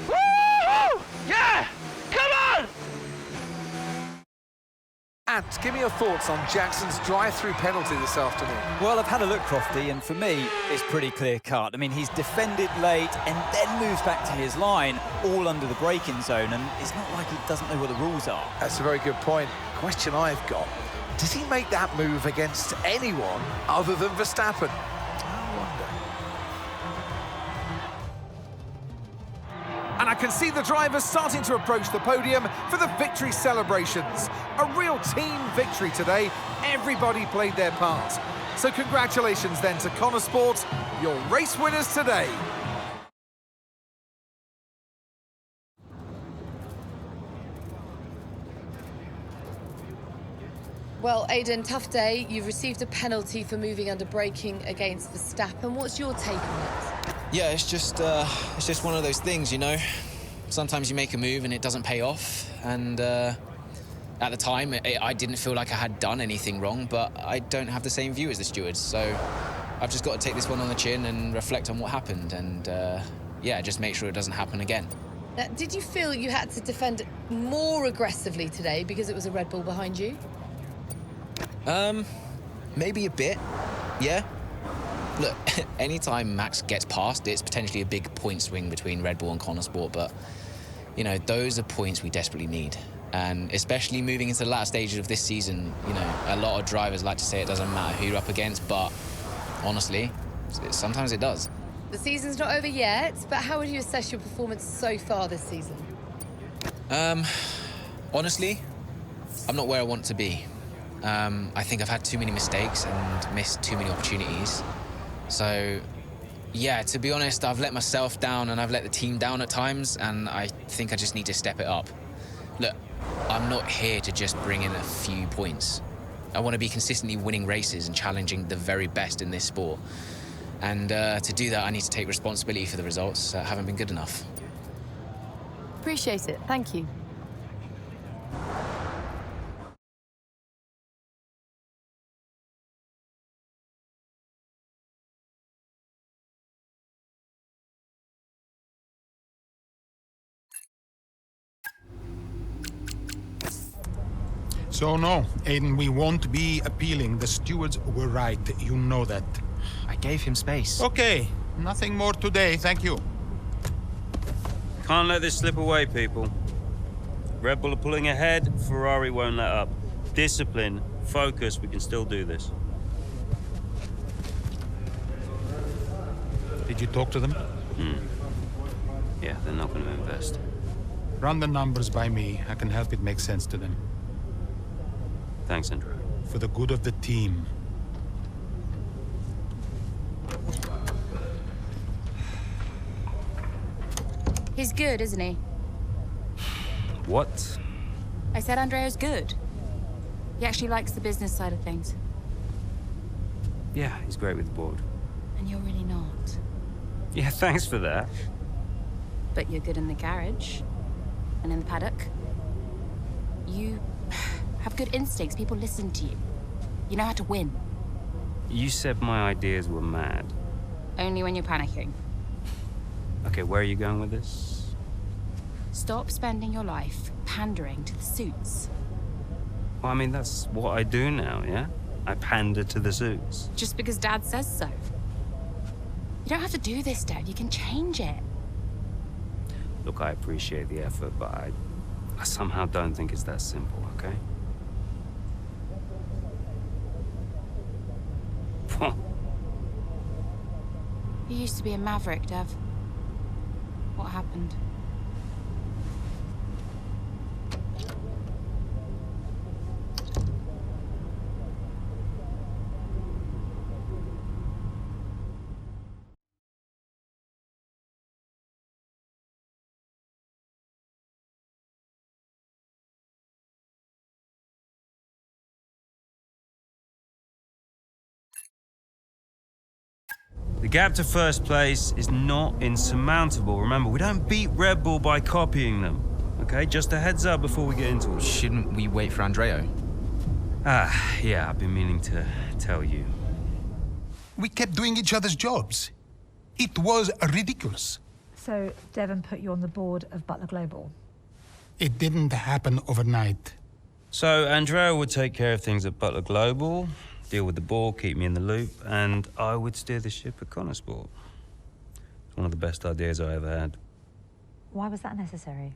Woo! Yeah! Come on! And give me your thoughts on Jackson's drive-through penalty this afternoon. Well, I've had a look, Crofty, and for me, it's pretty clear-cut. I mean, he's defended late and then moves back to his line, all under the braking zone, and it's not like he doesn't know what the rules are. That's a very good point. Question I've got, does he make that move against anyone other than Verstappen? And I can see the drivers starting to approach the podium for the victory celebrations. A real team victory today. Everybody played their part. So congratulations then to Konnersport, your race winners today. Well, Aiden, tough day. You've received a penalty for moving under braking against Verstappen. What's your take on it? Yeah, it's just one of those things, you know. Sometimes you make a move and it doesn't pay off. And at the time, I didn't feel like I had done anything wrong, but I don't have the same view as the stewards. So I've just got to take this one on the chin and reflect on what happened. And yeah, just make sure it doesn't happen again. Now, did you feel you had to defend more aggressively today because it was a Red Bull behind you? Maybe a bit, yeah. Look, anytime Max gets past, it's potentially a big point swing between Red Bull and Konnersport, but, you know, those are points we desperately need. And especially moving into the latter stages of this season, you know, a lot of drivers like to say it doesn't matter who you're up against, but honestly, sometimes it does. The season's not over yet, but how would you assess your performance so far this season? Honestly, I'm not where I want to be. I think I've had too many mistakes and missed too many opportunities. So, yeah, to be honest, I've let myself down and I've let the team down at times, and I think I just need to step it up. Look, I'm not here to just bring in a few points. I want to be consistently winning races and challenging the very best in this sport. And to do that, I need to take responsibility for the results that haven't been good enough. Appreciate it. Thank you. So no, Aiden, we won't be appealing. The stewards were right. You know that. I gave him space. Okay, nothing more today, thank you. Can't let this slip away, people. Red Bull are pulling ahead, Ferrari won't let up. Discipline, focus, we can still do this. Did you talk to them? Yeah, they're not going to invest. Run the numbers by me. I can help it make sense to them. Thanks, Andreo. For the good of the team. He's good, isn't he? What? I said Andreo's good. He actually likes the business side of things. Yeah, he's great with the board. And you're really not. Yeah, thanks for that. But you're good in the garage. and in the paddock. You have good instincts. People listen to you. You know how to win. You said my ideas were mad. Only when you're panicking. Okay, where are you going with this? Stop spending your life pandering to the suits. Well, I mean, that's what I do now, yeah? I pander to the suits. Just because Dad says so. You don't have to do this, Dad. You can change it. Look, I appreciate the effort, but I somehow don't think it's that simple, okay? You used to be a maverick, Dev. What happened? The gap to first place is not insurmountable. Remember, we don't beat Red Bull by copying them. Okay, just a heads up before we get into it. Shouldn't we wait for Andreo? Yeah, I've been meaning to tell you. We kept doing each other's jobs. It was ridiculous. So Devon put you on the board of Butler Global. It didn't happen overnight. So Andreo would take care of things at Butler Global, deal with the ball, keep me in the loop, and I would steer the ship at Konnersport. It's one of the best ideas I ever had. Why was that necessary?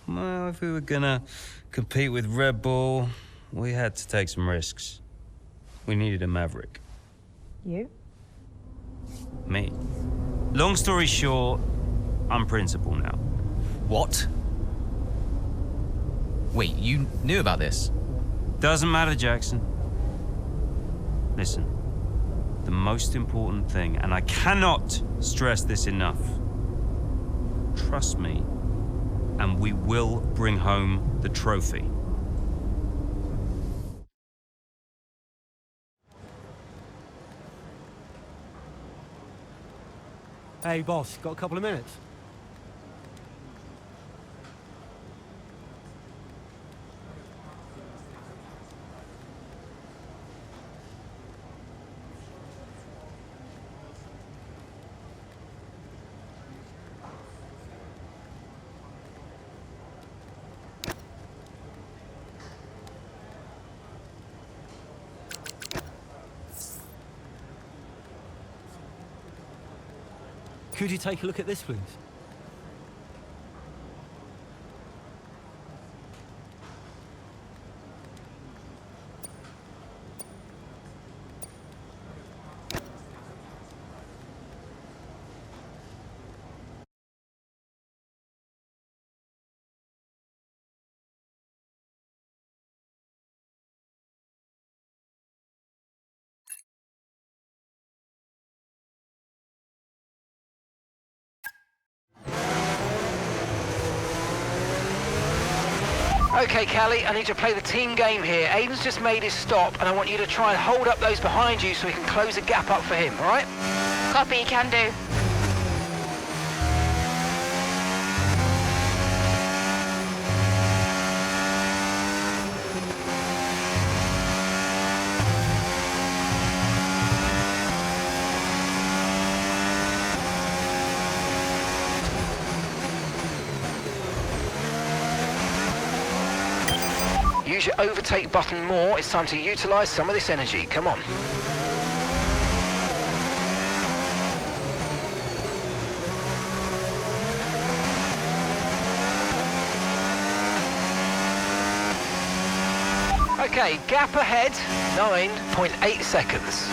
Well, if we were gonna compete with Red Bull, we had to take some risks. We needed a maverick. You? Me. Long story short, I'm principal now. What? Wait, you knew about this? Doesn't matter, Jackson. Listen, the most important thing, and I cannot stress this enough, trust me, and we will bring home the trophy. Hey, boss, got a couple of minutes? Could you take a look at this, please? Okay, Callie, I need to play the team game here. Aiden's just made his stop, and I want you to try and hold up those behind you so we can close the gap up for him, all right? Copy, can do. Use your overtake button more. It's time to utilize some of this energy. Come on. Okay, gap ahead, 9.8 seconds.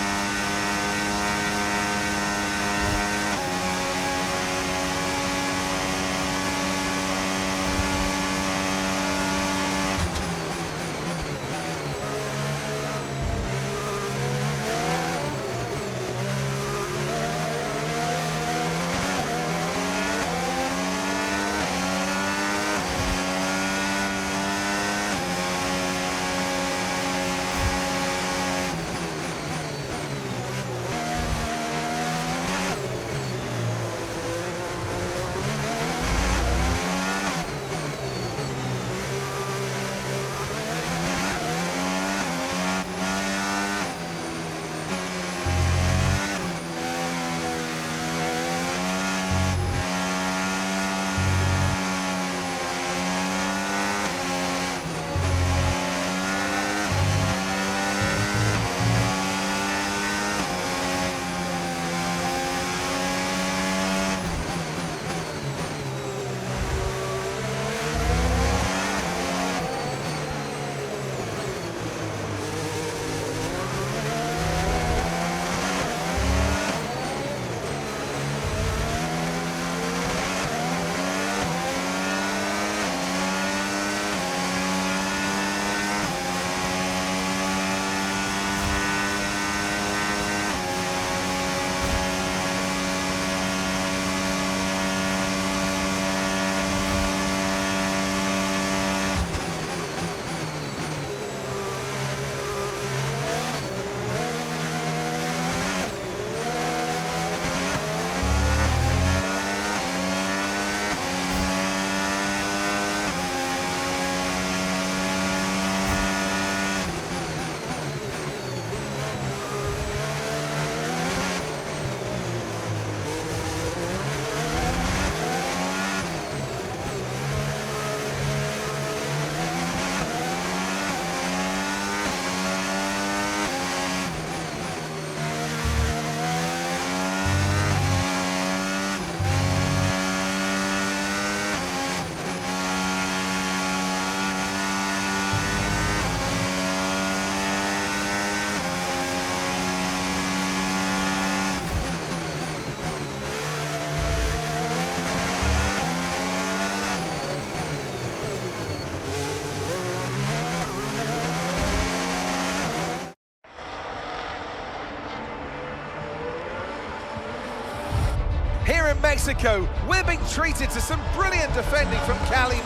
in Mexico, we're being treated to some brilliant defending from Callie,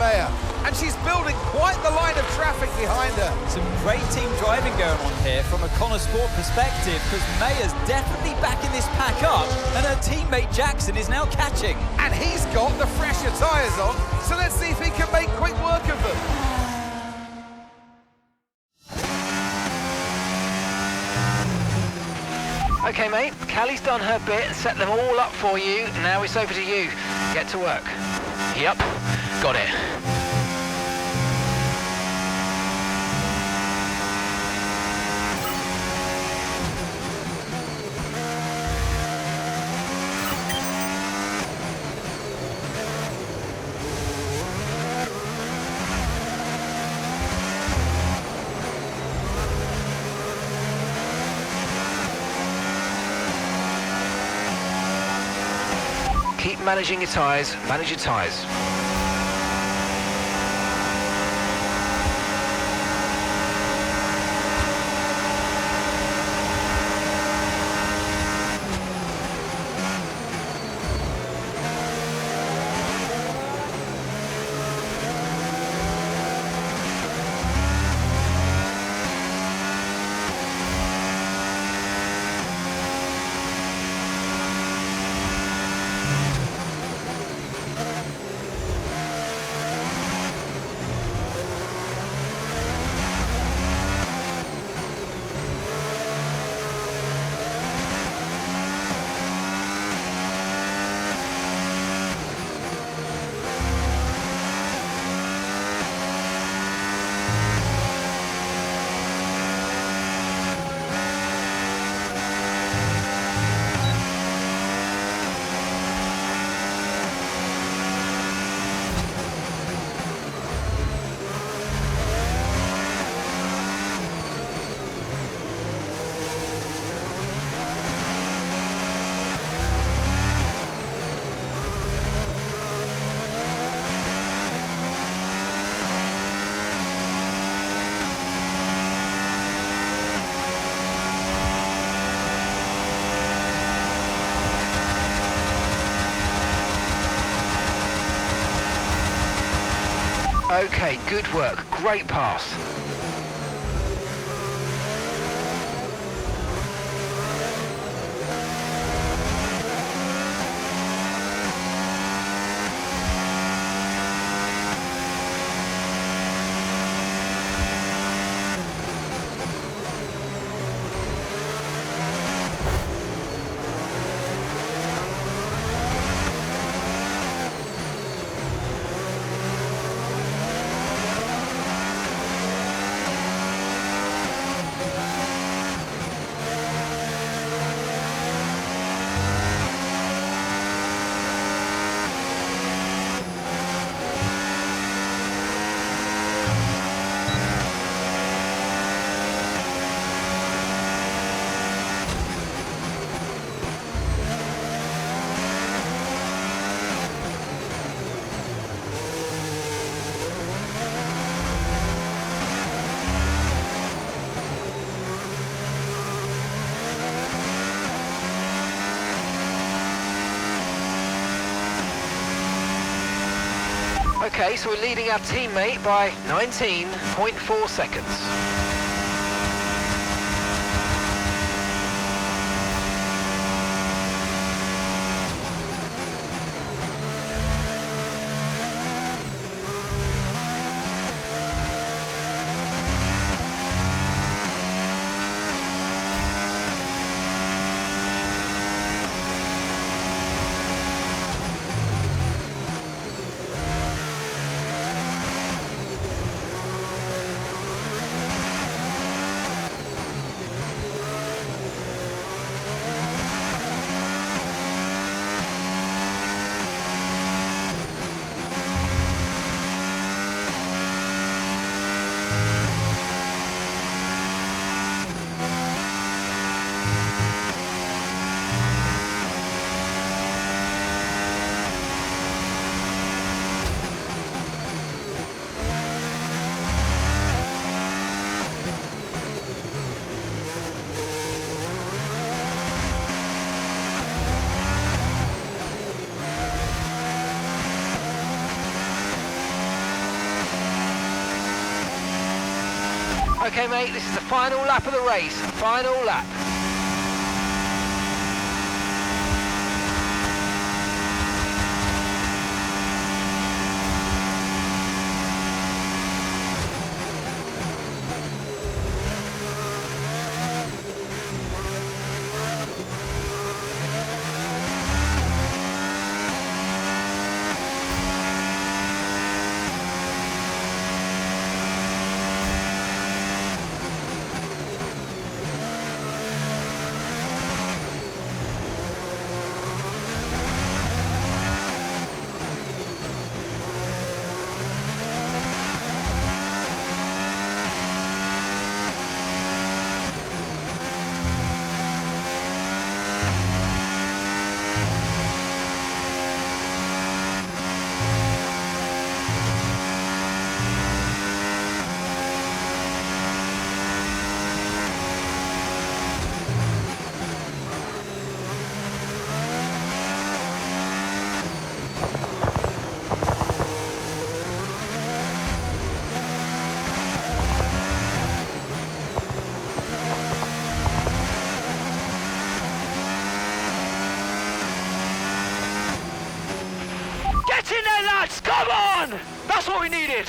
and she's building quite the line of traffic behind her. Some great team driving going on here from a Konnersport perspective, because Mayer's definitely backing this pack up, and her teammate Jackson is now catching. And he's got the fresher tyres on, so let's see if he can make quick work of them. Okay, mate, Callie's done her bit and set them all up for you. Now it's over to you. Get to work. Yep, got it. Keep managing your tyres, manage your tyres. Okay, good work. Great pass. Okay, so we're leading our teammate by 19.4 seconds. Okay, mate, this is the final lap of the race. Final lap. Get in there, lads! Come on! That's what we needed!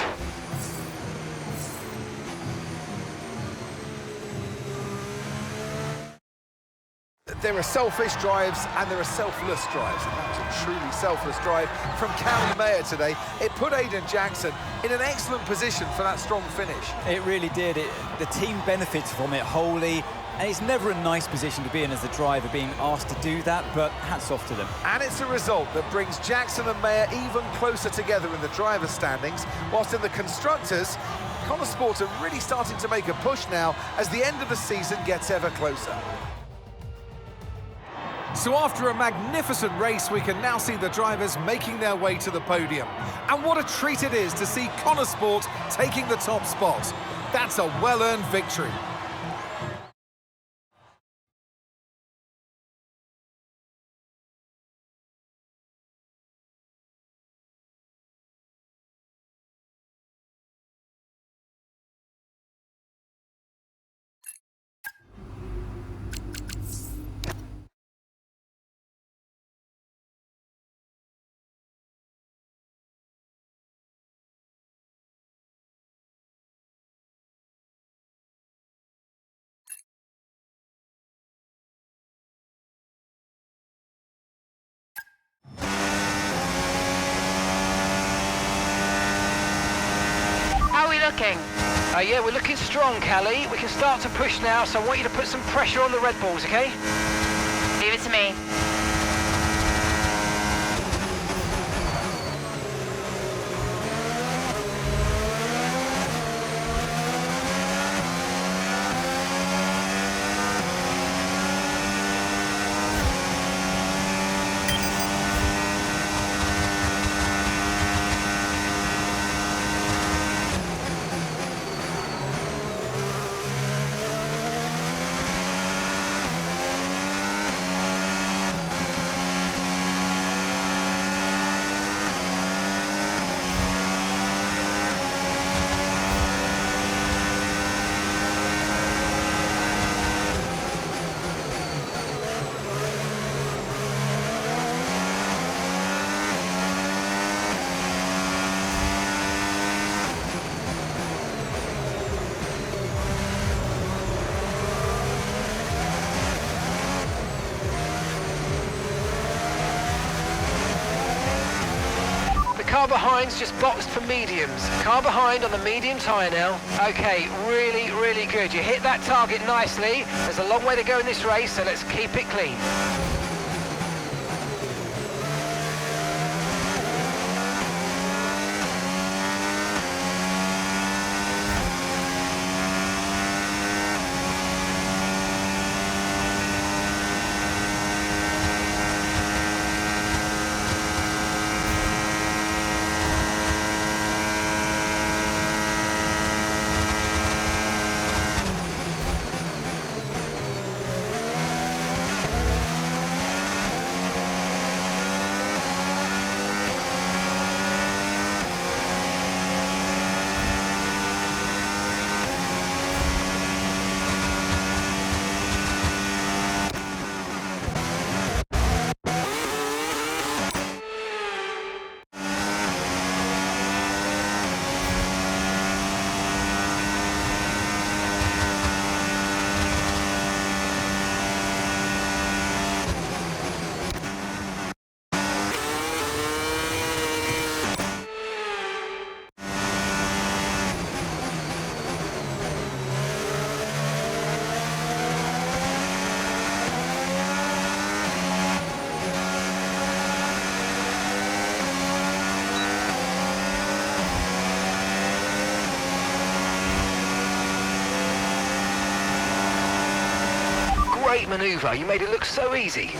There are selfish drives and there are selfless drives. And that was a truly selfless drive from Callie Mayer today. It put Aiden Jackson in an excellent position for that strong finish. It really did. The team benefits from it wholly. And it's never a nice position to be in as a driver, being asked to do that, but hats off to them. And it's a result that brings Jackson and Mayer even closer together in the driver's standings, whilst in the constructors, Konnersport are really starting to make a push now as the end of the season gets ever closer. So after a magnificent race, we can now see the drivers making their way to the podium. And what a treat it is to see Konnersport taking the top spot. That's a well-earned victory. How are we looking? Yeah, we're looking strong, Callie. We can start to push now, so I want you to put some pressure on the Red Bulls, okay? Leave it to me. Car behind's just boxed for mediums. Car behind on the medium tyre now. Okay, really, really good. You hit that target nicely. There's a long way to go in this race, so let's keep it clean. great manoeuvre. You made it look so easy.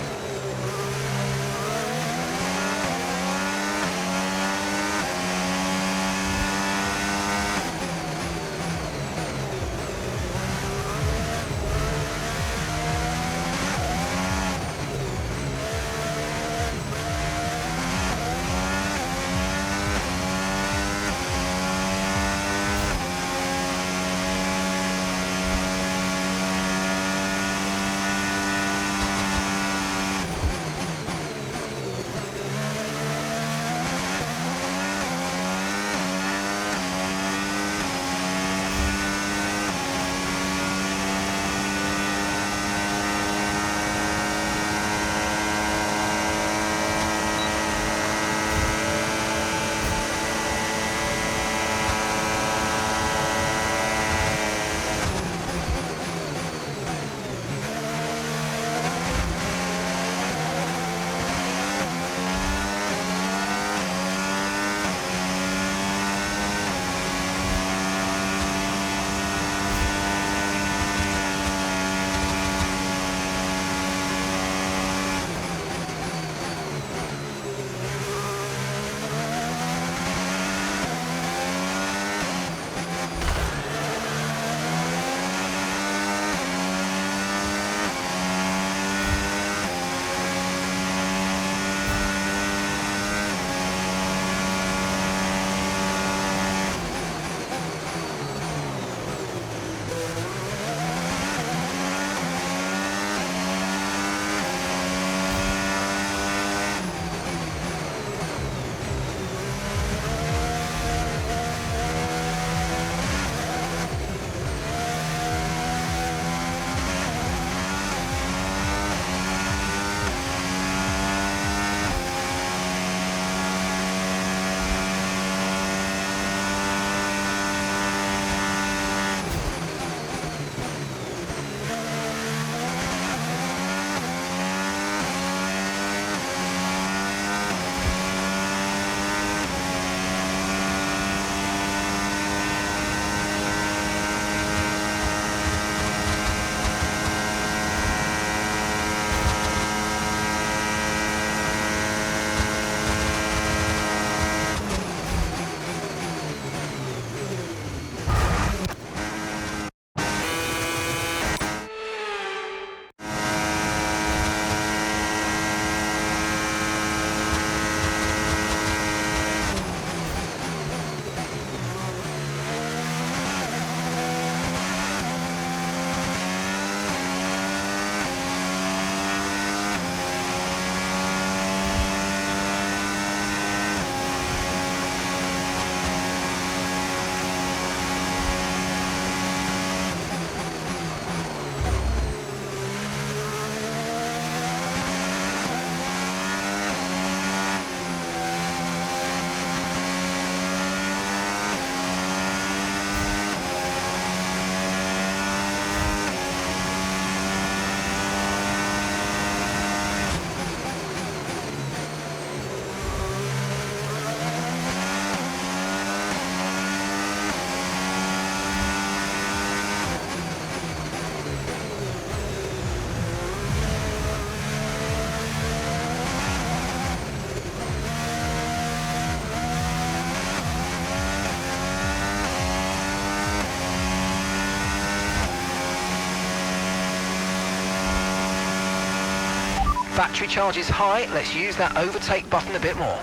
Battery charge is high, let's use that overtake button a bit more.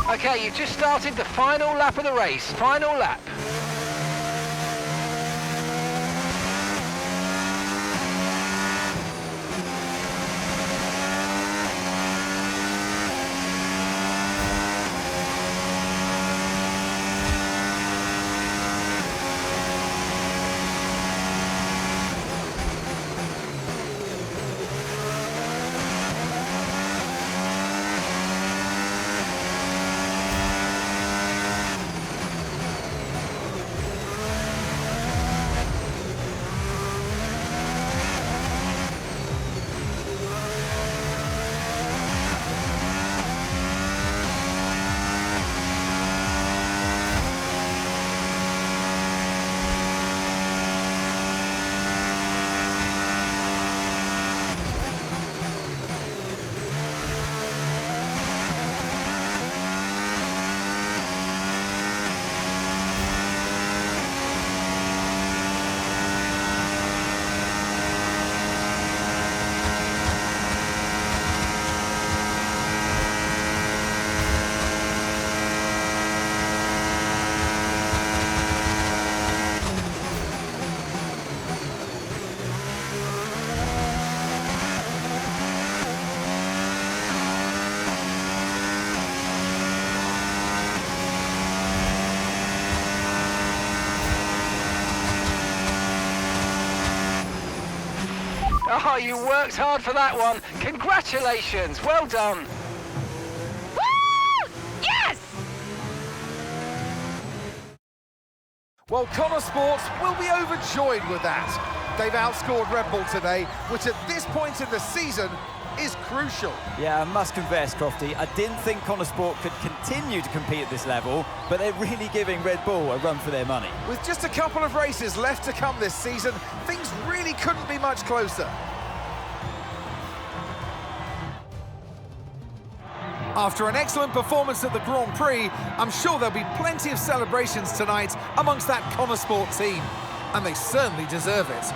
Okay, you've just started the final lap of the race. Final lap. Oh, you worked hard for that one. Congratulations. Well done. Woo! Yes! Well, Konnersport will be overjoyed with that. They've outscored Red Bull today, which at this point in the season is crucial. Yeah, I must confess, Crofty, I didn't think Konnersport could continue to compete at this level, but they're really giving Red Bull a run for their money. With just a couple of races left to come this season, things really couldn't be much closer. After an excellent performance at the Grand Prix, I'm sure there'll be plenty of celebrations tonight amongst that Konnersport team, and they certainly deserve it.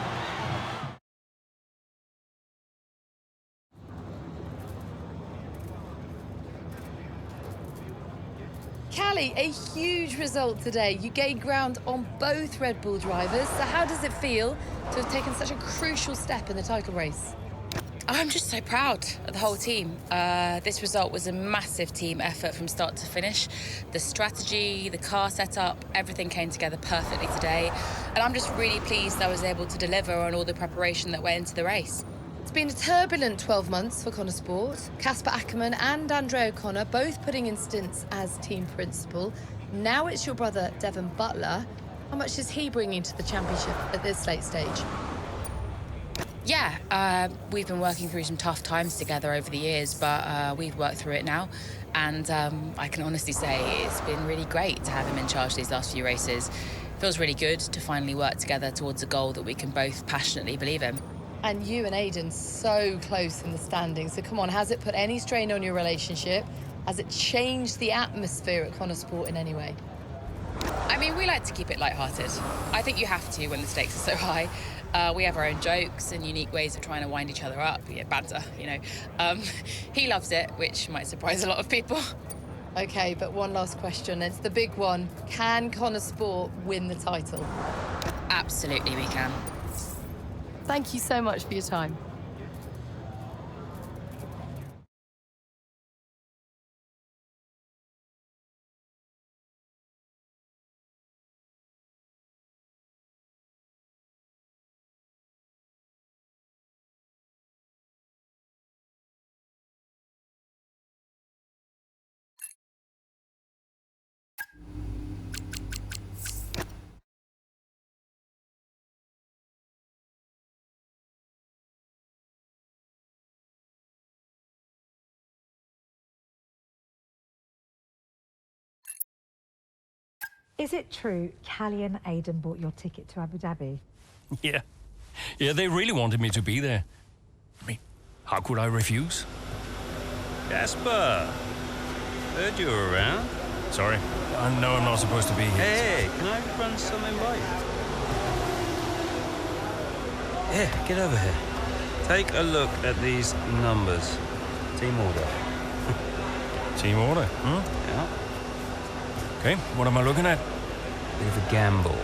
Callie, a huge result today. You gained ground on both Red Bull drivers. So how does it feel to have taken such a crucial step in the title race? I'm just so proud of the whole team. This result was a massive team effort from start to finish. The strategy, the car setup, everything came together perfectly today. And I'm just really pleased I was able to deliver on all the preparation that went into the race. It's been a turbulent 12 months for Konnersport. Casper Ackerman and Andreo Connor both putting in stints as team principal. Now it's your brother, Devon Butler. How much is he bringing to the championship at this late stage? Yeah, we've been working through some tough times together over the years, but we've worked through it now. And I can honestly say it's been really great to have him in charge these last few races. It feels really good to finally work together towards a goal that we can both passionately believe in. And you and Aiden so close in the standings. So come on, has it put any strain on your relationship? Has it changed the atmosphere at Konnersport in any way? I mean, we like to keep it lighthearted. I think you have to when the stakes are so high. We have our own jokes and unique ways of trying to wind each other up, banter, you know. He loves it, which might surprise a lot of people. Okay, but one last question. It's the big one. Can Konnersport win the title? Absolutely, we can. Thank you so much for your time. Is it true Callie and Aiden bought your ticket to Abu Dhabi? Yeah. Yeah, they really wanted me to be there. I mean, how could I refuse? Casper, heard you were around. Sorry, I know I'm not supposed to be here. Hey, can I run something by you? Here, get over here. Take a look at these numbers. Team order. Team order, Yeah. Okay, what am I looking at? Bit of a gamble.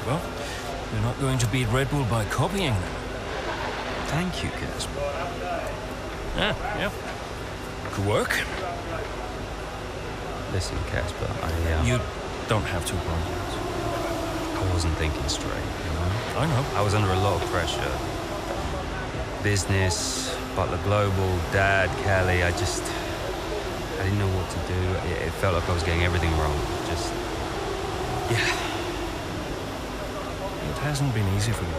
Well, you're not going to beat Red Bull by copying them. Thank you, Casper. Yeah. Could work. Listen, Casper, You don't have to apologize. I wasn't thinking straight, you know? I know. I was under a lot of pressure. Business, Butler Global, Dad, Callie, I didn't know what to do. It felt like I was getting everything wrong. It hasn't been easy for you.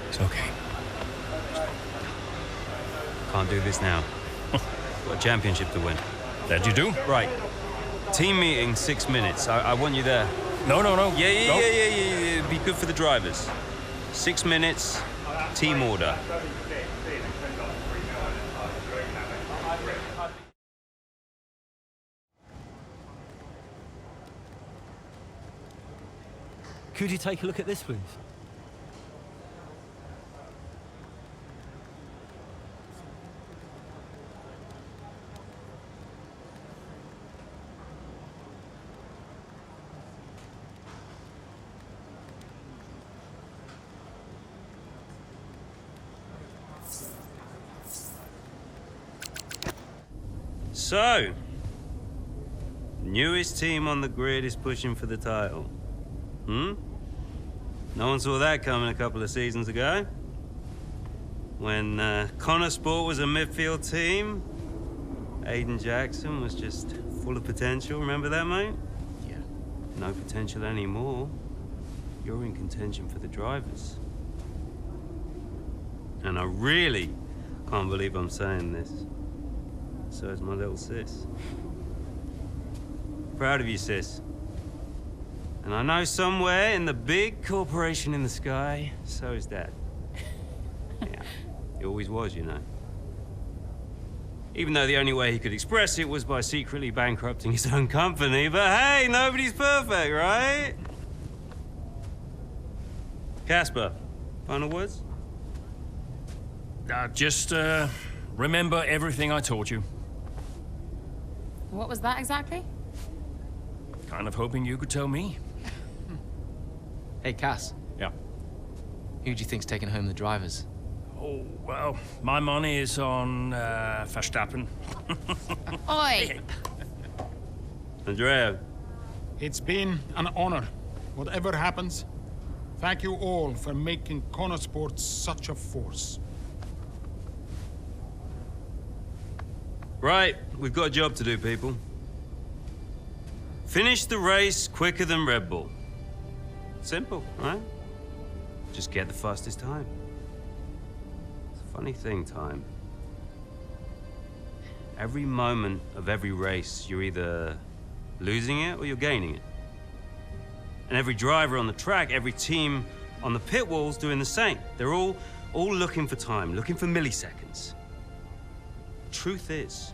It's okay. Can't do this now. Got a championship to win. That you do? Right. Team meeting, 6 minutes. I want you there. No. Yeah. It'd be good for the drivers. 6 minutes, team order. Could you take a look at this, please? So, newest team on the grid is pushing for the title. No one saw that coming a couple of seasons ago. When Konnersport was a midfield team, Aiden Jackson was just full of potential. Remember that, mate? Yeah. No potential anymore. You're in contention for the drivers. And I really can't believe I'm saying this. So is my little sis. Proud of you, sis. And I know somewhere in the big corporation in the sky, so is Dad. Yeah, he always was, you know. Even though the only way he could express it was by secretly bankrupting his own company. But hey, nobody's perfect, right? Casper, final words? Just remember everything I taught you. What was that exactly? Kind of hoping you could tell me. Hey, Cass. Yeah. Who do you think's taking home the drivers? Oh, well, my money is on Verstappen. Oi! Andreo. It's been an honor. Whatever happens, thank you all for making Konnersport such a force. Right, we've got a job to do, people. Finish the race quicker than Red Bull. Simple, right? Just get the fastest time. It's a funny thing, time. Every moment of every race, you're either losing it or you're gaining it. And every driver on the track, every team on the pit wall's doing the same. They're all looking for time, looking for milliseconds. Truth is,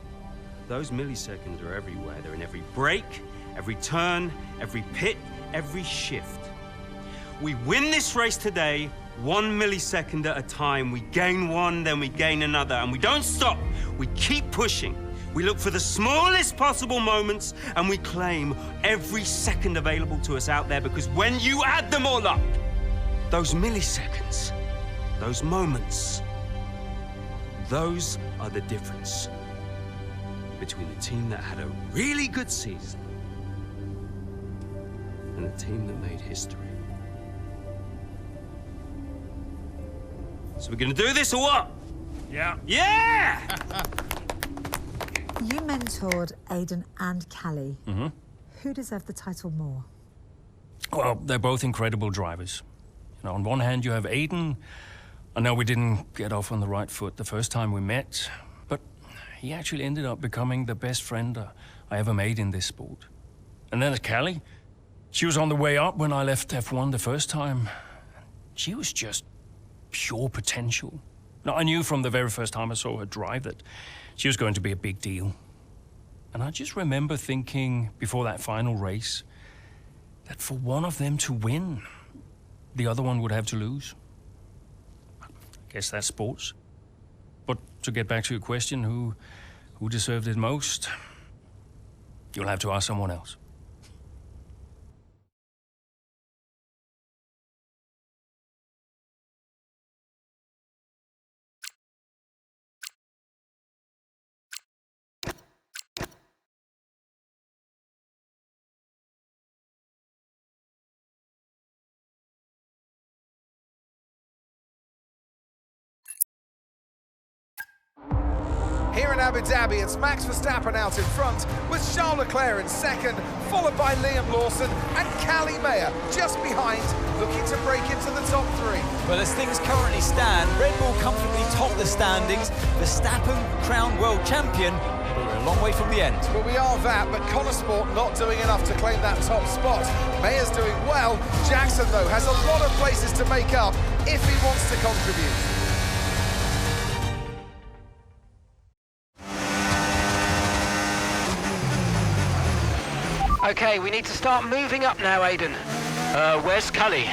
those milliseconds are everywhere. They're in every brake, every turn, every pit, every shift. We win this race today, 1 millisecond at a time. We gain one, then we gain another, and we don't stop. We keep pushing. We look for the smallest possible moments, and we claim every second available to us out there, because when you add them all up, those milliseconds, those moments, those are the difference between the team that had a really good season and the team that made history. So we're gonna do this or what? Yeah. Yeah! You mentored Aiden and Callie. Mm-hmm. Who deserved the title more? Well, they're both incredible drivers. You know, on one hand, you have Aiden. I know we didn't get off on the right foot the first time we met, but he actually ended up becoming the best friend I ever made in this sport. And then there's Callie. She was on the way up when I left F1 the first time. She was just pure potential. Now, I knew from the very first time I saw her drive that she was going to be a big deal. And I just remember thinking before that final race that for one of them to win, the other one would have to lose. guess that's sports. But to get back to your question, who deserved it most? You'll have to ask someone else. Here in Abu Dhabi, it's Max Verstappen out in front, with Charles Leclerc in second, followed by Liam Lawson and Callie just behind, looking to break into the top three. Well, as things currently stand, Red Bull comfortably top the standings, Verstappen crowned world champion, but we're a long way from the end. Well, we are that, but Konnersport not doing enough to claim that top spot. Mayer's doing well. Jackson, though, has a lot of places to make up if he wants to contribute. Okay, we need to start moving up now, Aiden. Where's Callie?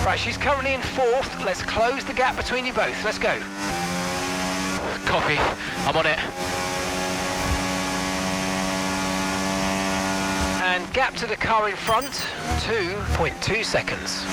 Right, she's currently in fourth. Let's close the gap between you both. Let's go. Copy. I'm on it. And gap to the car in front, 2.2 seconds.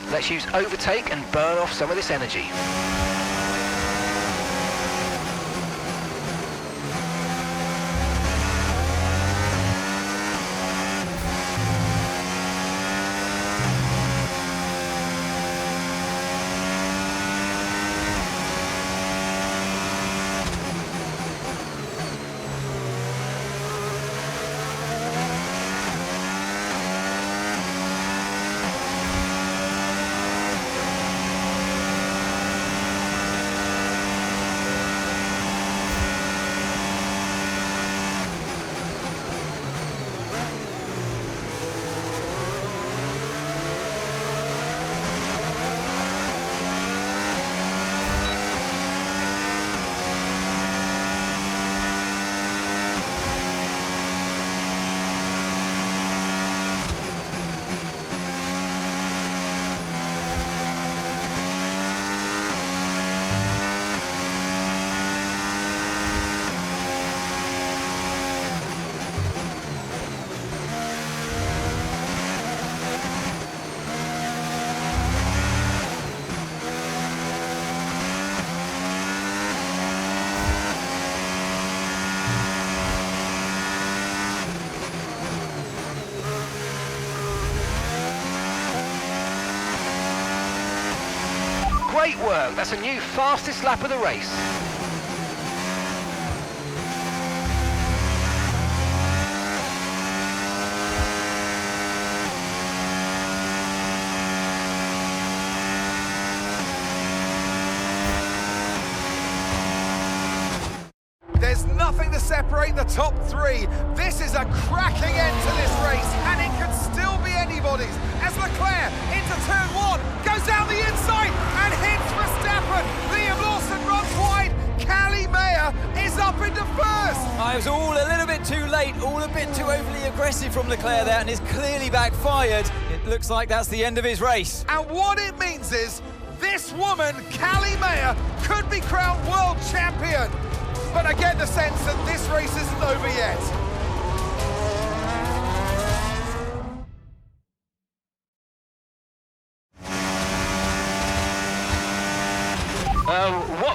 Let's use overtake and burn off some of this energy. Great work, that's a new fastest lap of the race. There's nothing to separate the top three. This is a cracking end to this race, and it could still be anybody's. As Leclerc into turn one, goes down the inside and hits Verstappen. Liam Lawson runs wide. Callie is up into first. I was all a little bit too late, all a bit too overly aggressive from Leclerc there, and it's clearly backfired. It looks like that's the end of his race. And what it means is this woman, Callie could be crowned world champion. But I get the sense that this race isn't over yet.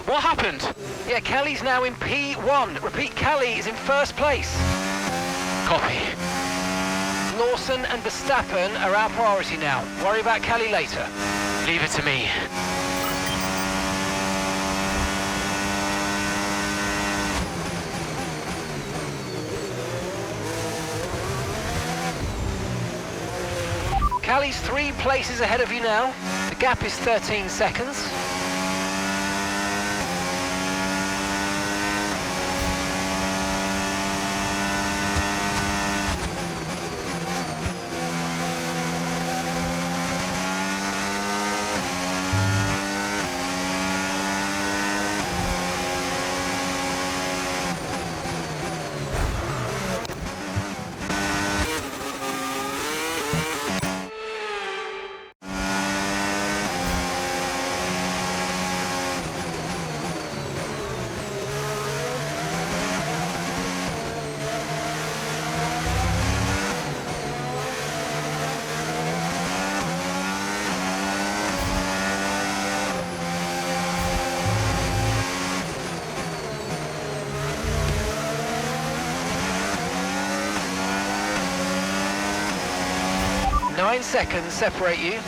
What happened? Yeah, Callie's now in P1. Repeat, Callie is in first place. Copy. Lawson and Verstappen are our priority now. Worry about Callie later. Leave it to me. Callie's 3 places ahead of you now. The gap is 13 seconds. 9 seconds separate you.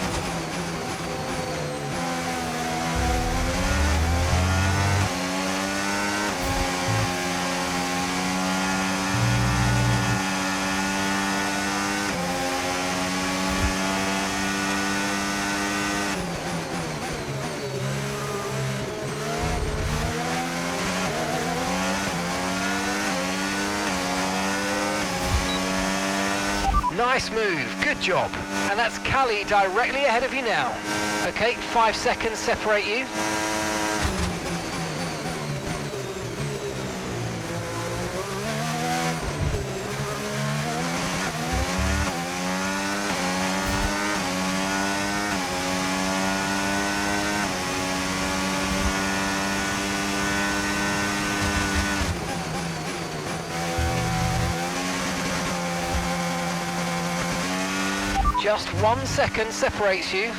Nice move, good job. And that's Callie directly ahead of you now. Okay, 5 seconds separate you. Just 1 second separates you.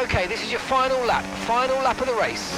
Okay, this is your final lap of the race.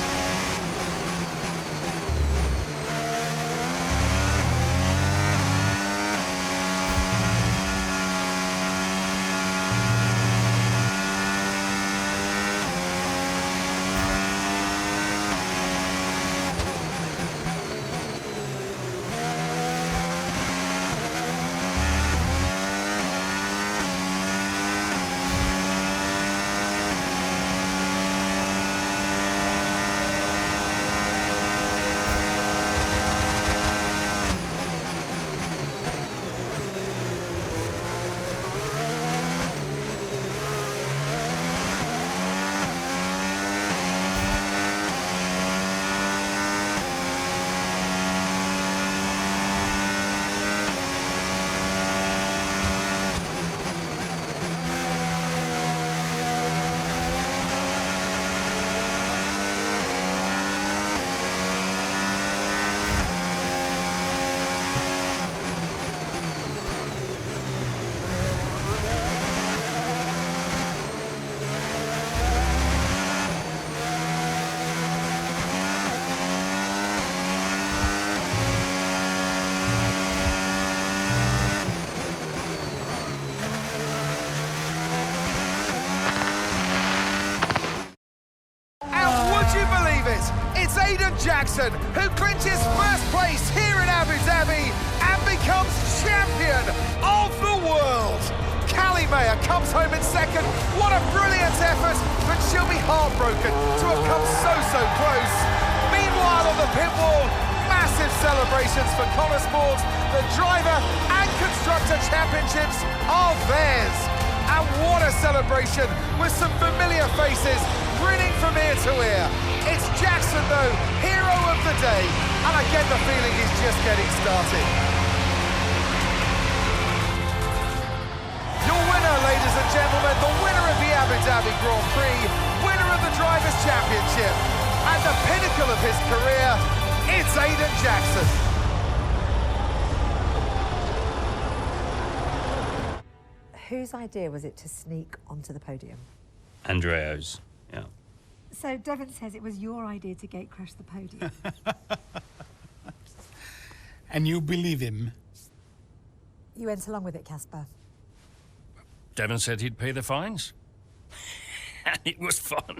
It's Aiden Jackson who clinches first place here in Abu Dhabi and becomes champion of the world. Callie comes home in second. What a brilliant effort, but she'll be heartbroken to have come so close. Meanwhile, on the pit wall, massive celebrations for Konnersport. The driver and constructor championships are theirs. And what a celebration with some familiar faces grinning from ear to ear. It's Jackson, though, hero of the day, and I get the feeling he's just getting started. Your winner, ladies and gentlemen, the winner of the Abu Dhabi Grand Prix, winner of the Drivers' Championship, at the pinnacle of his career, it's Aiden Jackson. Whose idea was it to sneak onto the podium? Andreo's, yeah. So Devon says it was your idea to gate crash the podium. And you believe him? You went along with it, Casper. Devon said he'd pay the fines. And it was fun.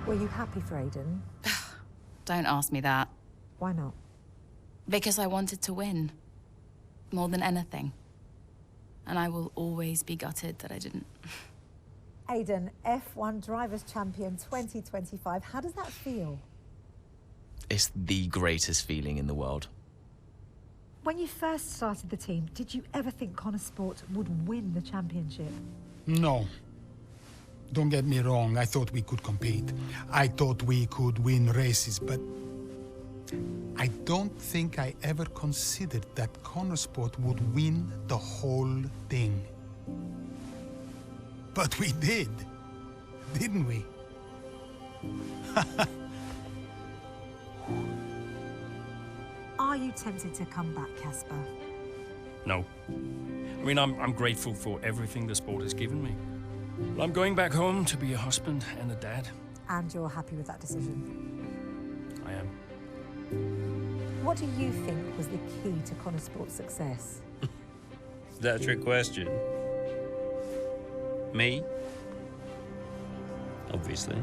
Were you happy for Aiden? Don't ask me that. Why not? Because I wanted to win. More than anything. And I will always be gutted that I didn't. Aiden, F1 Drivers' Champion 2025. How does that feel? It's the greatest feeling in the world. When you first started the team, did you ever think Konnersport would win the championship? No. Don't get me wrong, I thought we could compete. I thought we could win races, but I don't think I ever considered that Konnersport would win the whole thing. But we did, didn't we? Are you tempted to come back, Casper? No. I mean, I'm grateful for everything the sport has given me. Well, I'm going back home to be a husband and a dad. And you're happy with that decision? I am. What do you think was the key to Konnersport's success? Is that a trick question? Me? Obviously.